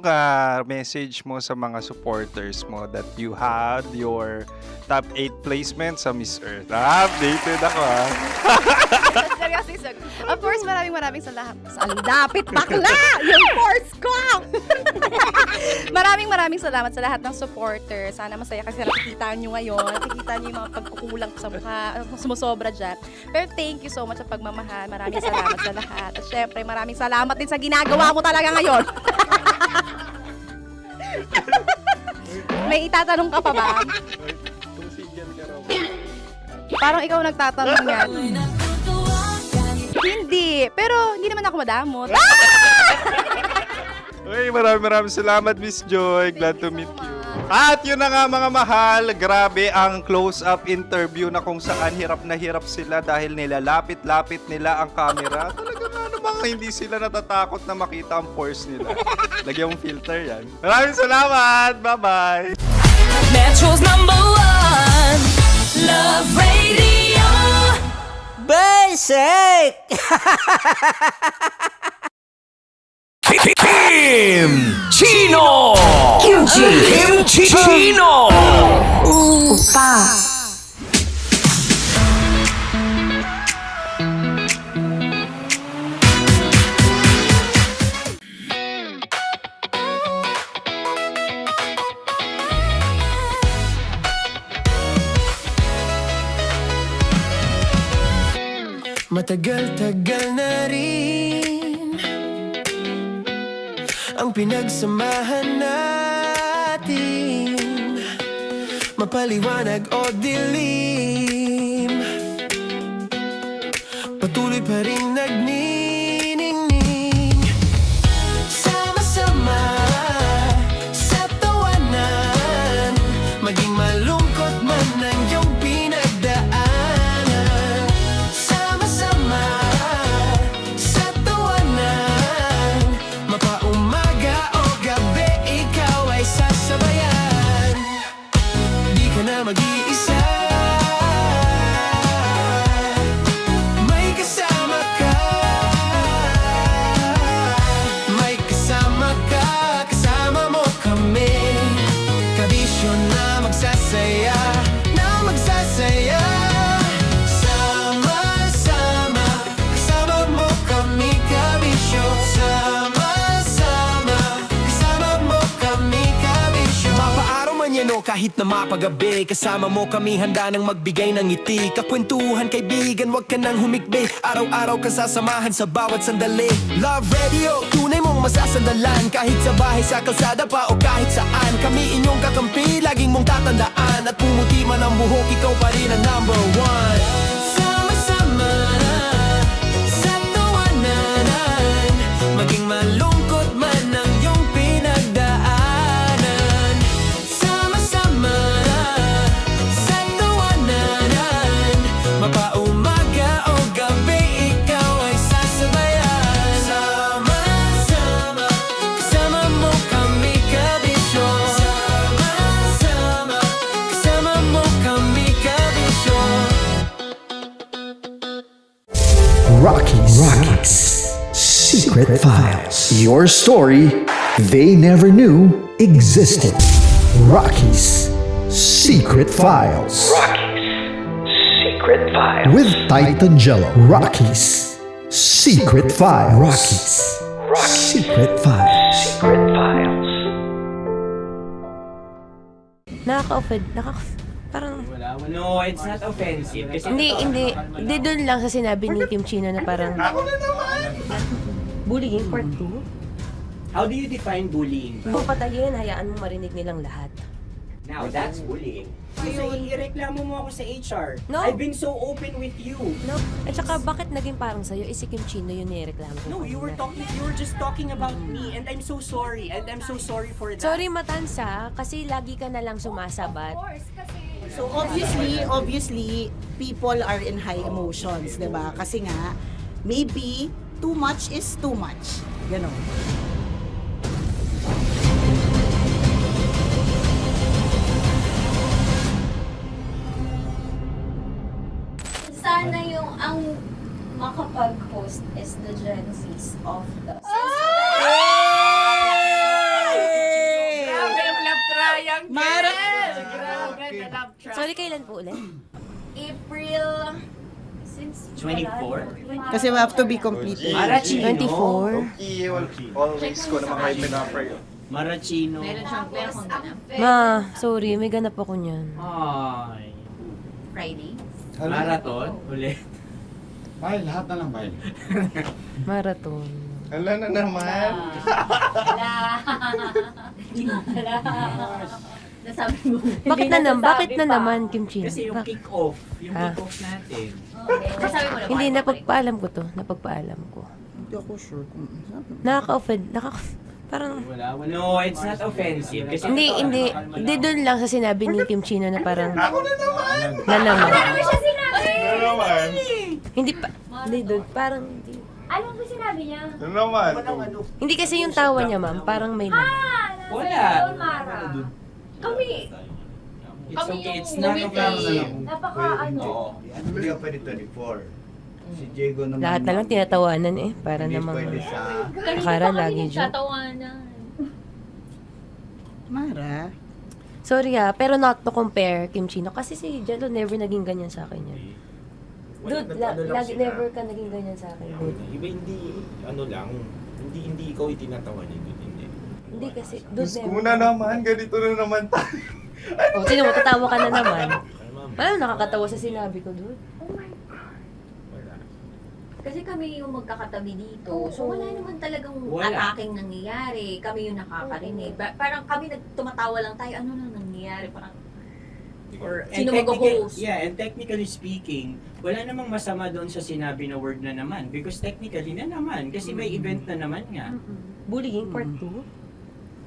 message mo sa mga supporters mo that you had your top 8 placement sa Miss Earth? Updated ako Seryoso. Of course, maraming salamat. Sa lapit bakla! Yung force ko! maraming salamat sa lahat ng supporters. Sana masaya kasi nakikita nyo ngayon. Nakikita nyo yung mga pagkukulang sa mukha. Sumusobra dyan. Pero thank you so much sa pagmamahal. Maraming salamat sa lahat. At syempre, maraming salamat din sa ginagawa mo talaga ngayon. May itatanong ka pa ba? Parang ikaw nagtatanong yan. Hindi. Pero hindi naman ako madamot. Uy, maraming salamat, Miss Joy. Glad to meet you. At yun na nga mga mahal, grabe ang close-up interview na kung saan hirap na hirap sila dahil nilalapit-lapit nila ang camera. Talaga na namang hindi sila natatakot na makita ang pores nila. Lagyan mong filter yan. Maraming salamat! Bye-bye! Metro's #1 Love Radio. Basic! Kim Chino! Kimchi Chino! Upa. Matagal-tagal na rin ang pinagsamahan natin, mapaliwanag o dilim, patuloy pa rin nagniningning. Sama-sama sa tawanan, maging malungkot man ang iyong pinagdaanan. Sama-sama sa tawanan, mapaumaga o gabi, ikaw ay sasabayan. Di ka na mag-iisa, may kasama ka. May kasama ka, kasama mo kami. Kabisyo na magsasaya, na magsasaya. Sama-sama, kasama mo kami, kabisyo. Sama-sama, kasama mo kami, kabisyo. Mapaaraw man yan o kahit na mapagabi, kasama mo kami, handa nang magbigay ng ngiti. Kakwentuhan, kaibigan, wag ka nang humikbi. Araw-araw ka sasamahan sa bawat sandali. Love Radio, tunay mong masasandalan. Kahit sa bahay, sa kalsada pa o kahit saan, kami inyong kakampi, laging mong tatandaan. At pumuti man ang buhok, ikaw pa rin ang #1. Sama-sama sa tawanan, maging malungkot man ang iyong pinagdaanan. Sama-sama sa tawanan, mapaumaga o gabi, ikaw ay sasabayan. Sama-sama, kasama mo kami, kabisyo. Sama-sama, kasama mo kami, kabisyo. Rockies. Secret Files. Your story they never knew existed. Rockies. Secret Files. Secret Files. With Titan Jello. Rockies. Secret Files. Rockies. Secret Files. Secret Files. Nakaka-offend. Parang... No, it's not offensive. Kasi Hindi doon lang sa sinabi ni Kim Chino na parang... Bullying, part 2? How do you define bullying? Kung patayin, hayaan mo marinig nilang lahat. Now, that's bullying. So, ireklamo mo ako sa HR. No. I've been so open with you. No? At saka, bakit naging parang sa'yo? Si Kim Chino yun nireklamo ko. No, you were just talking about me, and I'm so sorry. And I'm so sorry for that. Sorry, Matansa, kasi lagi ka na lang sumasabat. So obviously, people are in high emotions, 'di ba? Kasi nga, maybe too much is too much. Ganon. Sana yung ang makapag-host is the Gen Zs of the Grabe ang love triangle! Mara- Grabe na love triangle! Sorry, kailan po ulit? April... Since 24? Kasi we have to be completely. Marachino. 24? Always ko naman kayo pinapray. Marachino. Ma, sorry, may ganap ako niyan. Ay. Friday? Marathon? Ulit. Bye, lahat na lang, bye. Marathon. Ala na naman. Nasabi mo. Bakit na naman, Kim Chin? Kasi yung kick-off. Yung kick-off natin. Nasabi mo na ba? Hindi, napagpaalam ko to. Napagpaalam ko. Hindi ako sure kung Nakaka-offend. Parang... Wala. No, it's not offensive. Kasi Hindi doon lang sa sinabi ni Kim Chino na parang... Ako na naman! Na naman. Ano siya sinabi? Hindi pa... Hindi doon, parang... Hindi. Ano ba sinabi niya? Ano naman? Hindi kasi yung tawa niya, ma'am. Parang may lang. Wala. Mara. Kami. It's okay. It's not offensive. Napaka ano. Hindi ka pwede 24. Si Diego naman. Lahat na lang tinatawanan eh. Para namang... Akara lagi joke. Mara. Sorry pero not to compare Kim Chino. Kasi si Jello never naging ganyan sa akin yan. Dude, lagi never ka naging ganyan sa akin, dude. Iba hindi, ano lang, hindi ikaw itinatawa niya, dude, hindi. Hindi kasi, dude, Kuna naman, ganito na naman tayo. Oh, sino mo, tatawa ka na naman. Paano nakakatawa sa sinabi ko, dude? Kasi kami yung magkakatabi dito. So wala naman talagang Wala. ataking nangyayari. Kami yung nakakarinig. Parang kami tumatawa lang tayo. Ano na nangyayari? Parang or sino mag-host? Yeah, and technically speaking, wala namang masama doon sa sinabi na word na naman. Because technically na naman. Kasi may event na naman nga. Bullying part 2?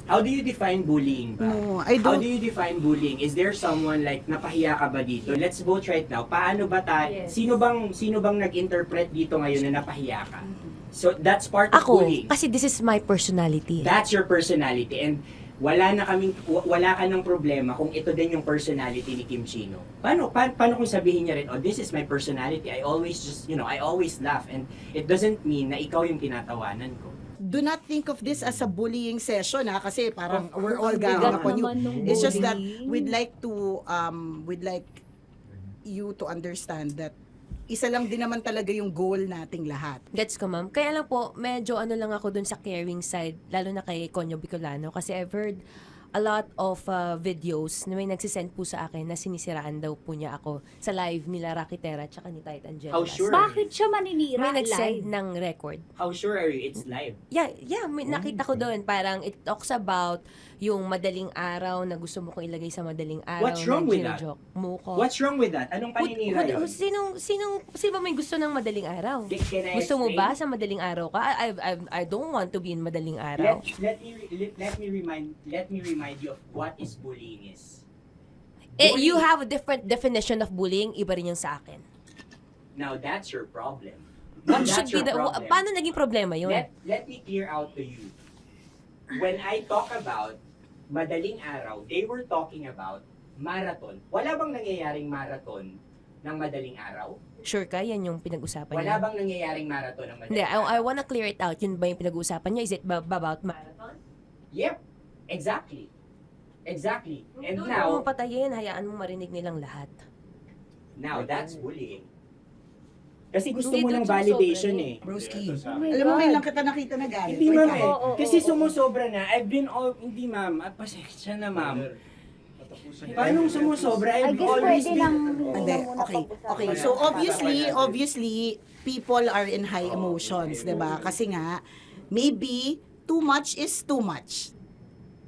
How do you define bullying ba? No, I How don't. do you define bullying? Is there someone like napahiya ka ba dito? Let's vote right now. Paano ba Yes. sino bang nag-interpret dito ngayon na napahiya ka? So that's part of Ako, bullying. kasi this is my personality. That's your personality and wala ka ng problema kung ito din yung personality ni Kim Chino. Paano kung sabihin niya rin, oh, this is my personality. I always I always laugh and it doesn't mean na ikaw yung tinatawanan ko. Do not think of this as a bullying session kasi parang we're all ganging upon you. It's just that we'd like you to understand that isa lang din naman talaga yung goal nating lahat. Gets ko, ma'am. Kaya lang po, medyo ano lang ako dun sa caring side, lalo na kay Conyo Bicolano, kasi I've heard a lot of videos na may nagsisend po sa akin na sinisiraan daw po niya ako sa live nila Rocky Terra at ni Tight Angela. How sure? Bakit siya maninira May live? nagsend ng record. How sure are you it's live? Yeah, may nakita ko doon. Parang it talks about yung madaling araw na gusto mo kong ilagay sa madaling araw. What's wrong with that? Mo ko. What's wrong with that? Anong paninira yun? Sino ba may gusto ng madaling araw? Can I Gusto mo explain? ba sa madaling araw ka? I don't want to be in madaling araw. Let me remind you of what is bullying is. You have a different definition of bullying, iba rin yung sa akin. Now that's your problem. What That's should be your the problem. paano naging problema yun? Let me clear out to you. When I talk about madaling araw, they were talking about marathon. Wala bang nangyayaring marathon ng madaling araw? Sure ka, yan yung pinag-usapan Wala niya? bang nangyayaring marathon ng madaling Hindi, araw? I wanna clear it out. Yun ba yung pinag-usapan niya? Is it about marathon? Yep, exactly. And Doon now, mo patayin, hayaan mo marinig nilang lahat. now that's bullying. Kasi gusto Hindi mo doon ng validation sumusobra eh. Broski. Oh my Alam mo, God. ngayon lang kita nakita na galit. Hindi ma'am Ikaw. eh. Kasi sumusobra na. I've been all, hindi ma'am. Pasensya na ma'am. Paano sumusobra? I I've guess always pwede lang. Hindi, okay. So obviously, people are in high emotions, 'di ba? Kasi nga maybe too much is too much.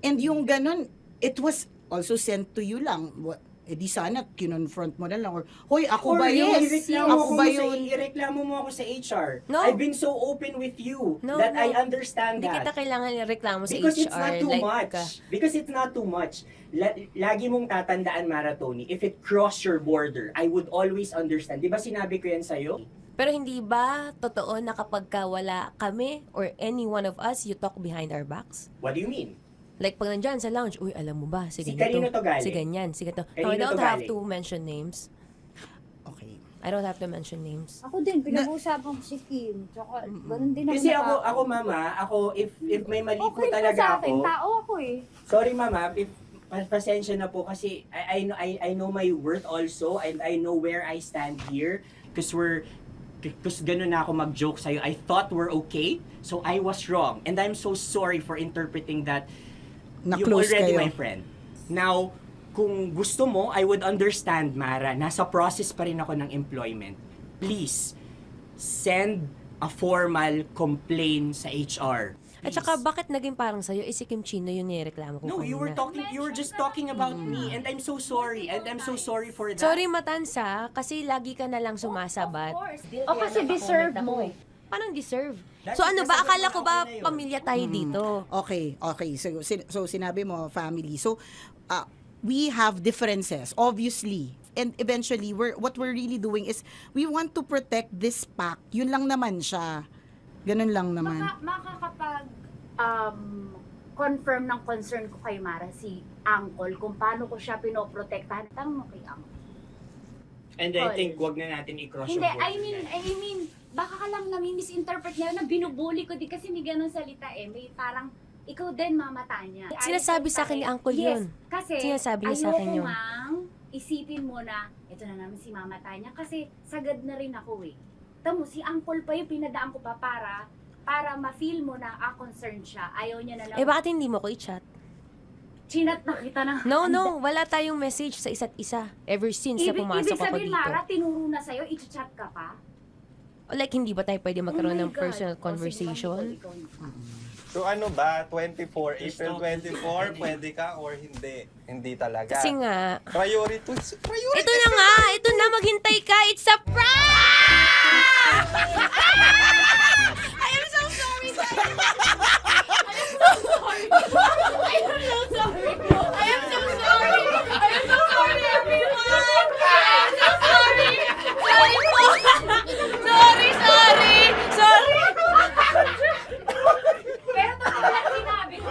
And yung ganun, it was also sent to you lang. Di sana kinonfront mo na lang or hoy, ako ba yun? Ako ba yun? Ireklamo mo ako sa HR. No. I've been so open with you No, that no. I understand Hindi kita that. kailangan ireklamo sa Because HR. it's not too much. ka. Because it's not too much. Lagi mong tatandaan, Maratoni, if it cross your border, I would always understand. Di ba sinabi ko yan sa'yo? Pero hindi ba totoo na kapag ka wala kami or any one of us, you talk behind our backs? What do you mean? Like pag nandyan sa lounge, uy, alam mo ba, si Si ganito, kanino to galing? si ganyan, si ganito. No, Kanino I don't to have galing? to mention names. Okay. I don't have to mention names. Ako din, pinag-uusapan ko si Kim. Tsaka, ganun din Kasi naman ako mama, if may mali po okay talaga sa akin, ako. tao ako eh. Sorry mama, if pasensya na po kasi I know my worth also and I know where I stand here because ganun na ako mag-joke sa'yo. I thought we're okay, so I was wrong. And I'm so sorry for interpreting that you're Na-close already kayo. my friend. Now, kung gusto mo, I would understand, Mara. Nasa process pa rin ako ng employment. Please, send a formal complaint sa HR. At saka, bakit naging parang sa'yo, si Kim Chino yung nireklamo ko No, kanina? you were just talking about me and I'm so sorry. And I'm so sorry for that. Sorry, Matansa, kasi lagi ka na lang sumasabat. O kasi deserve mo eh. Paano deserve? That's So ano ba, because akala ko ba ako na yun. pamilya tayo dito? Okay. So sinabi mo, family. So, we have differences, obviously. And eventually, what we're really doing is, we want to protect this pact. Yun lang naman siya. Ganun lang naman. Makakapag confirm ng concern ko kay Mara, si Uncle, kung paano ko siya pinoprotektahan. Tanong mo kay Uncle. And I think wag na natin i-cross Hindi, yung I mean, baka ka lang nami-misinterpret niya na binubuli ko din kasi may ganun salita eh. May parang, ikaw din mamata niya. Sinasabi sa akin ni Uncle yun. Yes, kasi Sinasabi niya sa akin yun. ayoko ngang isipin mo na, ito na naman si mamata niya kasi sagad na rin ako eh. Tamo, si Uncle pa yung pinadaan ko pa para ma-feel mo na concerned siya. Ayaw niya na lang. Eh, bakit hindi mo ko i-chat? Chinat na kita na. No, wala tayong message sa isa't isa ever since na pumasok Ibig ako sabihin, dito. Mara, tinuro na sa'yo, i-chat ka pa? Like, hindi ba tayo pwede magkaroon Oh my ng God. personal O, sige, conversation? So ano ba, 24, April 24, pwede ka or hindi? Hindi talaga. Kasi nga, Priority. ito na nga, ito na, maghintay ka, it's a prank! I am so sorry, guys! I am so sorry! I am so sorry! I am so sorry! I am so sorry, everyone! I am so sorry! Sorry po! Sorry! Sorry! Pero totoo lang sinabi ko.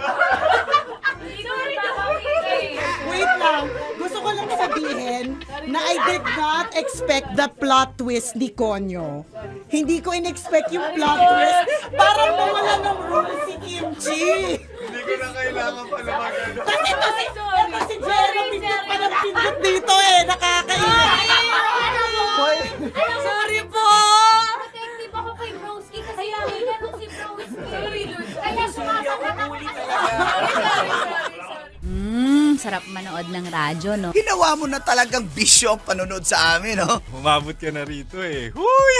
Hindi ko babawin eh. Wait lang. Gusto ko lang sabihin na I did not expect the plot twist ni Konyo. Hindi ko in-expect yung plot twist. Parang nawala ng role si Kimchi. Hindi ko na kailangan pa naman ano. Kasi ito si Jerry, pindot pa ng pindot dito eh. Nakakainis. Sorry po! Protective ako kay Broski kasi may ganun si Broski. Kaya sumasagot ako kasi. Sarap manood ng radyo, no? Ginawa mo na talagang bisyo ang panonood sa amin, no? Umabot ka na rito eh. Huy!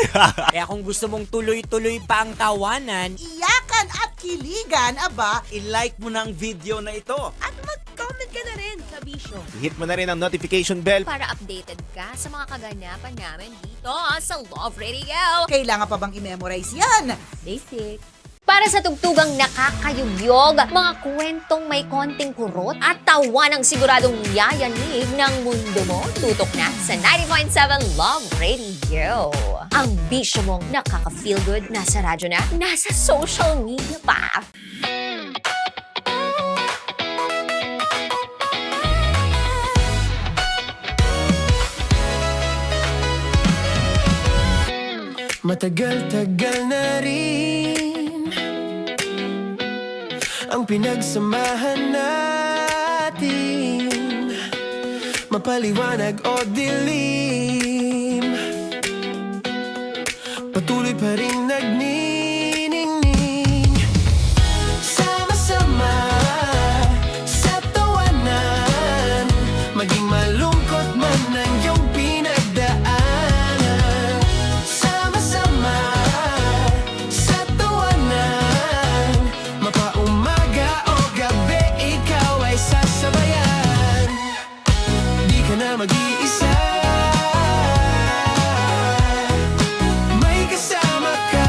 Kaya kung gusto mong tuloy-tuloy pa ang tawanan, Iyakan at kiligan, aba. I-like mo na ang video na ito. At mag-comment ka na rin sa Bisyo. Hit mo na rin ang notification bell. Para updated ka sa mga kaganapan namin dito sa Love Radio. Kailangan pa bang i-memorize yan? Basic. Para sa tugtugang nakakayugyog, mga kwentong may konting kurot at tawa ng siguradong yayanig ng mundo mo, tutok na sa 90.7 Love Radio. Ang bisyo mong nakaka-feel good, nasa radyo na, nasa social media pa. Matagal-tagal na rin ang pinagsamahan natin, mapaliwanag o dilim, patuloy pa rin nagniningning. Sama-sama sa tawanan, maging malungkot man ang iyong pinagdaanan. Sama-sama sa tawanan, mapaumaga o gabi, ikaw ay sasabayan. Di ka na mag-iisa, may kasama ka.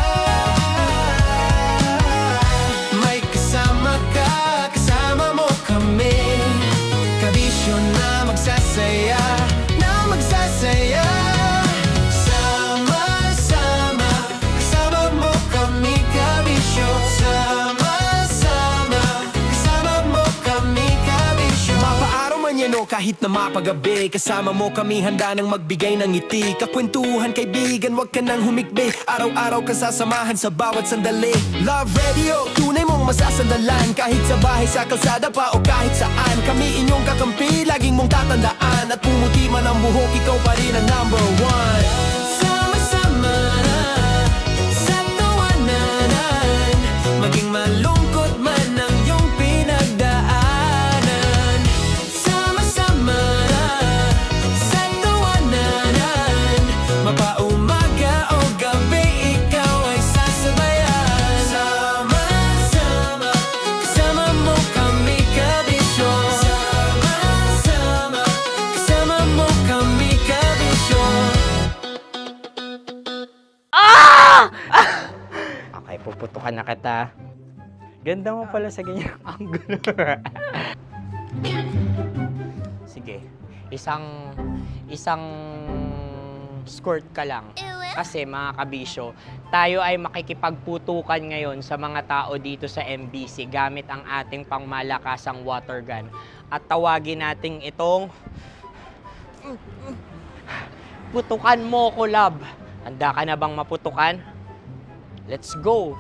kahit na mapagabi. Kasama mo kami handa nang magbigay ng ngiti. Kakwentuhan kaibigan, wag ka nang humikbi. Araw-araw kasasamahan sa bawat sandali. Love Radio, tunay mong masasandalan. Kahit sa bahay, sa kalsada pa o kahit saan. Kami inyong kakampi, laging mong tatandaan. At pumuti man ang buhok, ikaw pa rin ang number one. Sama-sama sa tawanan, maging malungkot man ang iyong pinagdaanan. Sama-sama sa tawanan, mapaumaga o gabi, ikaw ay sasabayan. Sama-sama, kasama mo kami kabisyo. Sama-sama, kasama mo kami kabisyo. Okay, puputukan na kita. Ganda mo pala sa ganyang angulo. Sige, isang skirt ka lang. Kasi mga kabisyo, tayo ay makikipagputukan ngayon sa mga tao dito sa MBC gamit ang ating pangmalakasang water gun. At tawagin natin itong putukan mo ko, love. Handa ka na bang maputukan? Let's go!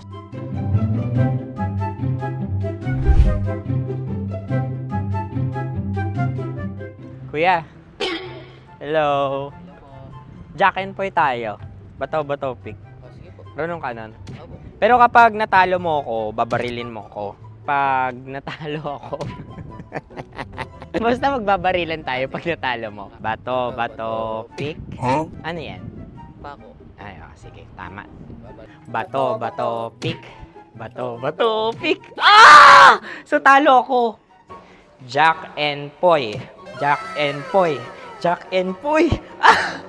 Kuya. Hello. Jack and Poy tayo. Bato-bato pick. Runong kanan. Pero kapag natalo mo ako, babarilin mo ako. Pag natalo ako, basta magbabarilan tayo pag natalo mo. Bato, pick. Huh? Ano yan? Bako. Ay, sige, tama. Bato, pick. Bato, pick. Ah! So, talo ako. Jack and Poy. Jack and Poy. Jack and Poy. Ah!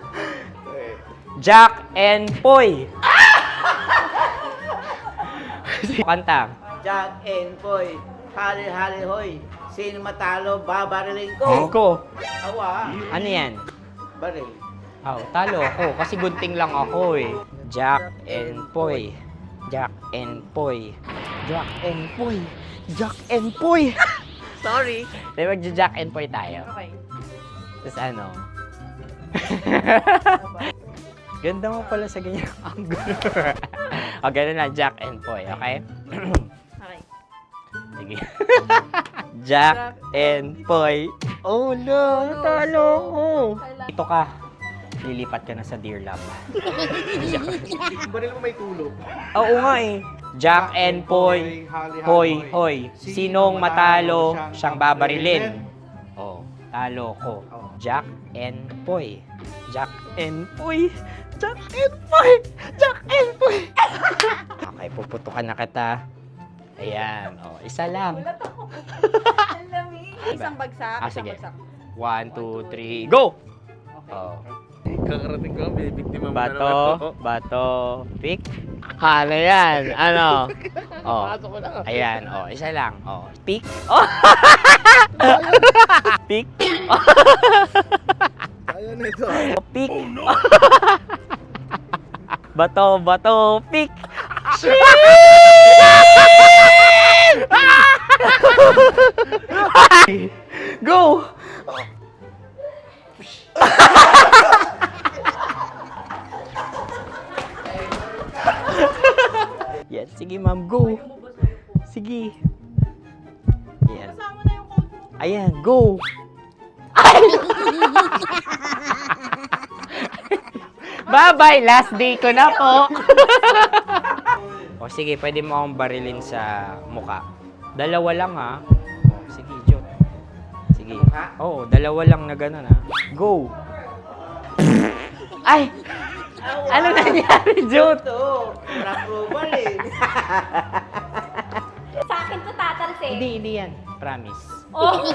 Jack and Poy. Kanta. Jack and Poy, hali-hali hoy. Sino matalo, babariling ko. Ko. Awa. Ano yan? Baril. Oh, talo ako kasi gunting lang ako eh. Jack and Poy. Jack and Poy. Jack and Poy. Jack and Poy. Sorry. Di magja-Jack and Poy tayo. Okay. Tapos ano? Ganda mo pala sa ganyang angulo. O, ganun lang, Jack and Poy, okay? Okay. Sige. Jack and Poy. Oh no, talo ko. Ito ka. Lilipat ka na sa Dear Love. Baril mo may tulog. Oo nga eh. Jack and Poy. Hoy, hoy. Sinong matalo, siyang babarilin. Oh, talo ko. Jack and Poy. Jack and Poy. Jack and Poy. Jack and Poy. Okay, puputukan na kita. Ayan. Oh, isa lang. Isang bagsak. Ah, sige. 1, 2, 3, go! Oh. Kakarating ko, may biktima mo Bato, pick. Ano yan? Ano? Oh. Ayan, oh, isa lang. Oh, pick. Oh. Pick. Ayan ito. Pick. Bato, pick. Go! Yan, sige ma'am, go. Sige. Yan. Ayan, go. Bye-bye, last day ko na po. O sige, pwede mo akong barilin sa muka. Dalawa lang ha. O, sige, Jot. Sige. Oo, dalawa lang na gano'n ha. Go. Ay! Ano nangyari, Jot? Approval eh. Sa akin to tatalsik. Hindi yan. Promise. Oh.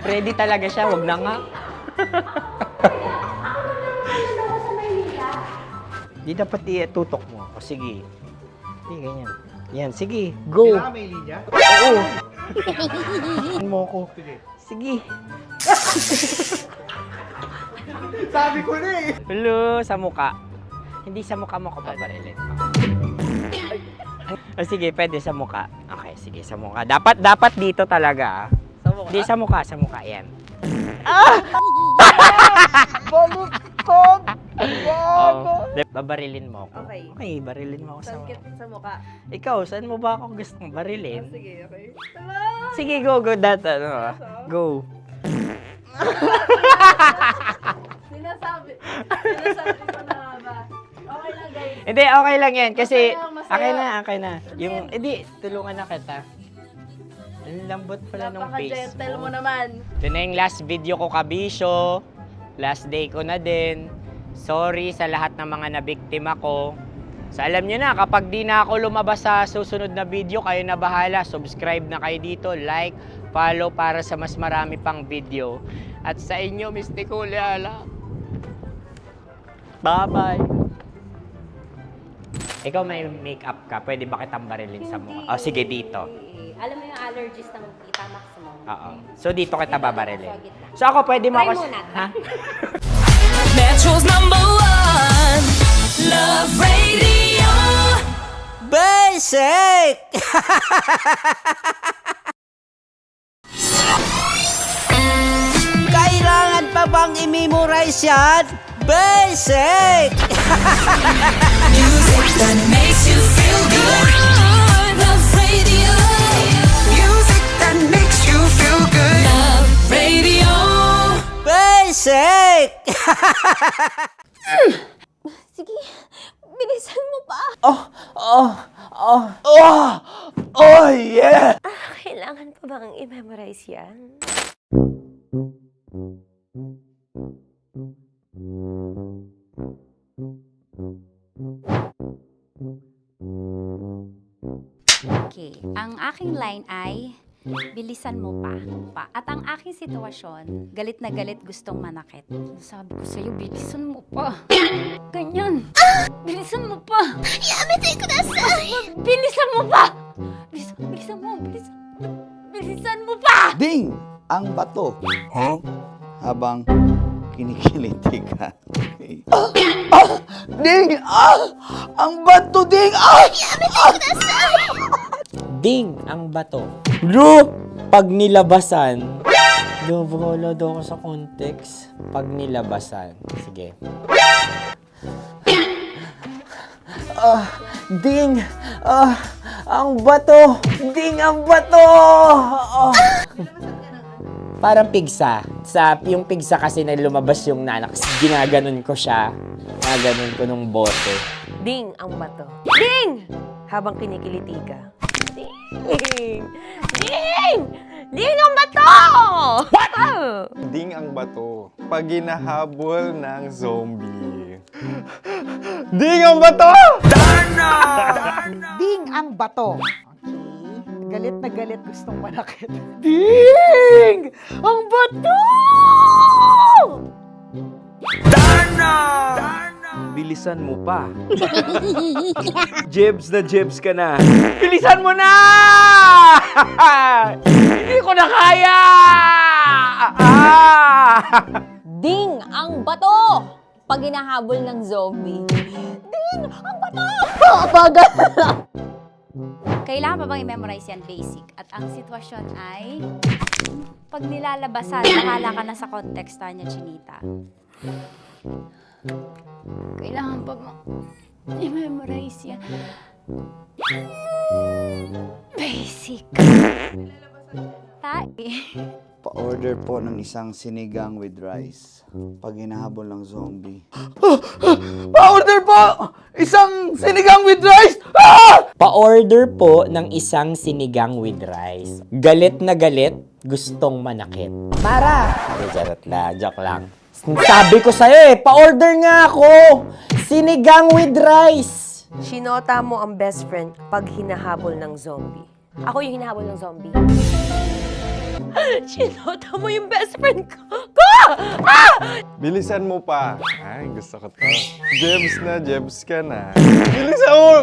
Ready talaga siya, wag na nga. Di dapat itutok mo. O sige. Hindi, ganyan. Yan, sige. Go. Kailangan may linya? Oo. Mo ko. Sige. Sabi ko na eh. Hello, sa muka. Hindi sa muka mo ko babarilin. O sige, pwede sa muka. Okay, sige, sa muka. Dapat dito talaga. Sa Hindi, sa mukha, yan. Baliktad! Babarilin mo ako. Okay. Okay, barilin mo ako sa mukha. Sa mukha. Ikaw, saan mo ba ako gustong barilin? Sige, okay. Sige, go, go. Sinasabi ko na ba? Okay lang, guys. Hindi, okay lang yan. Kasi, Masaya. okay na. Yung, hindi, tulungan na kita. Ang lambot pala ng face Napaka-gentle mo. mo naman. Ito na yung last video ko, kabisyo. Last day ko na din. Sorry sa lahat ng mga nabiktima ko. So alam nyo na, kapag di na ako lumabas sa susunod na video, kayo na bahala. Subscribe na kayo dito, like, follow para sa mas marami pang video. At sa inyo, Mistiko Leala. Bye-bye. Ikaw may makeup ka, pwede ba kitang barilin sa mukha? Oh, sige, dito. Alam mo yung allergies ng Tita Maximum? Oo. So dito kita babarilin. So ako, pwede mo Try ako... muna. Ha? Metro's #1 Love Radio. Basic! Kailangan pa bang i-memorize yan? Basic! Music that makes you feel good. Love Radio. Music that makes you feel good. Love Radio. Basic! Sige, bilisan mo pa. Oh, yeah! Kailangan pa bang i-memorize yan? Okay, ang aking line ay, bilisan mo pa. At ang aking sitwasyon, galit na galit gustong manakit. Sabi ko sa'yo, bilisan mo pa. Ganyan. Bilisan mo pa. Yamitay ko na bilisan mo pa. Bilisan mo pa. Ding! Ang bato. Habang kinikiliti ka. Ding! Ang bato, Ding! Ding ang bato. Bro! Pag nilabasan. Wala daw ako sa context. Pag nilabasan. Sige. Ding! Ang bato! Ding ang bato! Parang pigsa. Yung pigsa kasi na lumabas yung nanak. Ginaganon ko siya. Ginaganon ko nung bote. Ding ang bato. Ding! Habang kinikiliti ka. Ding! Ding! Ding ang bato! What? Ding ang bato. Pag hinahabol ng zombie. Ding ang bato! Ding ang bato. Okay. Galit na galit gustong manakit. Ding! Ang bato! Bilisan mo pa. Jebs na jebs ka na. Bilisan mo na! Hindi ko na kaya! Ding ang bato! Pag hinahabol ng zombie. Ding ang bato! Bagal! Kailangan pa bang i-memorize yan basic? At ang sitwasyon ay, pag nilalabasan, bahala ka na sa konteksta niya, Chinita. Kailangan pa bang i-memorize yan? Basic. Pa-order po ng isang sinigang with rice. Pag hinahabol ng zombie. Pa-order po! Isang sinigang with rice! Pa-order po ng isang sinigang with rice. Galit na galit, gustong manakit. Para! Joke lang. Sabi ko sa'yo pa-order nga ako! Sinigang with rice! Sinota mo ang best friend pag hinahabol ng zombie. Ako yung hinahabol ng zombie. Sinota mo yung best friend ko! Bilisan mo pa. Ay, gusto ko to. Jebs na, jebs ka na.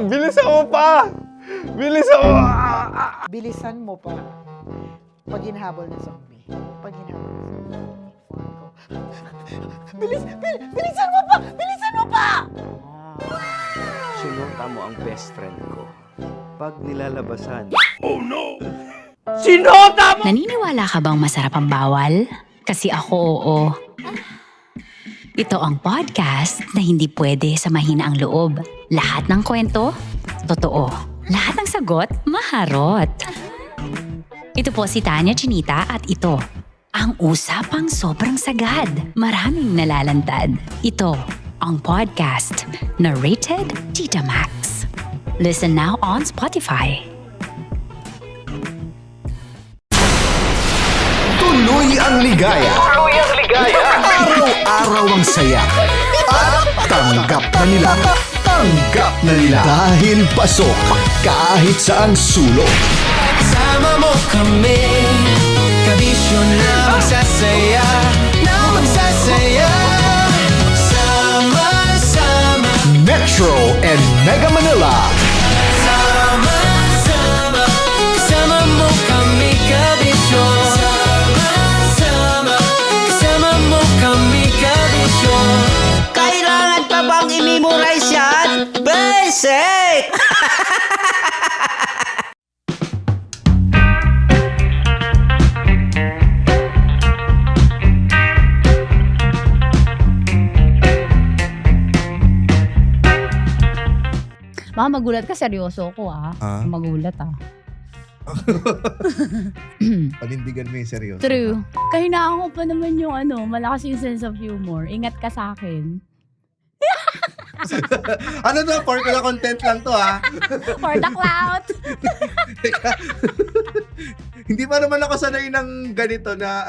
Bilisan mo pa! Bilisan mo! Bilisan mo pa. Pag hinahabol ng zombie. Pag hinahabol ng zombie. Bilisan mo pa! Bilisan mo pa! Sinota mo ang best friend ko. Pag nilalabasan. Oh no! Sinota mo! Naniniwala ka bang masarap ang bawal? Kasi ako oo. Ito ang podcast na hindi pwede sa mahina ang loob. Lahat ng kwento, totoo. Lahat ng sagot, maharot. Ito po si Tanya Chinita at ito, ang usapang sobrang sagad. Maraming nalalantad. Ito, ang podcast na Rated Tita Max. Listen now on Spotify. Tuloy ang ligaya. Araw-araw ang saya. At tanggap na nila. Tanggap na nila. Dahil pasok kahit saang sulok. Sama mo kami, kabisyo na magsasaya, sama-sama. Metro and Mega Manila. Sama-sama, kasama mo kami, kabisyo. Sama-sama, kasama mo kami, kabisyo. Kailangan pa bang i-memorize yan? Basic! Baka magulat ka, seryoso ako Magulat Panindigan mo yung seryoso. True. Kahinaan ko pa naman yung malakas yung sense of humor. Ingat ka sa akin. Ano to? For the content lang to For the clout. Hindi pa naman ako sanay ng ganito na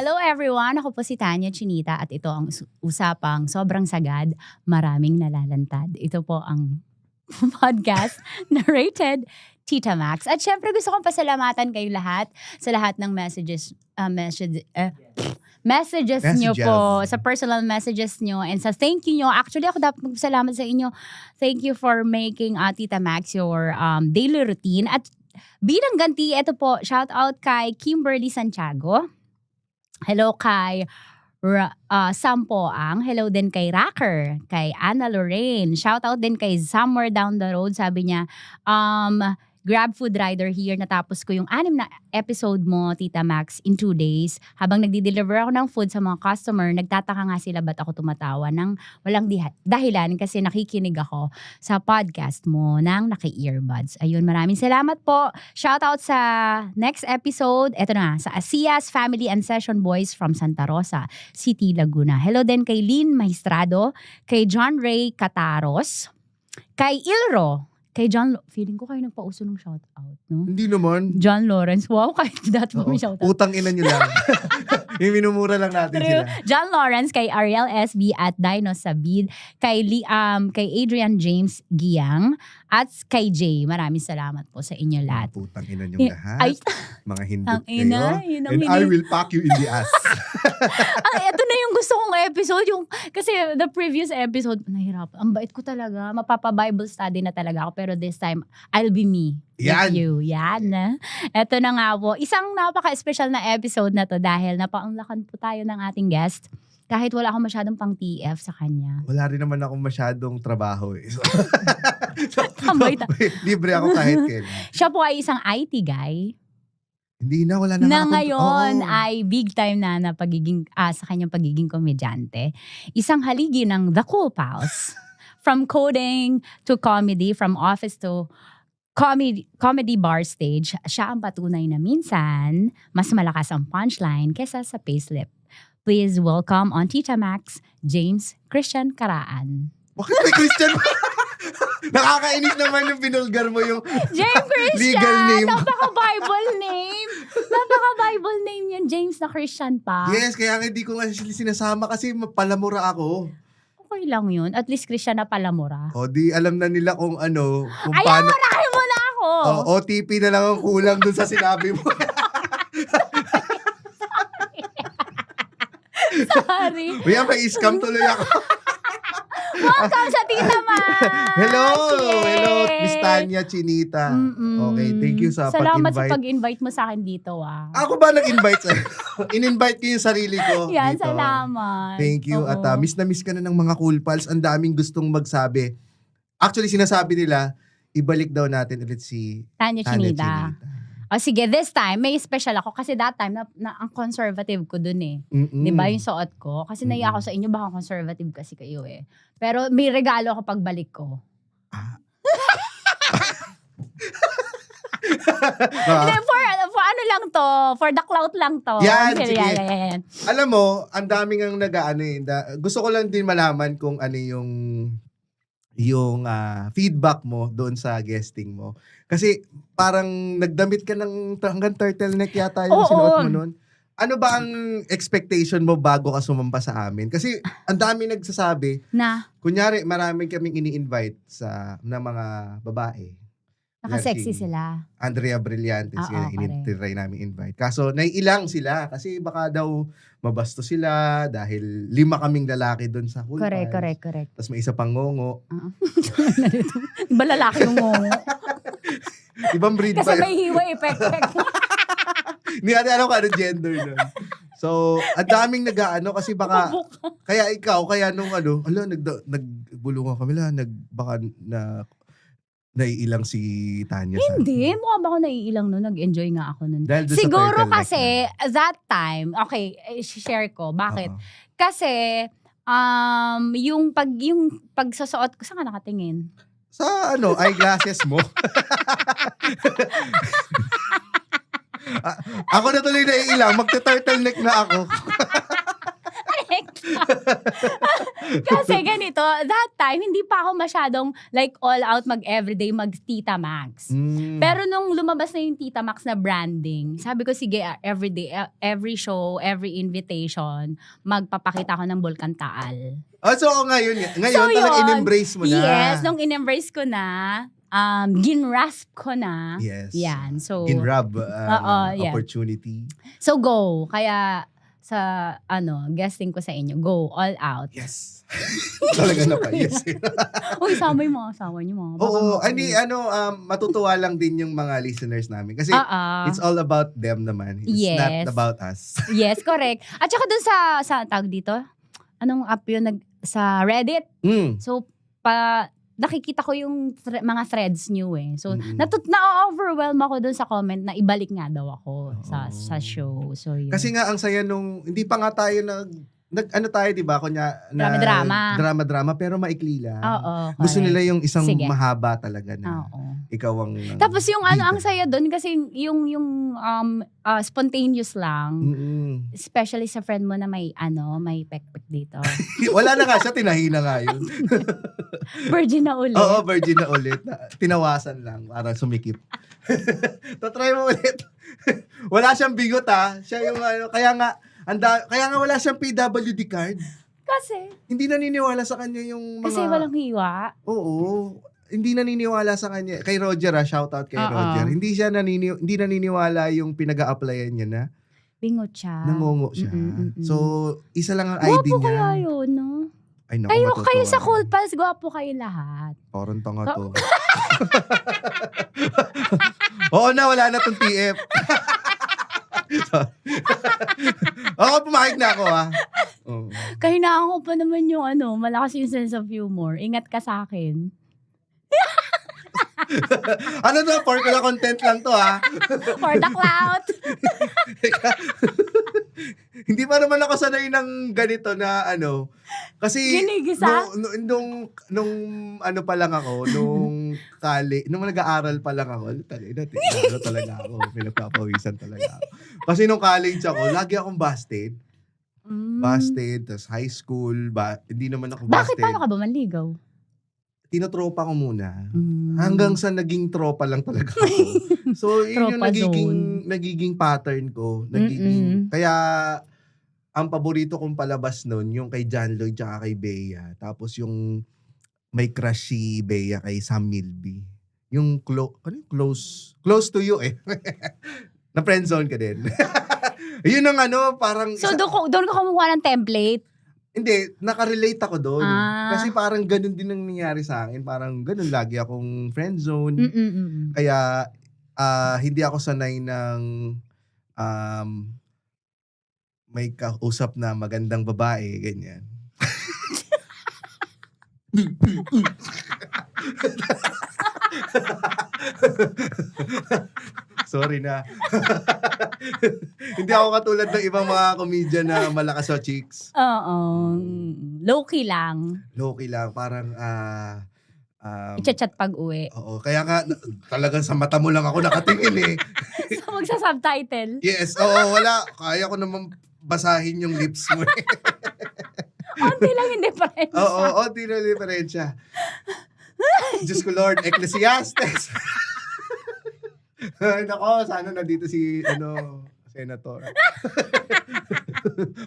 Hello everyone! Ako po si Tanya Chinita at ito ang usapang sobrang sagad, maraming nalalantad. Ito po ang podcast na Rated Tita Max. At syempre gusto kong pasalamatan kayo lahat sa lahat ng messages nyo po, sa personal messages nyo, and sa thank you nyo. Actually, ako dapat magpasalamat sa inyo. Thank you for making Tita Max your daily routine. At bilang ganti, ito po, shout out kay Kimberly Santiago. Hello kay Sampo Ang. Hello din kay Racker, kay Anna Lorraine. Shout out din kay Somewhere Down the Road. Sabi niya, Grab food rider here. Natapos ko yung 6 na episode mo, Tita Max, in 2 days. Habang nagdi-deliver ako ng food sa mga customer, nagtataka nga sila ba't ako tumatawa ng walang dahilan kasi nakikinig ako sa podcast mo ng naki-earbuds. Ayun, maraming salamat po. Shout out sa next episode. Eto na, sa Asias Family and Session Boys from Santa Rosa, City, Laguna. Hello din kay Lynn Magistrado, kay John Ray Cataros, kay Ilro, kay John, feeling ko kayo nagpauso ng shoutout, no? Hindi naman. John Lawrence, wow, kahit that mo may shoutout. Utang ina nyo lang. Yung minumura lang natin sila. John Lawrence, kay Ariel SB at Dino Sabid, kay Adrian James Giyang, at kay Jay. Maraming salamat po sa inyo lahat. Utang ina nyo lahat. Mga hindot kayo. And I will pack you in the ass. Ito na yung gusto kong episode. Kasi the previous episode, nahirap. Ang bait ko talaga. Mapapa-Bible study na talaga ako. Pero this time, I'll be me. Yan. With you. Yan. Ito na nga po. Isang napaka-special na episode na to dahil napaanglakan po tayo ng ating guest. Kahit wala akong masyadong pang TF sa kanya. Wala rin naman akong masyadong trabaho. So, libre ako kahit kailan. Siya po ay isang IT guy. Hindi na, wala na Na ngayon ay big time na pagiging, sa kanyang pagiging komedyante. Isang haligi ng The Cool Pals. From coding to comedy, from office to comedy bar stage, siya ang patunay na minsan mas malakas ang punchline kesa sa payslip. Please welcome on Tita Max, James Christian Karaan. Bakit may Christian? Nakakainis naman yung binulgar mo yung James Christian! legal name. Napaka-Bible name! Napaka-Bible name yan, James na Christian pa. Yes, kaya nga hindi ko nga sinasama kasi palamura ako. Okay lang yun. At least Christian na palamura. O di alam na nila kung kung Ayaw, paano. marahin mo na ako! OTP na lang ang kulang dun sa sinabi mo. Sorry. Uy, may scam tuloy ako. Welcome sa Tita Max! Hello, Miss Tanya Chinita. Okay, thank you sa Salamat pag-invite. sa pag-invite mo sa akin dito, Ako ba nag-invite sa'yo? In-invite ko yung sarili ko Yan, dito. salamat. Thank you. Oo. At miss na miss ka na ng mga Cool Pals. Ang daming gustong magsabi. Actually, sinasabi nila, ibalik daw natin ulit si Tanya Chinita. O sige, this time, may special ako. Kasi that time, na ang conservative ko dun eh. Mm-mm. Di ba yung suot ko? Kasi naiya ako sa inyo, baka conservative kasi kayo eh. Pero may regalo ako pagbalik ko. Hindi, for ano lang to, for the clout lang to. Yan, sige. Yan. Alam mo, ang daming ang nag-ano eh. Gusto ko lang din malaman kung ano yung feedback mo doon sa guesting mo. Kasi parang nagdamit ka ng hanggang turtleneck yata yung sinuot mo noon. Ano ba ang expectation mo bago ka sumampa sa amin? Kasi ang dami nagsasabi Na? Kunyari, marami kaming ini-invite na mga babae. Nakasexy sila. Andrea Brillantes, Oo, try namin invite. Kaso, naiilang sila kasi baka daw mabasto sila dahil 5 kaming lalaki doon sa Cool Pals. Correct. Tapos may isa pang ngongo. Iba lalaki yung ngongo. Ibang breed pa Kasi yun. may hiwa effect. Hindi natin alam kung ano gender nun. So, ang daming nag-ano kasi baka, kaya ikaw, kaya nung nagbulungan kami lang, baka naiilang si Tanya sa Hindi, mukha ba ako naiilang nun? Nag-enjoy nga ako nun. Dahil doon sa Siguro turtleneck kasi, that time, okay, share ko. Bakit? Kasi, yung pagsusuot ko, saan ka nakatingin? Sa eyeglasses mo. Ako na tuloy naiilang, magte-turtleneck na ako. Kasi ganito, that time, hindi pa ako masyadong like all out mag-everyday, mag-Tita Max. Pero nung lumabas na yung Tita Max na branding, sabi ko, sige, everyday, every show, every invitation, magpapakita ko ng Bulkan Taal. So ngayon talaga in-embrace mo na. Yes, nung in-embrace ko na, ginrasp ko na. Yes. Yan. So, Ginrab yeah. opportunity. So go. Kaya sa guesting ko sa inyo, go all out. Yes. Talaga na pa, yes. Uy, sama yung mga asawa niyo mga. Oo, matutuwa lang din yung mga listeners namin. Kasi it's all about them naman. It's not about us. Yes, correct. At saka dun sa tawag dito, anong app yun? Sa Reddit. So, nakikita ko yung mga threads niyo eh. So, na-overwhelm ako dun sa comment na ibalik nga daw ako sa show. So, yun. Kasi nga, ang saya nung, hindi pa nga tayo tayo, di ba? Drama, pero maikli lang. Oo. Gusto nila yung isang Sige. mahaba talaga na ikaw ang... Tapos yung ang saya doon kasi yung spontaneous lang. Especially sa friend mo na may pek-pek dito. Wala na nga siya, tinahi na nga yun. Virgin na ulit. Oo, virgin na ulit. Tinawasan lang para sumikip. Try mo ulit. Wala siyang bigot siya yung kaya nga wala siyang PWD card. Kasi? Hindi naniniwala sa kanya yung mga... Kasi walang hiwa? Oo. Hindi naniniwala sa kanya. Kay Roger, shoutout kay Roger. Hindi naniniwala yung pinag-a-applyan niya na. Bingot siya. Nangungo siya. So, isa lang ang ID niya. Gwapo kaya yun, no? Ay, naku, kayo sa Cool Pals, gwapo kayo lahat. Parang tanga to. Oo na, wala na tong TF. Pumakit na ako Kahinaan ko pa naman yung malakas yung sense of humor. Ingat ka sa akin. Ano to? For the content lang to For the clout. Hindi pa naman ako sanay ng ganito na kasi ginigisa? nung pa lang ako, nung nag-aaral pa lang ako, talaga ako, pinagpapawisan talaga ako. Kasi nung college ako, lagi akong busted. Busted, tas high school, hindi naman ako busted. Bakit paano ka ba manligaw? Tinotropa ko muna. Hanggang sa naging tropa lang talaga ako. So, yun yung nagiging pattern ko. Kaya, ang paborito kong palabas nun, yung kay John Lloyd tsaka kay Bea. Tapos yung may crush si Bea kay Sam Milby. Yung close to you na friendzone ka din. Yun ang parang... So, doon ka kumuha ng template? Hindi, nakarelate ako doon. Kasi parang ganun din ang nangyari sa akin. Parang ganun, lagi akong friendzone. Kaya, hindi ako sanay ng may kausap na magandang babae, ganyan. Sorry na. Hindi ako katulad ng ibang mga comedian na malakas sa chicks. Oo. Low-key lang. Low-key lang. Parang, I-chat pag uwi. oo. Kaya nga, talagang sa mata mo lang ako nakatingin eh. So, magsa-subtitle. Yes, oo, wala. Kaya ko naman basahin yung lips mo eh. Onti lang yung difference. Oo, onti na diferensya. Diyos ko Lord, Ecclesiastes. Ay, nako, sana nandito si, Senator.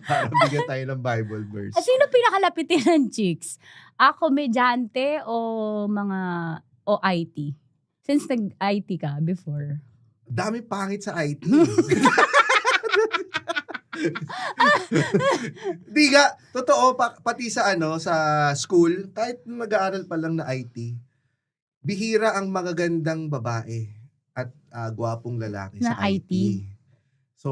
Para bigyan tayo ng Bible verse. Sino pinakalapitin ng chicks? Komedyante o o IT? Since nag-IT ka before. Dami pangit sa IT. Di ga, totoo, pati sa sa school, kahit mag-aaral pa lang na IT, bihira ang magagandang babae at gwapong lalaki Na sa IT. IT. So,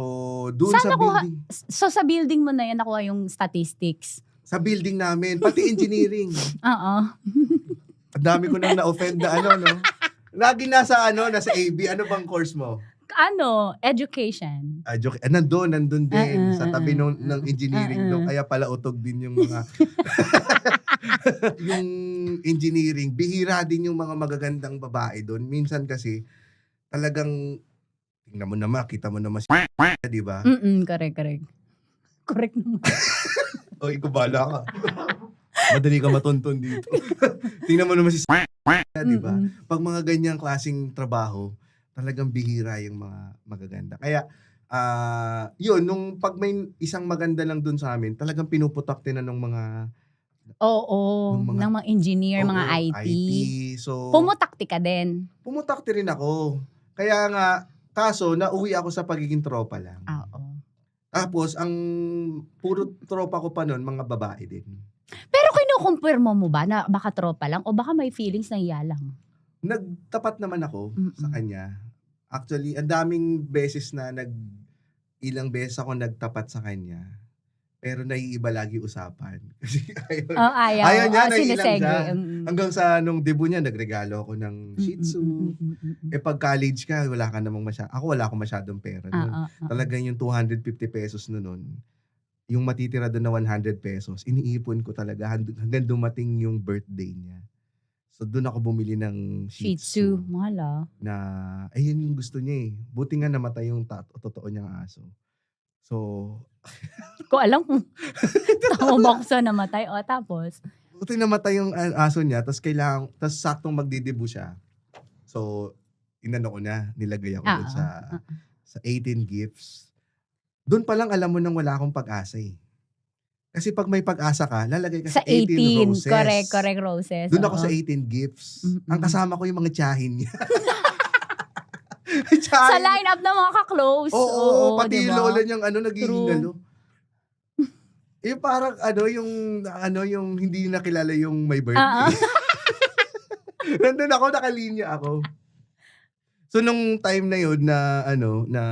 doon Saan sa nakuha- building, So sa building mo na yan, nakuha yung statistics. sa building namin, pati engineering. Oo. Ang dami ko nang na-offend na no? Lagi nasa nasa AB, ano bang course mo? Education. Joke. Nandun din sa tabi ng engineering Uh-uh. Kaya pala utog din yung mga yung engineering. Bihira din yung mga magagandang babae doon. Minsan kasi talagang tingnan mo naman, kita mo naman si di ba? Correct. Correct naman. Oy, kubala ka. Madali ka matunton dito. Tingnan mo naman si di ba? Pag mga ganyang klaseng trabaho, talagang bihira yung mga magaganda. Kaya, yun, nung pag may isang maganda lang dun sa amin, talagang pinuputak din na ng mga Oo. Ng mga engineer, mga IT. So, Pumutakti ka din. pumutakti rin ako. Kaya nga, kaso, nauwi ako sa pagiging tropa lang. Oo. Tapos, ang puro tropa ko pa nun, mga babae din. Pero kinukumpirmo mo ba na baka tropa lang o baka may feelings na iya lang? Nagtapat naman ako sa kanya. Actually, ang daming beses na ilang beses ako nagtapat sa kanya. Pero naiiba lagi usapan. Kasi ayaw niya, naiilang siya. Hanggang sa nung debut niya, nagregalo ako ng Shih Tzu. Pag college ka, wala akong masyadong pera nun. Talagang yung 250 pesos nun. Yung matitira doon na 100 pesos, iniipon ko talaga hanggang dumating yung birthday niya. So doon ako bumili ng Shih Tzu. Mahal Na, ayun yung gusto niya eh. Buti nga namatay yung totoo niyang aso. So, Ko alam kung tama ba ako sa namatay o tapos. buti namatay yung aso niya, tapos saktong magdidibu siya. So, inano ko na, nilagay ako doon sa 18 gifts. Doon pa lang alam mo nang wala akong pag-asa eh. Kasi pag may pag-asa ka, lalagay ka sa 18 roses. Correct, roses. Doon ako sa 18 gifts. Ang kasama ko yung mga tiyahin niya. Sa line-up ng mga ka-close. Oo, pati diba? yung lola niyang nagiging yung parang yung hindi nakilala yung may birthday. Nandun ako, nakalinya ako. So nung time na yun na na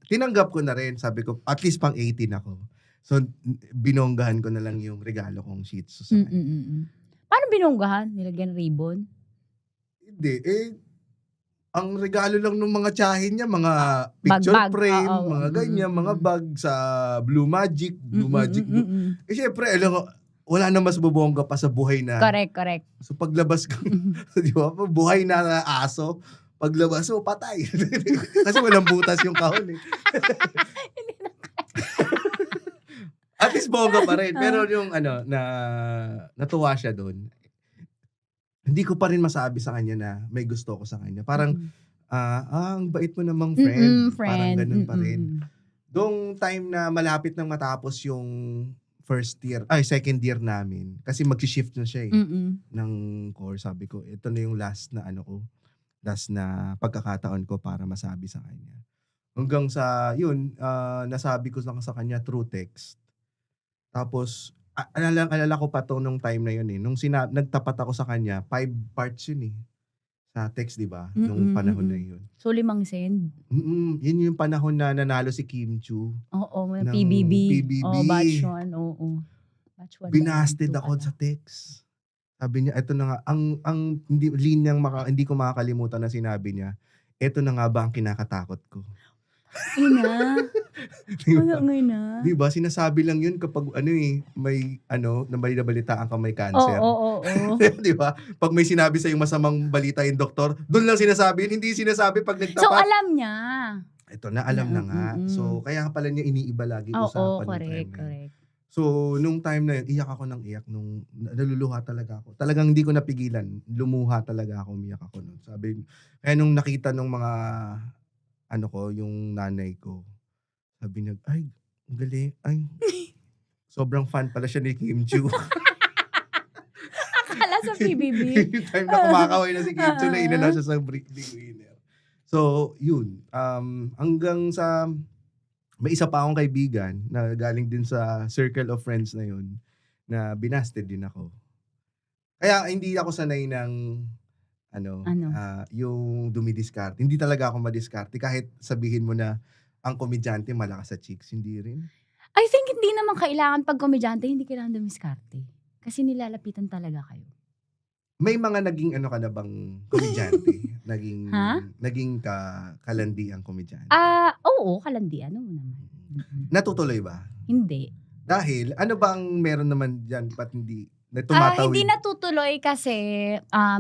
tinanggap ko na rin, sabi ko at least pang 18 ako. So binonggahan ko na lang yung regalo kong Shih Tzu sa kanya. Paano binonggahan? Nilagyan ribbon? Hindi, ang regalo lang ng mga tiyahin niya, mga picture frame, mga ganyan, mga bag sa Blue Magic. Syempre, wala na mas bubongga pa sa buhay na. Correct. So paglabas ko, di ba, buhay na aso, paglabas mo, patay. Kasi walang butas yung kahon eh. At least bongga pa rin. Pero yung natuwa siya doon. Hindi ko pa rin masabi sa kanya na may gusto ko sa kanya. Parang, ang bait mo namang friend. Parang ganun pa rin. Doong time na malapit nang matapos yung second year namin. Kasi mag-shift na siya ng core. Sabi ko, ito na yung last na last na pagkakataon ko para masabi sa kanya. Hanggang sa, nasabi ko lang sa kanya through text. Tapos, alala ko pa to nung time na yun eh. Nung nagtapat ako sa kanya, 5 parts yun eh. Sa text, di ba? Nung panahon na yun. So, 5 send? Yun yung panahon na nanalo si Kim Chu. Oo, PBB. PBB. Batch 1, oo. Batch 1. Binasted ako sa text. Sabi niya, eto na nga, ang hindi ko makakalimutan na sinabi niya, eto na nga ba ang kinakatakot ko? Ina. Diba? Wala nga na. Diba? Sinasabi lang yun kapag may nabalitaan ka may cancer. Oo. Diba? Pag may sinabi sa yung masamang balita yung doktor, doon lang sinasabi yun, hindi sinasabi pag nagtapat. So, alam niya. Ito na, alam na nga. So, kaya pala niya iniiba lagi usapan. Correct. So, nung time na yun, iyak ako ng iyak. Naluluha talaga ako. Talagang hindi ko napigilan. Lumuha talaga ako, umiyak ako nun. Kaya nung nakita nung mga, yung nanay ko, sabi niya, ay, ang galing, ay, sobrang fan pala siya ni Kim Chiu. Akala sa PBB. Yung time na kumakaway na si Kim Chiu, na inana siya sa Britney winner. So, yun. Hanggang sa, may isa pa akong kaibigan na galing din sa circle of friends na yun, na binasted din ako. Kaya hindi ako sanay ng, yung dumidiskarte. Hindi talaga ako madiskarte kahit sabihin mo na ang komedyante malakas sa chicks. Hindi rin. I think hindi naman kailangan pag komedyante, hindi kailangan dumiskarte. Kasi nilalapitan talaga kayo. May mga naging ka na bang komedyante? naging kalandi ang komedyante? Oo, kalandi. Ano mo naman? Natutuloy ba? Hindi. Dahil, ano ba ang meron naman dyan ba't hindi na tumatawid? Hindi natutuloy kasi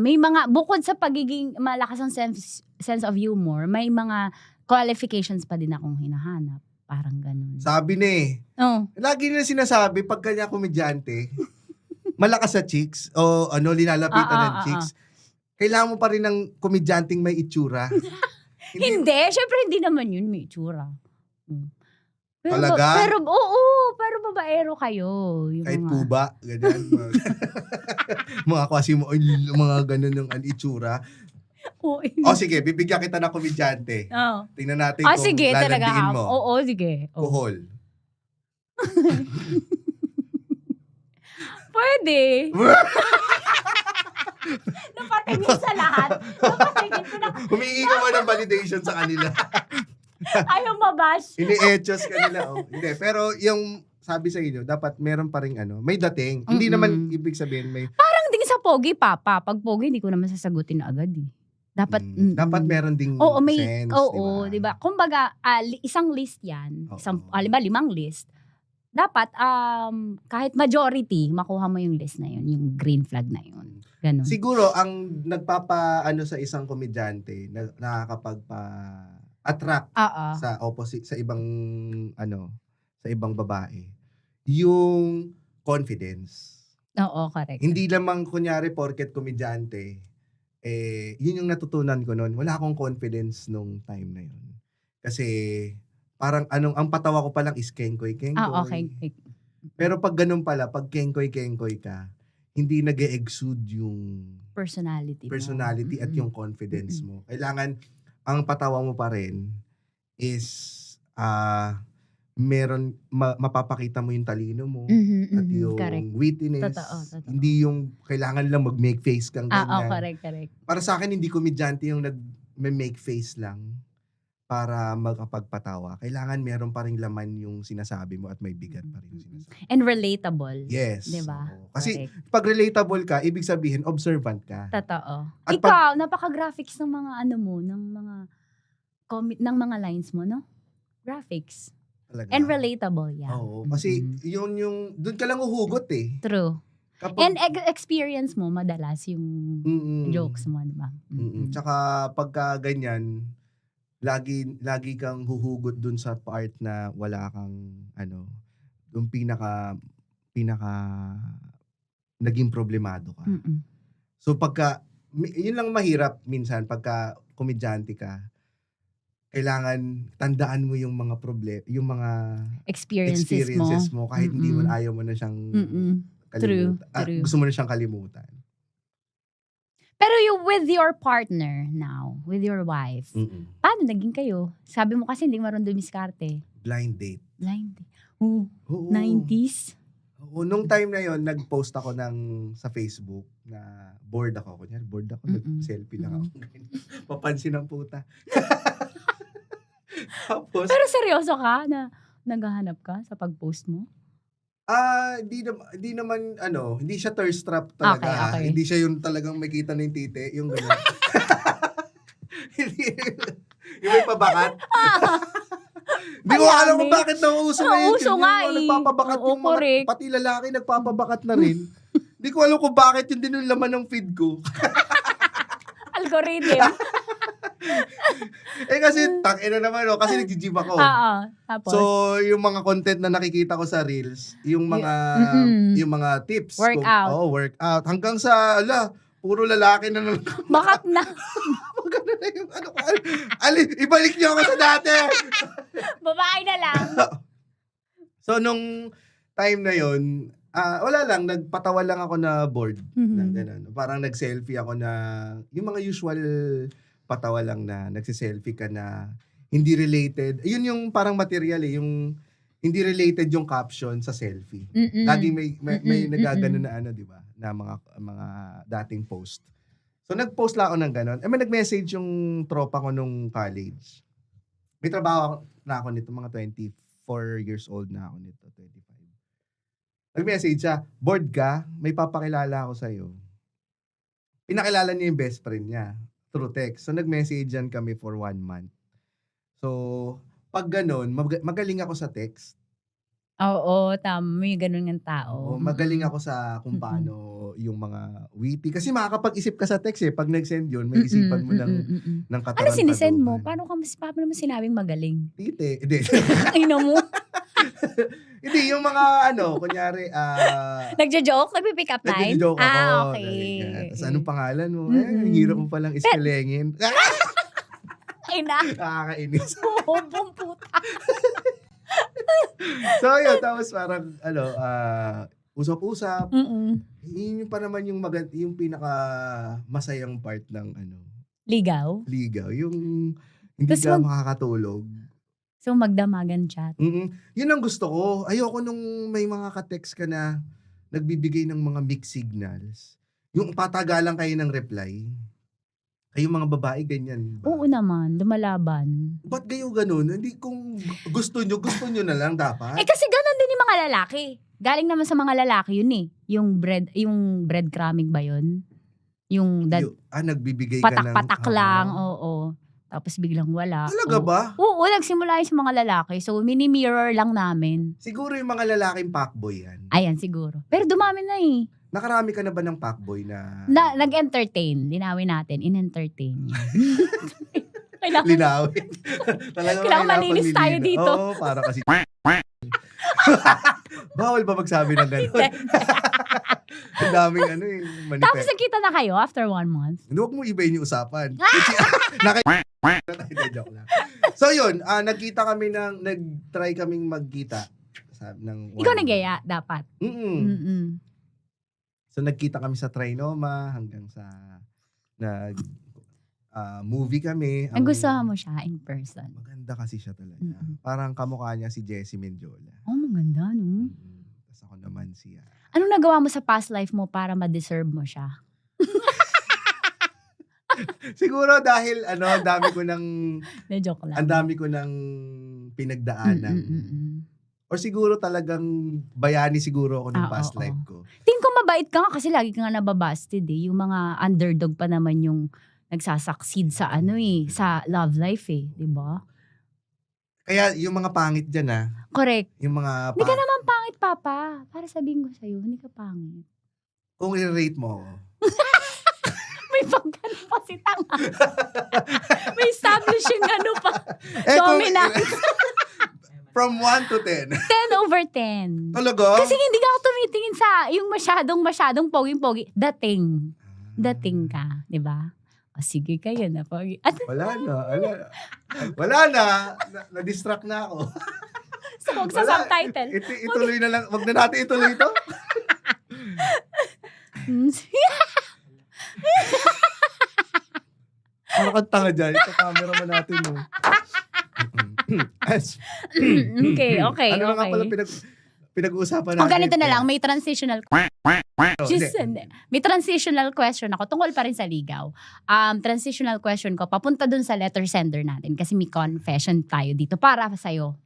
may mga, bukod sa pagiging malakas ang sense of humor, may mga qualifications pa din akong hinahanap. Parang ganun. Sabi ni, lagi nila sinasabi pag kanya komedyante, malakas sa chicks o linalapitan ng chicks, kailangan mo pa rin ng komedyanteng may itsura. Hindi, syempre hindi naman yun may itsura. Pero, Talaga? pero babaero kayo. Yung Kahit mga, kuba, ganyan. Mga kasi mga ganun yung itsura. O sige, bibigyan kita ng komedyante. Tingnan natin kung sige, lalandiin mo. Oo, sige. Kuhol. Pwede. Napatingin sa lahat. Napatingin ko na. Humingi ka mo ng validation sa kanila. Ayaw mabash. Ini-etchos ka nila. Hindi, pero yung sabi sa inyo, dapat meron pa rin may dating. Hindi naman ibig sabihin may... Parang din sa pogi, Papa. Pag pogi, hindi ko naman sasagutin na agad eh. Dapat meron ding sense, diba? Kumbaga, isang list yan. Limang list. Dapat, kahit majority, makuha mo yung list na yun, yung green flag na yun. Ganun. Siguro, ang sa isang komedyante, nakakapagpa-attract sa opposite, sa ibang babae, yung confidence. Oo, correct. Hindi lamang, kunyari, porket komedyante, yun yung natutunan ko noon. Wala akong confidence nung time na yun. Kasi, parang ang patawa ko palang is kengkoy-kengkoy. Okay. Pero pag ganun pala, pag kengkoy-kengkoy ka, hindi nag-e-exude yung personality at yung confidence mo. Kailangan, ang patawa mo pa rin is, mapapakita mo yung talino mo at yung wittiness. Totoo. Hindi yung kailangan lang mag-make face kang ganyan. Correct. Para sa akin, hindi komedyante yung nag-make face lang para magkapagpatawa. Kailangan meron pa rin laman yung sinasabi mo at may bigat pa rin yung sinasabi. And relatable. Yes. Diba? Kasi pag relatable ka, ibig sabihin observant ka. Totoo. At Ikaw, napaka-graphics ng mga ng mga lines mo, no? Graphics. Talaga. And relatable, yeah. Oo. Kasi yun yung, doon ka lang uhugot eh. True. And experience mo, madalas yung jokes mo, diba? Tsaka pagka ganyan, lagi kang huhugot dun sa part na wala kang yung pinaka naging problemado ka. So pagka yun lang mahirap minsan pagka komedyante ka, kailangan tandaan mo yung mga yung mga experiences mo kahit hindi mo ayaw mo na siyang kalimutan. True. Gusto mo na siyang kalimutan. Pero with your partner now, with your wife, paano naging kayo? Sabi mo kasi hindi marunong dumiskarte. Blind date. Oo. 90s? Oo. Nung time na yon nag-post ako sa Facebook na bored ako. Kunyari, bored ako. Nag-selfie lang ako. Papansin ng puta. Tapos, pero seryoso ka na naghahanap ka sa pag-post mo? Hindi naman hindi siya thirst trap talaga. Okay. Hindi siya yung talagang makita na yung titi, yung gano'n. Hindi. Yung may pabakat. Hindi ko alam kung bakit nauuso ngayon. Nauuso nga yung nagpapabakat Oo, yung mga, correct. pati lalaki nagpapabakat na rin. Hindi ko alam kung bakit yun din yung laman ng feed ko. Algorithm. Kasi tangina naman kasi nag-gym ako. Tapos? So, yung mga content na nakikita ko sa Reels, yung mga yung mga tips. Workout. Workout. Hanggang sa, puro lalaki na lang. Bakat na. Ganun na yung ibalik niyo ako sa dati. Babae na lang. So, nung time na yon, wala lang, nagpatawa lang ako na bored. Na ganun. Parang nag-selfie ako na, yung mga usual patawa lang na nagsiselfie ka na hindi related. Yun yung parang material yung hindi related yung caption sa selfie. Lagi may nagagano na di ba? Na mga dating post. So nag-post lang ako ng ganon. May nag-message yung tropa ko nung college. May trabaho na ako nito, mga 24 years old na ako nito, 25. Nag-message siya, bored ka? May papakilala ako sa'yo. Pinakilala niya yung best friend niya through text. So nag-messagean kami for 1 month. So pag ganon, magaling ako sa text. Oo, tama. May ganun ng tao. Magaling ako sa kung paano yung mga witty. Kasi makakapag-isip ka sa text Pag nag-send yun, may isipan mo ng katarantaduhan. Ano sinisend mo? Paano naman sinabing magaling? Tite. Hindi. Ino mo? Hindi, yung mga kunyari, Nagjo-joke? Nagpi-pick up line? nagjo-joke ako. Okay. Tapos anong pangalan mo? Hirap mo palang ispelengin. Ay na. Nakakainis. Bong puta. So yun, tapos parang usap-usap. Yun pa naman yung pinaka masayang part ng Ligaw? Yung hindi ka makakatulog. So magdamagan chat. Yun ang gusto ko. Ayoko nung may mga ka-text ka na nagbibigay ng mga mixed signals. Yung patagalan kayo ng reply. Ay, yung mga babae ganyan. Ba? Oo naman, lumalaban. Ba't kayo ganun? Hindi, kung gusto nyo na lang dapat. Kasi ganun din yung mga lalaki. Galing naman sa mga lalaki yun Yung breadcrumbing ba yun? Nagbibigay ka ng... Patak-patak lang, oo. Tapos biglang wala. Talaga ba? Oo, nagsimula yun sa mga lalaki. So, mini-mirror lang namin. Siguro yung mga lalaking fuckboy yan. Ayan, siguro. Pero dumami na Nakarami ka na ba ng fuckboy na... Nag-entertain. Linawin natin. In-entertain. Linawin. Kailangan malinis tayo dito. Oo, para kasi... Bawal ba magsabi ng gano'n? Ang daming manifest. Tapos nagkita na kayo after 1 month? Hindi, huwag mo ibayin yung usapan. Joke lang. So yun, nagkita kami nag-try kaming magkita. Ikaw nagaya, dapat. So nagkita kami sa Trinoma hanggang sa movie kami. Ang gusto mo siya in person. Maganda kasi siya talaga. Parang kamukha niya si Jessie Mendiola. Oh, maganda, no? Tapos ako naman siya. Anong nagawa mo sa past life mo para ma-deserve mo siya? Siguro dahil ang dami ko ng joke lang. Ang dami ko ng pinagdaanan. Or siguro talagang bayani siguro ako ng past life ko. Tingin ko mabait ka nga kasi lagi ka nga nababasted Yung mga underdog pa naman yung nagsasucceed sa sa love life di ba? Kaya yung mga pangit dyan Correct. Yung mga Hindi ka naman pangit, Papa. Para sabihin ko sa'yo, hindi ka pangit. Kung i-rate mo ako. May pagkano pa si Tanga. May establishing pa. Dominance. From 1 to 10. 10 over 10. Talaga? Kasi hindi ka ako tumitingin sa yung masyadong poging-pogi. Dating ka, di ba? O sige kayo na pogi. Wala na. Na-distract na ako. So, huwag sa subtitle. Ituloy na lang. Wag na natin ituloy ito. Parang kang tanga dyan. Ito camera mo natin. Okay. Ano na nga pala pinag-uusapan natin? Ganito na lang. May transitional May transitional question ako tungkol pa rin sa ligaw. Transitional question ko, papunta dun sa letter sender natin kasi may confession tayo dito para sa'yo.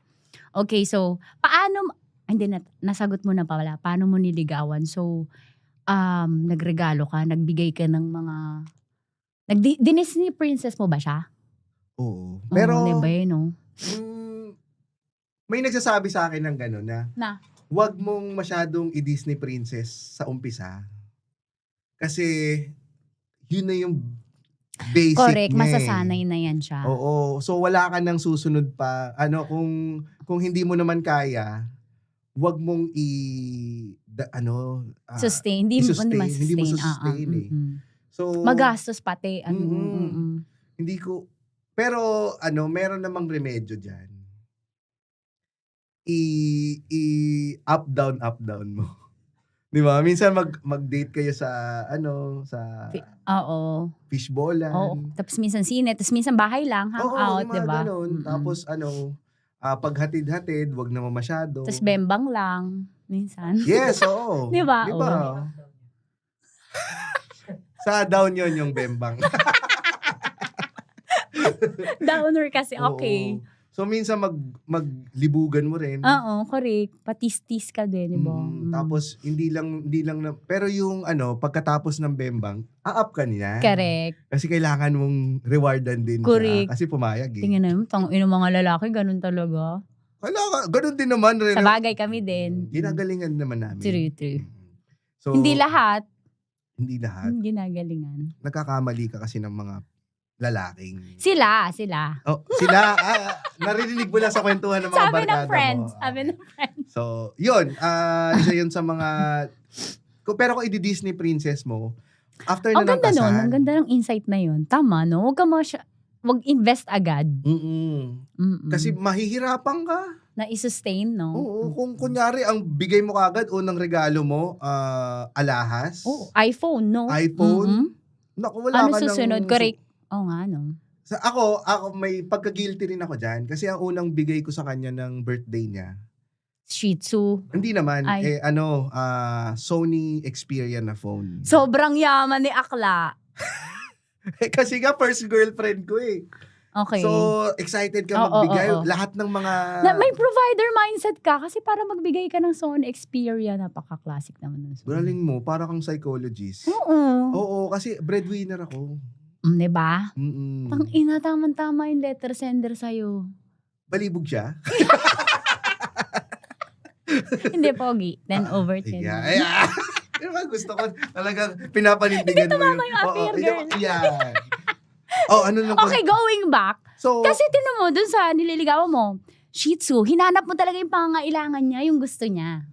Okay, so, paano hindi, nasagot mo na pala. Paano mo niligawan? So, nagregalo ka, nagbigay ka ng mga... Disney princess mo ba siya? Oo. Pero, Oo, diba yun, no? May nagsasabi sa akin ng gano'n Na? wag mong masyadong i-Disney princess sa umpisa. Kasi, yun na yung basic Correct, niya masasanay na yan siya. Oo. So, wala ka nang susunod pa. Kung hindi mo naman kaya, wag mong Sustain. Hindi mo naman Hindi mo sustain. sustain eh. So, Magastos pati. hindi ko, pero meron namang remedyo dyan. Up down mo. Di ba? Minsan mag-date kayo sa Oo. fishballan. Oo. Tapos minsan sine, tapos minsan bahay lang, hangout, yung di mga ba? ganun. Tapos paghatid-hatid, wag naman masyado. Tapos bembang lang, minsan. Yes, oo. Di ba? Di ba? Oo. Sa down yon yung bembang. Downer kasi, okay. Oo. So minsan maglibugan mo rin. Oo, correct. Patis-tis ka din, di ba? Tapos hindi lang na, pero yung pagkatapos ng bembang, up ka niya. Correct. Kasi kailangan mong rewardan din Correct. siya. Kasi pumayag eh. Tingnan naman, mga lalaki, ganun talaga. Ganun din naman rin. Sa bagay kami din. Ginagalingan naman namin. True. So, Hindi lahat. Hindi lahat. Ginagalingan. Nagkakamali ka kasi ng mga lalaking. Sila. Oh, sila. Narinig mo lang sa kwentuhan ng mga Sabi barkada ng friends. mo. Sabi ng friends. So, yun. Isa yun sa mga... Pero kung i-Disney princess mo, after na ng Ganda kasal... nun. Ang ganda ng insight na yun. Tama, no? Huwag invest agad. Kasi mahihirapan ka. Na i-sustain, no? Oo. Kung kunyari, ang bigay mo kagad, unang regalo mo, alahas. iPhone, no? iPhone. Naku, wala ano ka susunod? ng... Correct. Oo nga, no? Ako may pagka-guilty rin ako dyan. Kasi ang unang bigay ko sa kanya ng birthday niya, Shih Tzu. hindi naman. Ay. Sony Xperia na phone. Sobrang yaman ni Akla. Kasi nga, first girlfriend ko eh. Okay. So, excited ka magbigay. Lahat ng mga... May provider mindset ka kasi para magbigay ka ng Sony Xperia, napaka-classic naman ng Sony. Galing mo, para kang psychologist. Oo, kasi breadwinner ako. Diba? Pang ina, tama yung letter sender sa'yo. Balibog siya? Hindi, pogi. 10 over 10. Yeah. Diba, gusto ko talagang pinapanindigan mo tumama yung affair, girl. Yan. Ano lang Okay, going back. So, kasi tinan mo, dun sa nililigawan mo, Shih Tzu, hinanap mo talaga yung pangangailangan niya, yung gusto niya.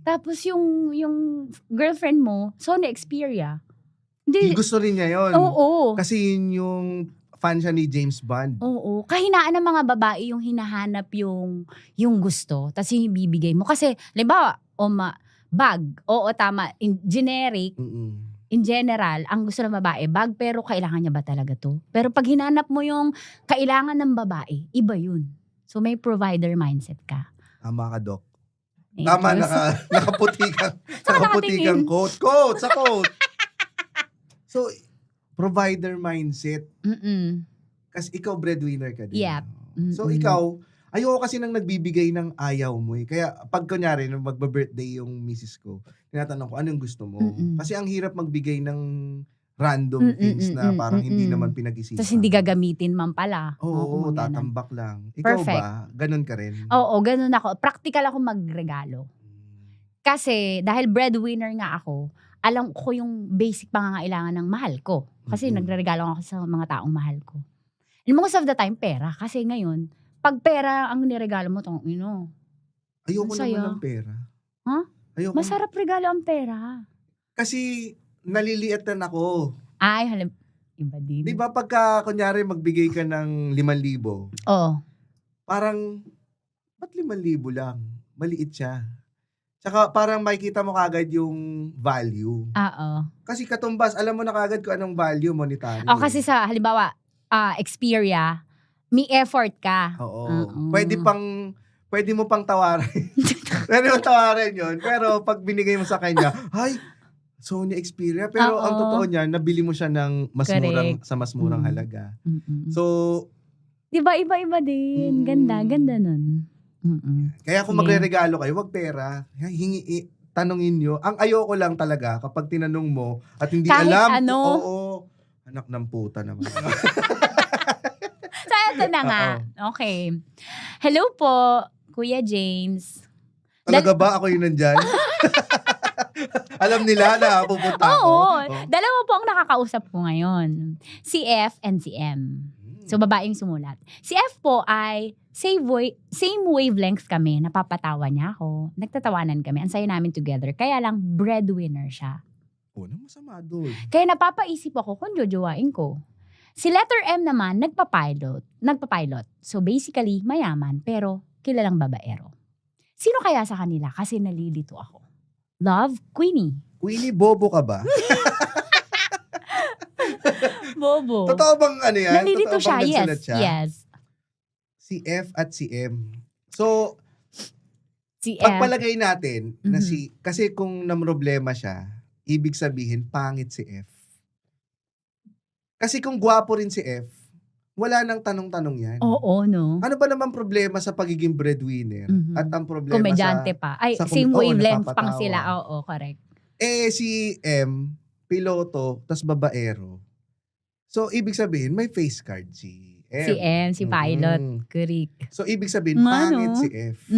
Tapos yung girlfriend mo, Sony Xperia. gusto rin niya yun. Oo. Kasi yun yung fan siya ni James Bond. Oo. Kahinaan ng mga babae yung hinahanap yung gusto. Tapos yung ibibigay mo. Kasi, halimbawa, bag. Oo, tama. In generic, in general, ang gusto ng babae, bag, pero kailangan niya ba talaga to? Pero pag hinanap mo yung kailangan ng babae, iba yun. So, may provider mindset ka. Tama ka, Doc. Eh, Tama, Diyos. nakaputi kang quote. Quote, sa quote. So, provider mindset. Kasi ikaw breadwinner ka din. Yep. So, ikaw, ayoko kasi nang nagbibigay ng ayaw mo eh. Kaya pag kunyari, nung magba-birthday yung misis ko, tinatanong ko, anong gusto mo? Kasi ang hirap magbigay ng random things na parang hindi naman pinag-isipan. Tapos hindi gagamitin man pala. Oo, tatambak lang. Ikaw Perfect. ba? Ganun ka rin? Oo, ganun ako. Practical ako magregalo. Kasi dahil breadwinner nga ako, alam ko yung basic pangangailangan ng mahal ko. Kasi nagre-regalo ako sa mga taong mahal ko. And most of the time, pera. Kasi ngayon, pag pera ang niregalo mo, Ayoko saya. naman ng pera. Ha? Ayoko. Masarap regalo ang pera. Kasi naliliitan ako. Ay, iba din. Di ba pagka, kunyari, magbigay ka ng 5,000? Oo. Parang, ba't 5,000 lang? Maliit siya. Tsaka parang makikita mo kagad yung value. Oo. Kasi katumbas, alam mo na kagad kung anong value monetary. Kasi sa, halimbawa, Xperia, may effort ka. Oo. Pwede mo pang tawaran. Pwede mo tawaran yun. Pero pag binigay mo sa kanya, ay, Sony Xperia. Pero ang totoo niya, nabili mo siya ng mas murang halaga. So, diba, iba-iba din. Ganda nun. Kaya kung Sige. magre-regalo kayo, wag pera. Tanongin nyo. Ang ayoko lang talaga kapag tinanong mo at hindi Kahit alam. ano. Oo. Anak ng puta naman. So, eto na nga. Okay. Hello po, Kuya James. Talaga ba ako yun nandyan? Alam nila na pupunta ako. Oo. Dalawa po ang nakakausap ko ngayon. Si F and si M. So, babaeng sumulat. Si F po ay same wavelength kami. Napapatawa niya ako. Nagtatawanan kami. Ang saya namin together. Kaya lang, breadwinner siya. Anong masama doon? Kaya napapaisip ako kung jojowain ko. Si letter M naman, nagpapilot. So, basically, mayaman, pero kilalang babaero. Sino kaya sa kanila? Kasi nalilito ako. Love, Queenie. Queenie, bobo ka ba? Bobo. Totoo bang ano yan? Nalilito Totoo siya, bang yes. nagsulat siya? Yes. Si F at si M. So, Si F. pagpalagay natin na kasi kung namroblema siya, ibig sabihin pangit si F. Kasi kung gwapo rin si F, wala nang tanong-tanong yan. Oo, no? Ano ba naman problema sa pagiging breadwinner? At ang problema Komedyante pa. Ay, same wavelength pang sila. Oo, correct. Si M, piloto, tas babaero. So, ibig sabihin, may face card si M. Si M, si pilot. Correct. So, ibig sabihin, pangit si F.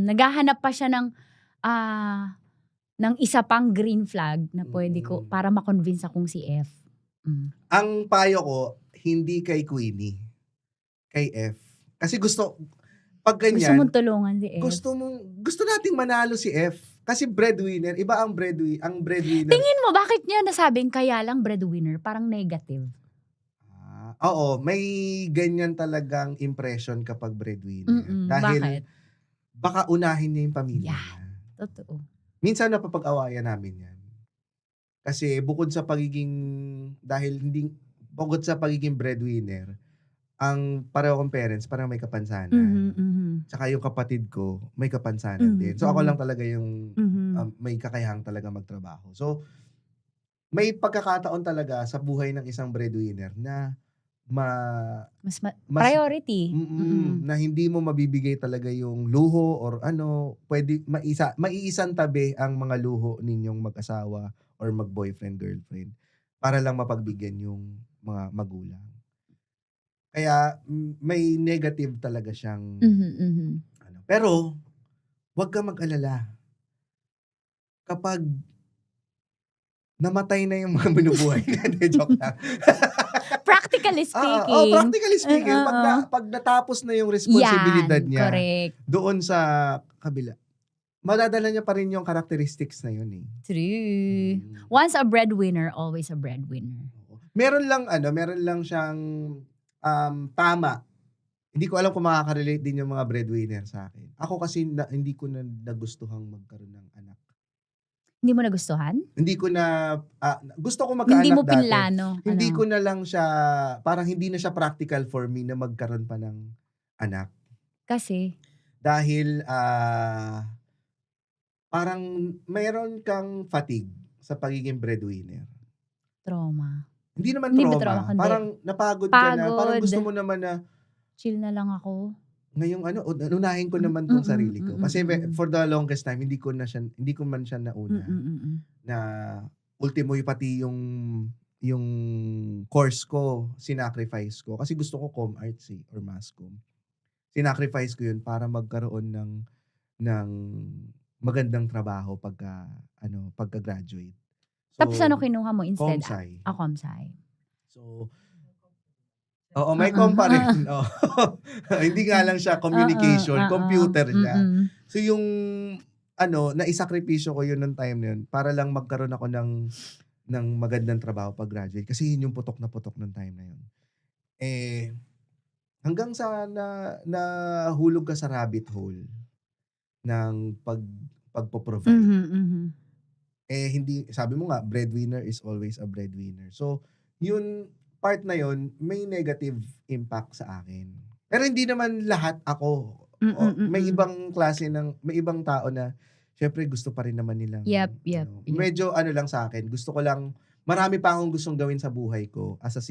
Naghahanap pa siya ng isa pang green flag na pwede ko para makonvince akong si F. Ang payo ko, hindi kay Queenie. Kay F. Kasi pag ganyan, Gusto mong tulungan si F. gusto nating manalo si F. Kasi breadwinner, iba ang breadwinner. Tingin mo, bakit niya nasabing kaya lang breadwinner? Parang negative. Oo, may ganyan talagang impression kapag breadwinner. Dahil Bakit? baka unahin niya yung pamilya niya. Totoo. Minsan napapag-awayan namin yan. Kasi bukod sa pagiging breadwinner, ang pareho kong parents parang may kapansanan. Tsaka yung kapatid ko may kapansanan din. So ako lang talaga yung may kakayahang talaga magtrabaho. So may pagkakataon talaga sa buhay ng isang breadwinner na priority. Na hindi mo mabibigay talaga yung luho or pwede maiisang tabi ang mga luho ninyong mag-asawa or mag-boyfriend, girlfriend para lang mapagbigyan yung mga magulang. Kaya may negative talaga siyang pero wag ka mag-alala. Kapag namatay na yung mga binubuhay natin, joke lang. Practically speaking. Practically speaking. Pag natapos na yung responsibilidad niya doon sa kabila, madadala niya pa rin yung characteristics na yun eh. True. Once a breadwinner, always a breadwinner. Meron lang siyang tama. Hindi ko alam kung makaka-relate din yung mga breadwinner sa akin. Ako kasi hindi ko na nagustuhang magkaroon ng anak. Hindi mo nagustuhan? Hindi ko na, gusto ko magkaanak dati. Hindi mo pinlano. Hindi ko na lang siya, parang hindi na siya practical for me na magkaroon pa ng anak. Kasi? Dahil, parang mayroon kang fatigue sa pagiging breadwinner. Trauma. Hindi naman Hindi trauma. ba trauma, kundi Parang napagod ka na. Parang pagod. gusto mo naman na, Chill na lang ako. ngayong unahin ko naman tong sarili ko. Kasi for the longest time, hindi ko man siya nauna. Na ultimo pati yung course ko, sinacrifice ko. Kasi gusto ko com arts or mass com. Sinacrifice ko yun para magkaroon ng magandang trabaho pagka-graduate. So, Tapos ano kinuha mo instead? Comsci. Comsci. So, oo, may com pa rin. Hindi nga lang siya communication, computer siya. So yung naisakripisyo ko yun ng time na yun para lang magkaroon ako ng magandang trabaho pag graduate. Kasi yun yung putok na putok ng time na yun. Hanggang sa nahulog ka sa rabbit hole ng pagpo-provide. Hindi, sabi mo nga, breadwinner is always a breadwinner. So, yun, part na yon may negative impact sa akin. Pero hindi naman lahat ako. May ibang klase may ibang tao na syempre gusto pa rin naman nilang. Yep. Medyo lang sa akin. Gusto ko lang, marami pa akong gustong gawin sa buhay ko as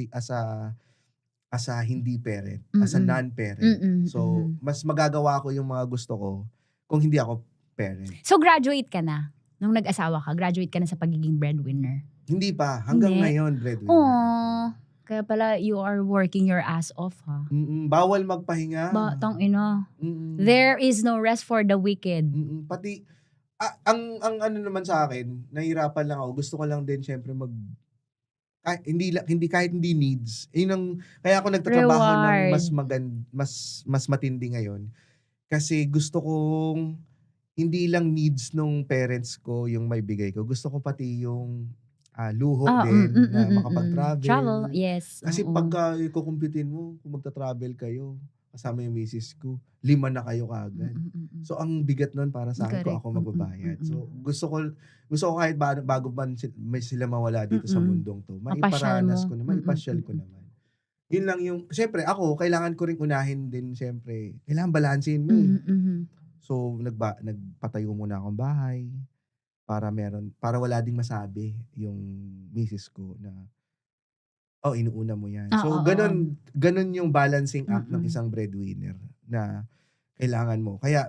as a hindi parent, as a Mm-mm. non-parent. Mm-mm, So, mm. mas magagawa ko yung mga gusto ko kung hindi ako parent. So, graduate ka na. Nung nag-asawa ka, graduate ka na sa pagiging breadwinner. Hindi pa. Hanggang Hindi. ngayon, breadwinner. Aww. Kaya pala, you are working your ass off, ha? Bawal magpahinga. Batang ina. Mm-mm. There is no rest for the wicked. Pati, ang ano naman sa akin, nahirapan lang ako. Gusto ko lang din syempre hindi kahit hindi needs. Kaya ako nagtatrabaho ng Reward. mas matindi ngayon. Kasi gusto kong hindi lang needs nung parents ko yung may bigay ko. Gusto ko pati yung luho din na makapag-travel. Travel, yes. Kasi oo. pagka kukumpitin mo, kung magta-travel kayo, kasama yung misis ko, 5 na kayo kagad. So, ang bigat nun para sa akin kung Correct. ako magbabayad. So, gusto ko kahit bago man sila mawala dito sa mundong to, Mapasyal maiparanas mo. ko na, maipasyal ko naman. Yun lang yung, syempre ako, kailangan ko rin unahin din, syempre, kailangan balansin mo. So, nagpatayo muna akong bahay para wala ding masabi yung misis ko na inuuna mo yan. So, Oo, ganun yung balancing act ng isang breadwinner na kailangan mo. Kaya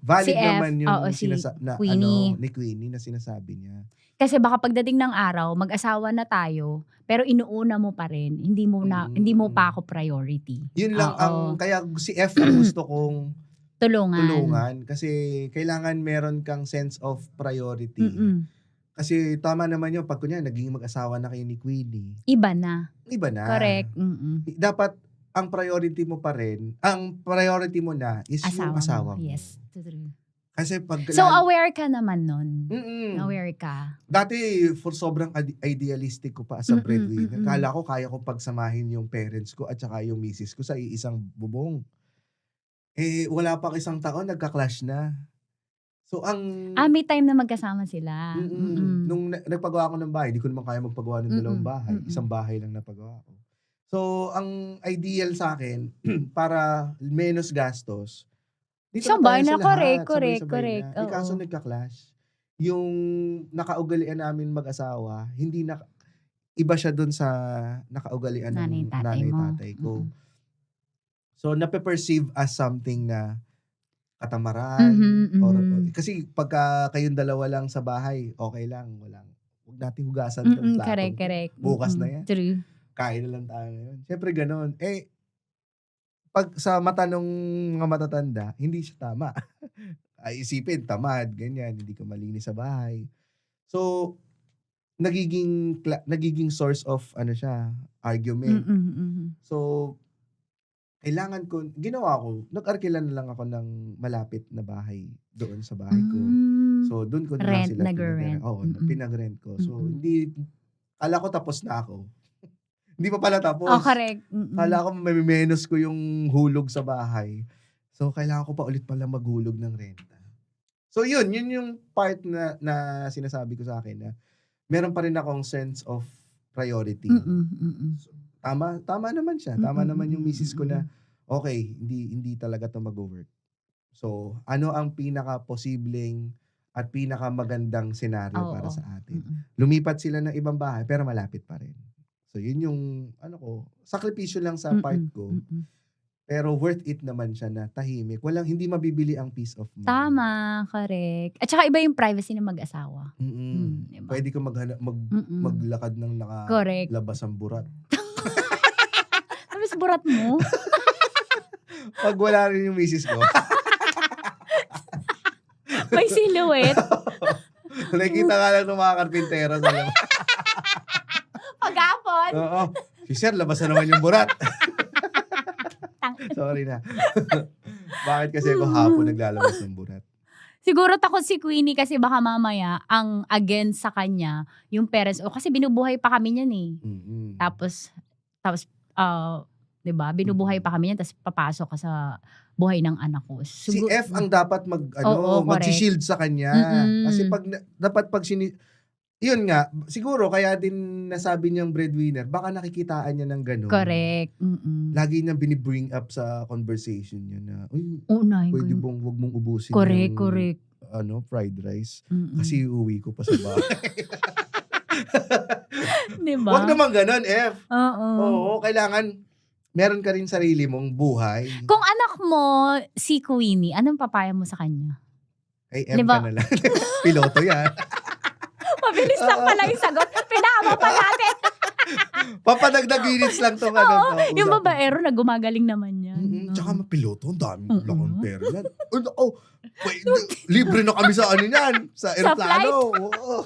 valid Si F, naman yung oo, si ni Queenie. Queenie na sinasabi niya. Kasi baka pagdating ng araw, mag-asawa na tayo, pero inuuna mo pa rin. Hindi mo pa ako priority. Yun lang Oo. kaya si F ang gusto kong tulungan. kasi kailangan meron kang sense of priority. Kasi tama naman yun, pag kunya naging mag-asawa na kayo ni Queenie. Iba na. Iba na. Correct. Dapat ang priority mo na is yung asawa mo. Yes. True. Kasi pag So, aware ka naman nun. Aware ka. dati for sobrang idealistic ko pa as a breadwinner. Kala ko kaya ko pagsamahin yung parents ko at saka yung misis ko sa iisang bubong. Wala pa isang taon, nagka-clash na. So, May time na magkasama sila. nung nagpagawa ko ng bahay, di ko naman kaya magpagawa ng dalawang bahay. Isang bahay lang napagawa ko. So, ang ideal sa akin, para menos gastos, dito Sabay na tayo na, sa lahat. correct. Sabay-sabay na. Oo. Kaso nagka-clash. Yung nakaugalian namin mag-asawa, hindi na, iba siya dun sa nakaugalian ng nanay-tatay ko. So, nape-perceive as something na katamaran. Kasi pagka kayong dalawa lang sa bahay, okay lang. Huwag natin hugasan ng plato. Correct. Bukas na yan. True. Kain na lang tayo ngayon. Siyempre ganun. Pag sa mata ng mga matatanda, hindi siya tama. Ay isipin, tamad, ganyan, hindi ka malinis sa bahay. So, nagiging source of argument. So, ginawa ko, nag-arkila na lang ako ng malapit na bahay doon sa bahay ko. So, doon ko na lang Rent, sila nag-rent. pinag-rent ko. So, kala ko tapos na ako. Hindi pa pala tapos. Correct. Kala ko may menos ko yung hulog sa bahay. So, kailangan ko pa ulit pala maghulog ng renta. So, yun yung part na sinasabi ko sa akin na meron pa rin akong sense of priority. So, tama naman siya. Tama naman yung misis ko na, okay, hindi talaga to mag-work. So, ano ang pinaka-posibleng at pinaka-magandang senaryo para sa atin? Lumipat sila ng ibang bahay, pero malapit pa rin. So, yun yung, sakripisyo lang sa part ko. Pero worth it naman siya na tahimik. Hindi mabibili ang peace of mind. Tama, correct. At saka iba yung privacy ng mag-asawa. Diba? Pwede ka maglakad ng Correct. nakalabas ang burat. Tapos burat mo. Pag wala rin yung misis ko. May silhouette. Nakikita ka lang ng mga karpintero sa labas. Pag-apon. Oo. Si Sir, labas na naman yung burat. Sorry na. Bakit kasi ako hapon naglalabas ng burat? Siguro takot si Queenie kasi baka mamaya ang against sa kanya yung parents. Kasi binubuhay pa kami niyan eh. Tapos 'di ba? Binubuhay pa kami niyan tapos papasok ka sa buhay ng anak ko. Si F ang dapat mag-shield sa kanya. Kasi dapat yun nga, siguro kaya din nasabi niyang breadwinner, baka nakikitaan niya ng ganun. Correct. Lagi niyang binibring up sa conversation niya na, pwede bang wag mong ubusin correct. Fried rice. Kasi uuwi ko pa sa bahay. Di ba? Wag naman ganun, F. Oo. Oo, kailangan meron ka rin sarili mong buhay. Kung anak mo, si Queenie, anong papaya mo sa kanya? Ay, M Diba? ka na lang. Piloto yan. Mabilis lang pala yung sagot. Pinama pa natin. Papadagdag minutes lang to. Ano, to, Yung usap. babaero na gumagaling naman yan. Tsaka mapiloto, ang dami lakong pera yan. Libre na kami sa ano yan, sa aeroplano. Oo.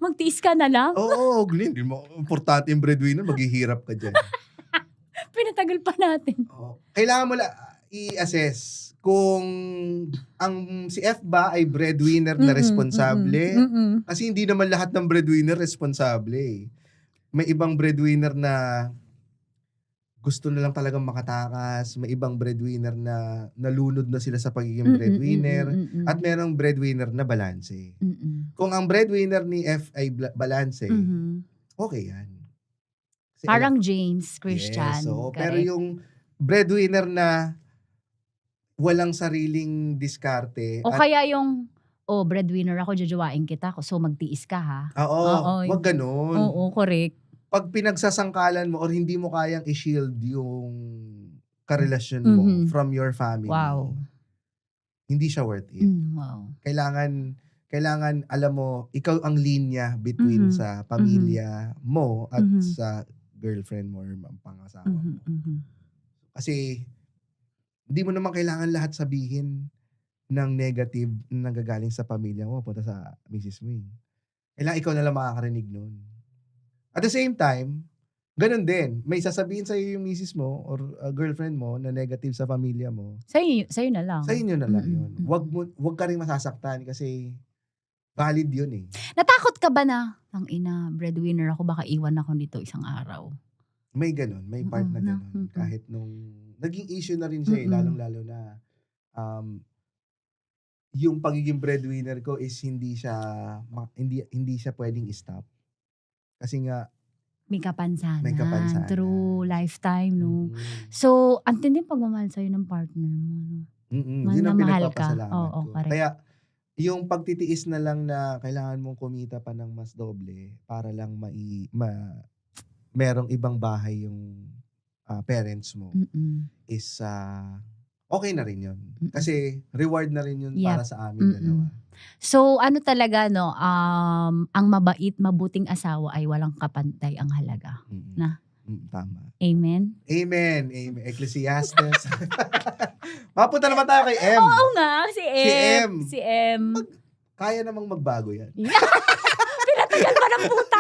Magtiis ka na lang. Oo, Glenn, hindi mo importante yung breadwinner, maghihirap ka dyan. Pinatagal pa natin. Kailangan mo i-assess kung ang si F ba ay breadwinner na responsable. Kasi hindi naman lahat ng breadwinner responsable eh. May ibang breadwinner na gusto na lang talagang makatakas. May ibang breadwinner na nalunod na sila sa pagiging breadwinner. At merong breadwinner na balanse. Kung ang breadwinner ni F ay balanse, okay yan. Kasi Parang James Christian. Yes, so, correct. pero yung breadwinner na walang sariling diskarte. O kaya yung, breadwinner ako, jajawain kita, so magtiis ka ha. Oo, wag ganun. Oo, correct. Pag pinagsasangkalan mo or hindi mo kayang i-shield yung karelasyon mo from your family, Wow. hindi siya worth it. Wow. Kailangan alam mo, ikaw ang linya between sa pamilya mo at sa girlfriend mo or pangasawa mo. Kasi hindi mo naman kailangan lahat sabihin ng negative na nanggagaling sa pamilya mo punta sa misis mo. Kailangan ikaw na lang makakarinig nun. At the same time, ganun din. May sasabihin sa'yo yung misis mo or girlfriend mo na negative sa pamilya mo. Sa'yo na lang. Sa inyo na lang yun. Wag ka rin masasaktan kasi valid yun eh. Natakot ka ba na, ang ina, breadwinner ako, baka iwan ako nito isang araw? May ganun. May part na ganun. Kahit nung naging issue na rin siya eh, lalong-lalo na yung pagiging breadwinner ko is hindi siya pwedeng i-stop. Kasi nga May kapansanan. May kapansanan. True, lifetime, no? So, ang tinding pagmamahal sa'yo ng partner mo, no? Mahal yun na ang mahal ka. pinagpapasalamat Oo, ko. correct. Kaya yung pagtitiis na lang na kailangan mong kumita pa ng mas doble para lang merong ibang bahay yung parents mo is okay na rin yun. Kasi reward na rin yun para sa amin dalawa. So, ano talaga, no? Ang mabait, mabuting asawa ay walang kapantay ang halaga. Na? Tama. Amen? Amen. Amen. Ecclesiastes. Mapunta naman tayo kay M. Oo nga, si M. Si M. Si M. Kaya namang magbago yan. Pinatagal pa ng puta.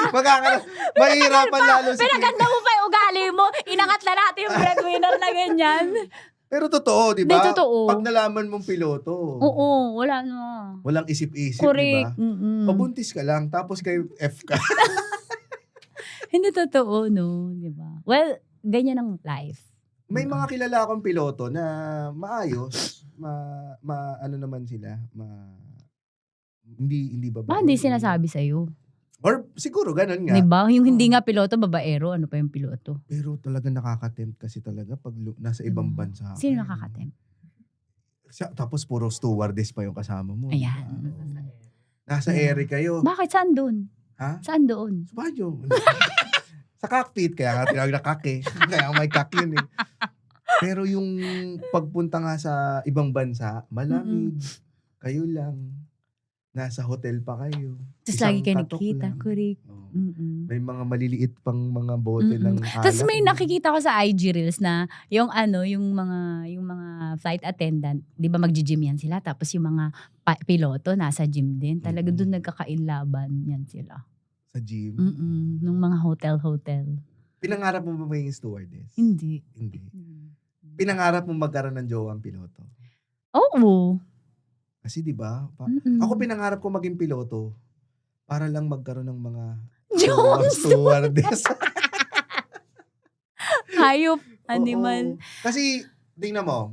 Mahirapan lalo si Pinaganda mo pa yung ugali mo. Inangat na natin yung breadwinner na ganyan. Pero totoo, di ba? Di, totoo. Pag nalaman mong piloto, Oo, wala na. walang isip-isip, di Correct. ba? Pabuntis ka lang, tapos kay F ka. Hindi totoo, no? Di ba? Well, ganyan ang life. May mga kilala akong piloto na maayos, ano naman sila, hindi babae. Hindi sinasabi sa'yo. Or siguro ganun nga. Di ba? Yung hindi nga piloto, babaero. Ano pa yung piloto? Pero talaga nakaka-tempt kasi talaga pag nasa ibang bansa. Sino nakakatempt? Tapos puro stewardess pa yung kasama mo. Ayan. Nasa ere kayo. Bakit? Saan doon? Ha? Saan doon? Sa banyo. Sa cockpit, kaya nga tinawag na kak eh. Kaya may kak yun eh. Pero yung pagpunta nga sa ibang bansa, malamig. Kayo lang. Nasa hotel pa kayo. Tapos Isang lagi kayo katok nakikita. lang. Correct. May mga maliliit pang mga bote ng alak. Tapos may nakikita ko sa IG Reels na yung mga flight attendant, 'di ba magji-gym yan sila, tapos yung mga piloto nasa gym din. Talaga doon nagkakailaban yan sila. Sa gym? Nung mga hotel. Pinangarap mo ba maging stewardess? Hindi. Pinangarap mo magkaroon ng jowang piloto? Oo. Kasi 'di ba? Ako pinangarap ko maging piloto para lang magkaroon ng mga jowang stewardess. Hayop, animal. Oo. Kasi tingnan mo,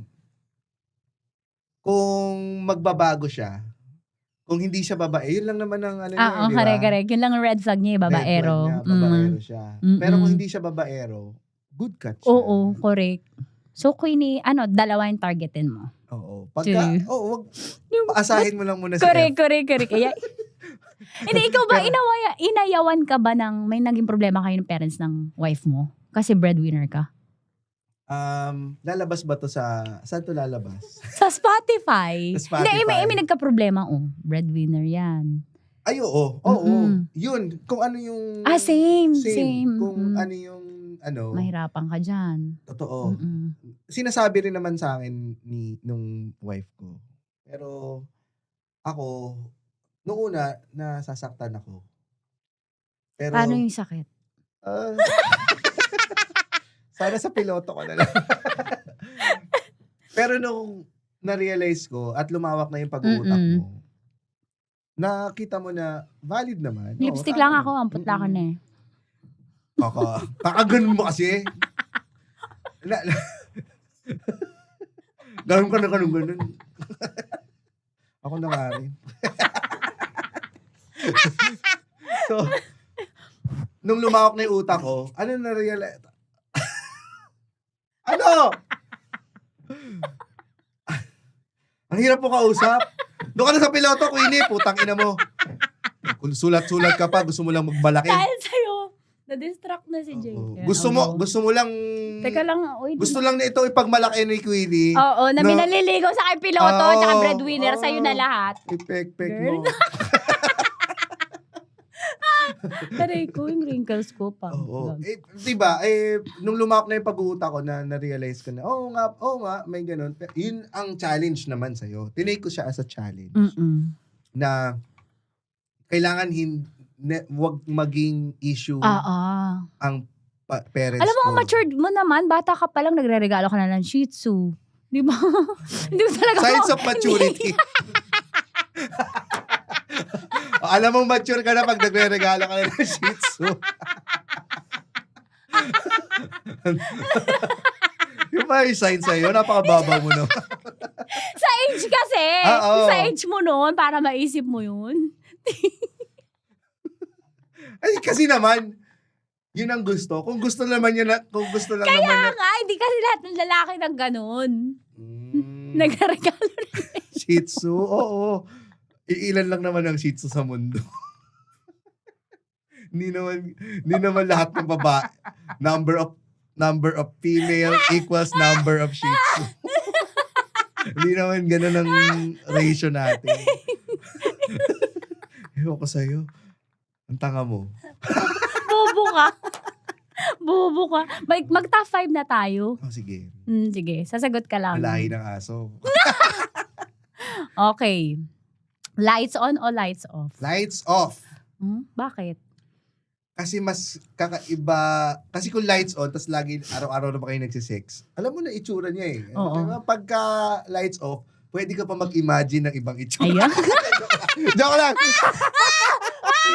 kung magbabago siya, kung hindi siya babae, yun lang naman ang ano niya, di ba? Correct. Yun lang ang red flag niya, babaero. Red flag niya, babaero siya. Pero kung hindi siya babaero, good catch siya. Oo, correct. So, Queenie, dalawa yung targetin mo? Oo. Pagka, wag, paasahin mo lang muna si Correct. F. Kaya, Hindi, ikaw ba, inayawan ka ba ng, may naging problema kayo ng parents ng wife mo? Kasi breadwinner ka? Lalabas ba to saan to lalabas? Sa Spotify. Sa Spotify. Hindi, may nagka-problema. Breadwinner yan. Ay, oo. Yun, kung ano yung... Same. Kung ano yung, Mahirapan ka dyan. Totoo. Sinasabi rin naman sa akin nung wife ko. Pero, ako, noong una, nasasaktan ako. Pero, Paano yung sakit? sana sa piloto ko na lang. Pero nung na-realize ko at lumawak na yung pag-uutak mo, nakita mo na valid naman. Lipstick lang ako, ang putla ka na eh. Kakaganon mo kasi. Ganun ka na ganun. Ako na nga rin. So, nung lumawak na yung utak ko, ano na-realize? Ano? Ang hirap po kausap. Doon ka na sa piloto, Queenie, putang ina mo. Kung sulat-sulat ka pa, gusto mo lang magbalaki. Dahil sa'yo, na-distract na si Jake. Gusto mo lang... Teka lang, gusto lang na ito ipagmalaki ni Queenie. Oo, na minaliligaw sa kay piloto at saka breadwinner, sa'yo na lahat. Ipek-pek mo. Taray ko, yung wrinkles ko pa. Diba, nung lumawak na yung pag-uutak ko na-realize ko na, oo nga, may ganun. Pero yun ang challenge naman sa'yo. Tinake ko siya as a challenge. Na kailangan wag maging issue ang parents Alam mo, ko. ang matured mo naman, bata ka pa lang, nagre-regalo ka na ng Shih Tzu. Di ba? Hindi mo talaga Signs of maturity. Alam mo, mature ka na pag nagre-regalo ka na ng Shih Tzu. Yung pa yung sign sa'yo, napakababaw mo naman. Sa age kasi. Sa age mo noon, para maisip mo yun. Ay, kasi naman, yun ang gusto. Kung gusto naman yun, Kaya nga, hindi kasi lahat ng lalaki ng ganun. Nagregalo rin. Shih Tzu, oo. Iilan lang naman ang Shih Tzu sa mundo. Hindi naman lahat ng babae. Number of female equals number of Shih Tzu. Hindi naman ganun ang ratio natin. Ewan ko sa'yo. Ang tanga mo. Bobo ka. Mag-top 5 na tayo. Sige. Sige, sasagot ka lang. Malahi ng aso. Okay. Lights on o lights off? Lights off. Bakit? Kasi mas kakaiba. Kasi kung lights on, tas lagi araw-araw na ba kayo nagsisex, alam mo na itsura niya eh. Oo. Pagka lights off, pwede ka pa mag-imagine ng ibang itsura. Ayan. Joke lang!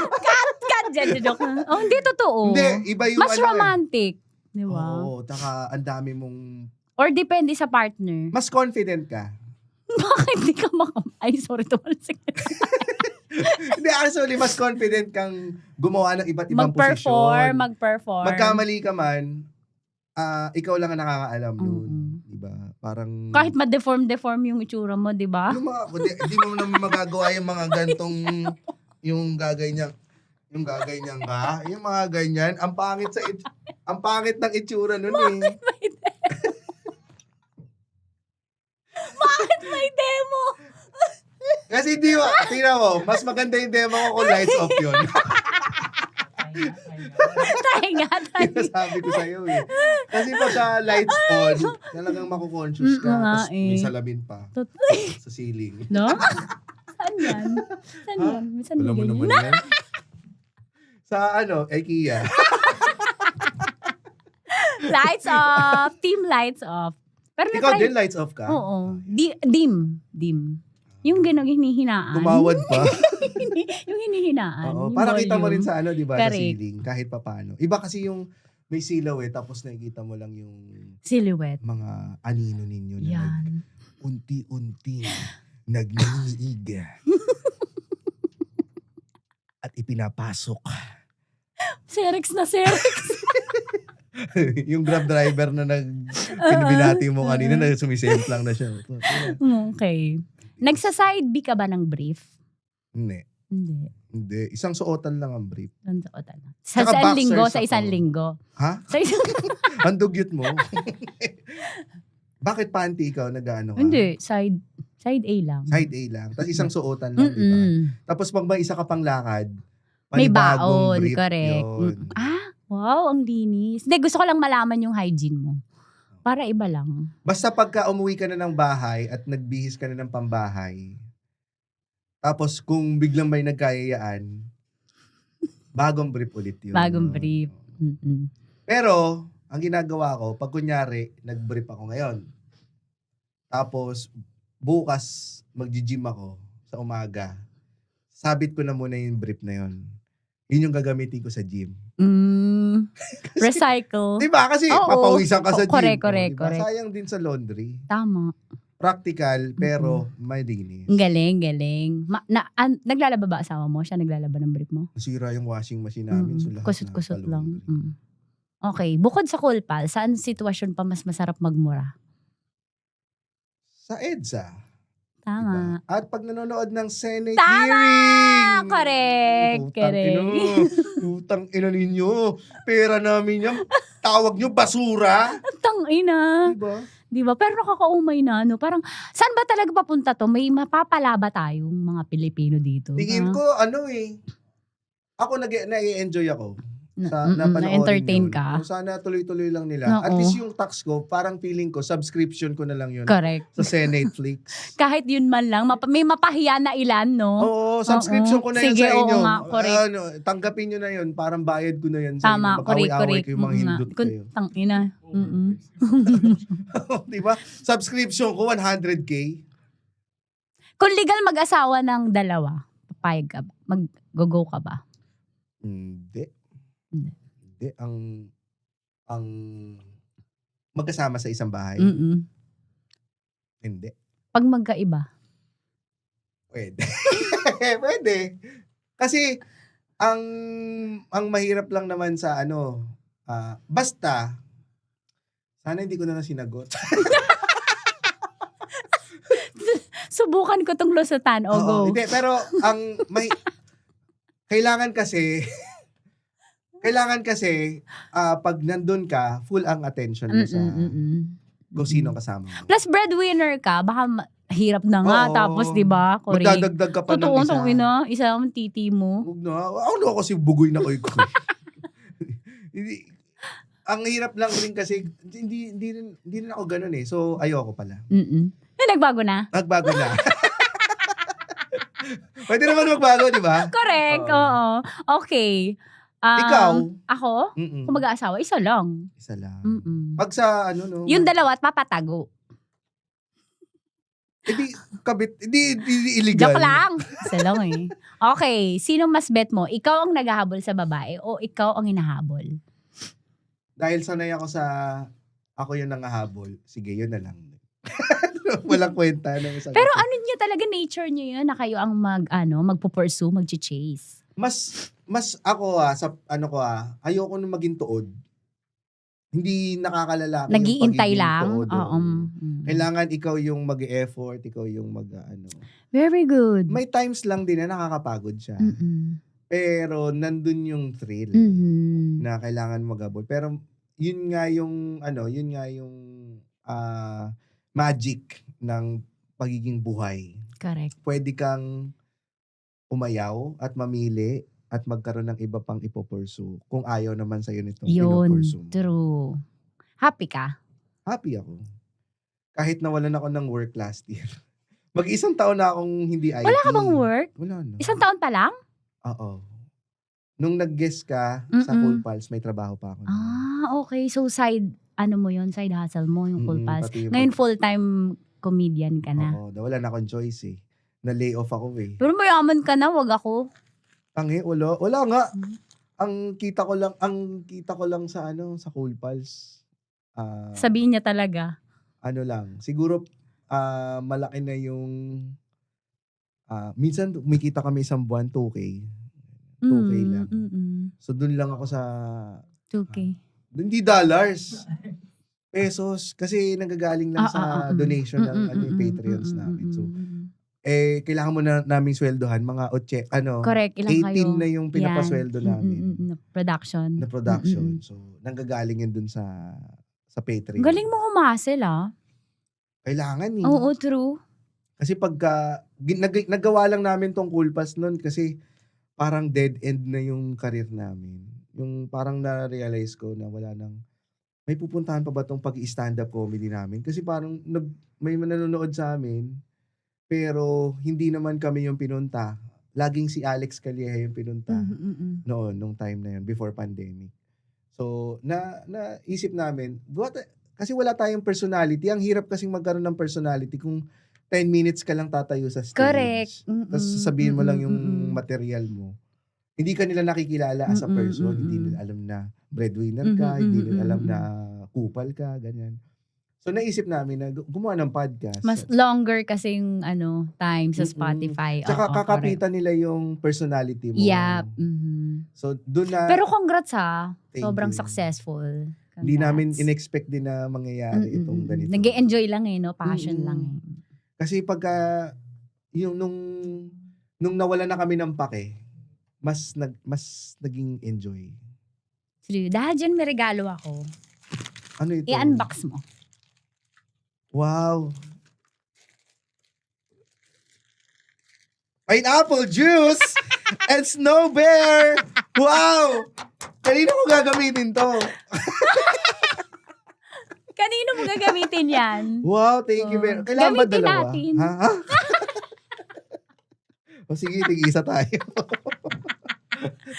Cut! Joke lang. Hindi, totoo. Hindi, iba yung mas romantic. Di ba? Oo, taka ang dami mong... Or depende sa partner. Mas confident ka. Bakit di ka Ay, sorry, tumalsik. Hindi, actually, mas confident kang gumawa ng iba't ibang posisyon. Mag-perform. Magkamali ka man, ikaw lang ang nakakaalam nun. Diba? Parang... Kahit ma-deform yung itsura mo, di ba? Yung mga, hindi mo naman magagawa yung mga gantong, yung gagay niyang ka, yung mga ganyan, ang pangit ng itsura nun eh. Bakit may demo? Kasi tingnan mo, mas maganda yung demo ko kung lights off yun. Try nga. Sabi ko sa'yo eh. Kasi pagka lights on, talagang makukonsyos ka. Tapos may salamin pa. Sa ceiling. No? Saan yan? Alam mo naman yan. Sa IKEA. Lights off. Team lights off. Pero ikaw din lights off ka? Oo. Dim. Yung hinihinaan. Gumawad pa. yung hinihinaan. Oo, yung para kita mo volume. rin sa diba, sa Correct. ceiling, kahit papaano. Iba kasi yung may silaw tapos nakikita mo lang yung silhouette. Mga anino ninyo na Yan. unti-unti nagningiig. At ipinapasok. Serex na Serex. Yung Grab driver na pinabinati mo kanina na sumisemplang na siya. Okay. Nagsa-side B ka ba ng brief? Hindi. Hindi. Isang suotan lang ang brief. Sa Tsaka isang linggo, boxers sa isang ako. linggo. Ha? Sa isang... Ang dugyot mo. Bakit panty ikaw nag-ano ka? Hindi, side A lang. Side A lang. Tapos isang suotan lang, di ba? Tapos pag may isa ka pang lakad, May panibagong baon, brief correct. yun. Wow, ang linis. Hindi, gusto ko lang malaman yung hygiene mo. Para iba lang. Basta pagka umuwi ka na ng bahay at nagbihis ka na ng pambahay, tapos kung biglang may nagkayayaan, bagong brief ulit yun. Bagong brief. Pero, ang ginagawa ko, pag kunyari, nag-brief ako ngayon, tapos bukas mag-gym ako sa umaga, sabit ko na muna yung brief na yun. Yun yung gagamitin ko sa gym. Recycle. Diba? Kasi papawisan ka sa gym. Correct. Diba? Sayang din sa laundry. Tama. Practical, pero malinis. Galing. Naglalaba ba asawa mo? Siya naglalaba ng brief mo? Nasira yung washing machine namin. So lahat Kusot-kusot na lang. Okay. Bukod sa Cool Pal, saan sitwasyon pa mas masarap magmura? Sa EDSA. Tama. At pag nanonood ng Senate Tama! hearing. Correct. Utang ina ninyo. Pera namin yan. Tawag nyo basura. Tang ina. Diba? Pero nakakaumay na, no? Parang, saan ba talaga papunta to? May mapapalaba tayong mga Pilipino dito. Tingin ko, ako nag-enjoy ako. Na-entertain ka. Sana tuloy-tuloy lang nila. Oo. At least yung tax ko, parang feeling ko, subscription ko na lang yun. Correct. Sa Netflix. Kahit yun man lang, may mapahiya na ilan, no? Oo, subscription ko na yun Sige, sa inyo. oo nga, correct. Tanggapin nyo na yun. Parang bayad ko na yun sa Tama, inyo. Mag-away-away correct. kayo, mga hindot kayo. Tangina. Diba? Subscription ko, 100K. Kung legal mag-asawa ng dalawa, papayag ka ba? Mag-go ka ba? Hindi. Ang magkasama sa isang bahay. Hindi. Pag magkaiba? Pwede. Pwede. Kasi, ang mahirap lang naman sa basta, sana hindi ko na sinagot. Subukan ko tong lusutan. O, go. Hindi, pero kailangan kasi, pag nandun ka, full ang attention mo sa kung sino kasama mo. Plus, breadwinner ka, baka hirap na nga. Oo. Tapos, di ba? Magdadagdag ka pa ng isa. Totoo, isa ang titi mo. Huwag na. Ako kasi bugoy na ko. Ang hirap lang rin kasi, hindi rin ako ganun eh. So, ayoko pala. Nagbago na? Nagbago na. Pwede naman magbago, di ba? Correct, oo. Okay. Ikaw? Ako? Kung mag-aasawa, isa lang. Isa lang. Pag sa yung dalawa at papatago. Hindi illegal. Joke lang. Isa lang eh. Okay, sino mas bet mo? Ikaw ang naghahabol sa babae o ikaw ang hinahabol? Dahil sanay ako ako yung nangahabol. Sige, yun na lang. Walang kwenta. Pero ano niya talaga, nature niya yun na kayo ang magpo-pursue, mag-chase. Mas ako ayoko nung maging tuod. Hindi nakakalala. Nag-iintay lang? Kailangan ikaw yung mag-effort, ikaw yung Very good. May times lang din na nakakapagod siya. Pero nandun yung thrill na kailangan maghabol. Pero yun nga yung magic ng pagiging buhay. Correct. Pwede kang umayaw at mamili at magkaroon ng iba pang ipopursue kung ayaw naman sa'yo nitong pinopursue mo. True. Happy ka? Happy ako. Kahit nawalan ako ng work last year. Mag-isang taon na akong hindi IT. Wala ka bang work? Wala na. Isang taon pa lang? Oo. Nung nag-guest ka sa Cool Pals, may trabaho pa ako. Okay. So side hustle mo, yung Cool Pals. Pati yung Ngayon full-time comedian ka na. Oo. Wala na akong choice eh. Na-lay off ako eh. Pero mayaman ka na, wag ako. Wala nga. Ang kita ko lang sa sa Cool Pals. Sabihin niya talaga. Siguro malaki na yung minsan kumikita kami isang buwan 2K. 2K lang. So dun lang ako sa 2K. Hindi dollars. Pesos. Kasi nanggagaling lang sa donation ng yung Patreons namin. So kailangan mo na naming sweldohan, mga Correct, ilang 18 kayo? na yung pinapasweldo namin Production. na production. So, nanggagaling yun dun sa Patreon. Galing mo humasel Kailangan eh. Oo, true. Kasi pagka, nagawa lang namin tong Cool Pass nun kasi parang dead end na yung career namin. Yung parang na-realize ko na wala nang, may pupuntahan pa ba tong pag-stand-up comedy namin? Kasi parang may nanonood sa amin, pero hindi naman kami yung pinunta. Laging si Alex Calleja yung pinunta noon, nung time na yun, before pandemic. So, naisip namin, kasi wala tayong personality. Ang hirap kasing magkaroon ng personality kung 10 minutes ka lang tatayo sa stage. Correct. Tapos sasabihin mo lang yung material mo. Hindi ka nila nakikilala as a person. Hindi nila alam na breadwinner ka. Hindi nila alam na kupal ka. Ganyan. So naisip namin na gumawa ng podcast. Mas longer kasing time sa Spotify. Tsaka Oo, kakapitan nila yung personality mo. Yep. So doon na... Pero congrats ha. Thank Sobrang you. successful. Hindi namin in-expect din na mangyayari itong ganito. Nag-e-enjoy lang no? Passion lang Kasi pagka yung nung nawala na kami ng pake, mas naging enjoy. True. Dahil dyan may regalo ako. Ano ito? I-unbox mo. Wow. Pineapple juice and snow bear. Wow. Kanino ko gagamitin to? Kanino mo gagamitin yan? Wow, thank you very much. Kailangan ba Gamitin dalawa? natin. Ha? O sige, tig-isa tayo.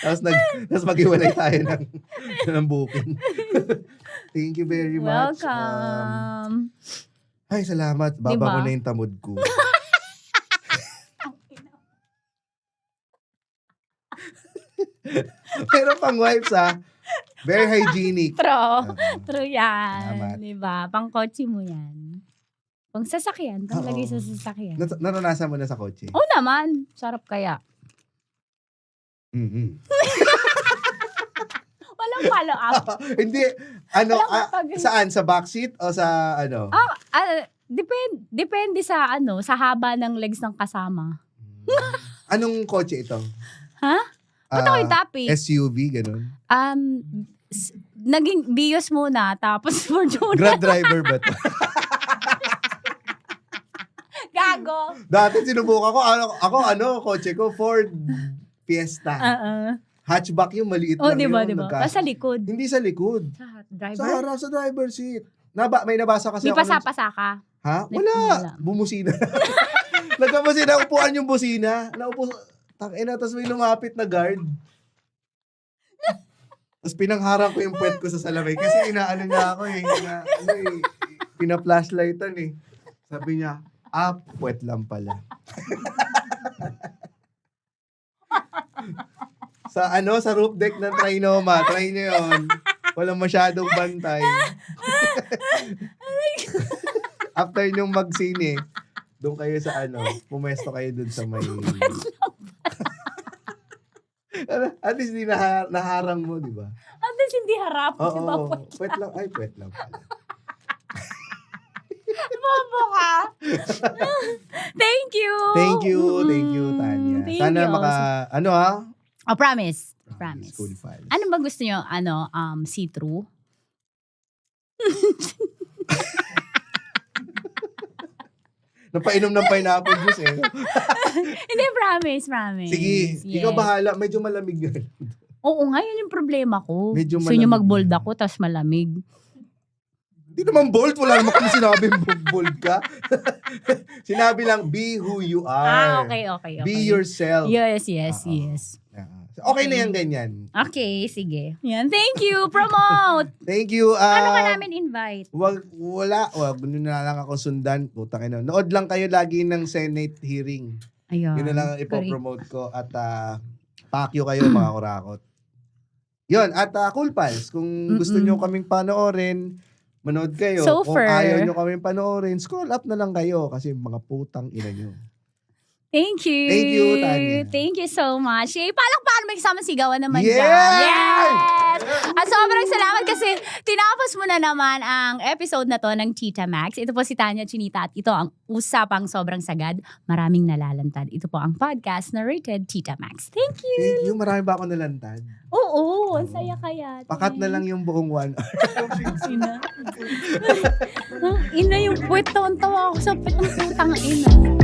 Tapos maghiwalay tayo ng booking. Thank you very much. Welcome. Ay, salamat. Baba Diba? ko na yung tamod ko. Pero pang wipes very hygienic. True. True yan. Salamat. Diba? Pang kotse mo yan. Pang sasakyan. Panglagay sa sasakyan. Naranasan mo na sa kotse? Oo naman. Sarap kaya. Mm-hmm. Walang follow up. Hindi. Saan? Sa backseat o sa ano? Depende sa sa haba ng legs ng kasama. Anong kotse ito? Ha? Ba't ako yung topic? SUV, ganun? Naging Vios muna, tapos Fortuner. Grab driver ba ito? Gago. Dati sinubukan ko. Kotse ko, Ford Fiesta. Hatchback yung maliit lang diba, yung diba? Sa likod. Hindi sa likod. Driver? Sa harap, sa driver seat. May nabasa kasi Di ako. pasa-pasa ka? Ha? Wala. Bumusina. Nagkabusina. Upuan yung busina. Tapos may lumapit na guard. Tapos pinangharap ko yung puwet ko sa salamin. Kasi inaano niya ako pina-flashlightan eh. Sabi niya, puwet lang pala. Sa roof deck ng Trinoma. Try nyo yun. Walang masyadong bantay. After nyong magsine, doon kayo sa pumesto kayo doon sa may... At least hindi naharang mo, di ba? At least hindi harap. Oo. Diba? Puwet lang pala. Bobo ka. Thank you. Thank you, Tanya. Thank Sana you. Promise. School files. Ano ba gusto nyo? See-through? Napainom ng pineapple juice eh. Hindi, promise. Sige, Yes. ikaw bahala. Medyo malamig yan. Oo nga, yun yung problema ko. Medyo Gusto nyo malamig mag-bold ako, tapos malamig. Hindi naman bold. Wala naman kung sinabing bold ka. Sinabi lang, be who you are. Okay. Be yourself. Yes. Okay na yan, ganyan. Okay, sige. Yan, thank you. Promote. Thank you. Ano ka namin invite? Wala. Wag na lang ako sundan. Putang ina. Nood lang kayo lagi ng Senate hearing. Ayun. Yun na lang ipopromote ko. At pakyo kayo mga kurakot. Yun. At Cool Pals, kung gusto nyo kaming panoorin, manood kayo. Kung ayaw nyo kaming panoorin, scroll up na lang kayo kasi mga putang ina nyo. Thank you. Thank you, Tanya. Thank you so much. Palakpakan, may kasama sigawan naman Yeah! dyan. Yes! At sobrang salamat kasi tinapos mo na naman ang episode na to ng Tita Max. Ito po si Tanya Chinita at ito ang usapang sobrang sagad. Maraming nalalantad. Ito po ang podcast na rated Tita Max. Thank you! Thank you. Marami ba ako nalantad? Oo, ang saya kaya. Pakat na lang yung buong 1 hour. Ina yung puwet. Tawa ako sa puwet ng putang ina.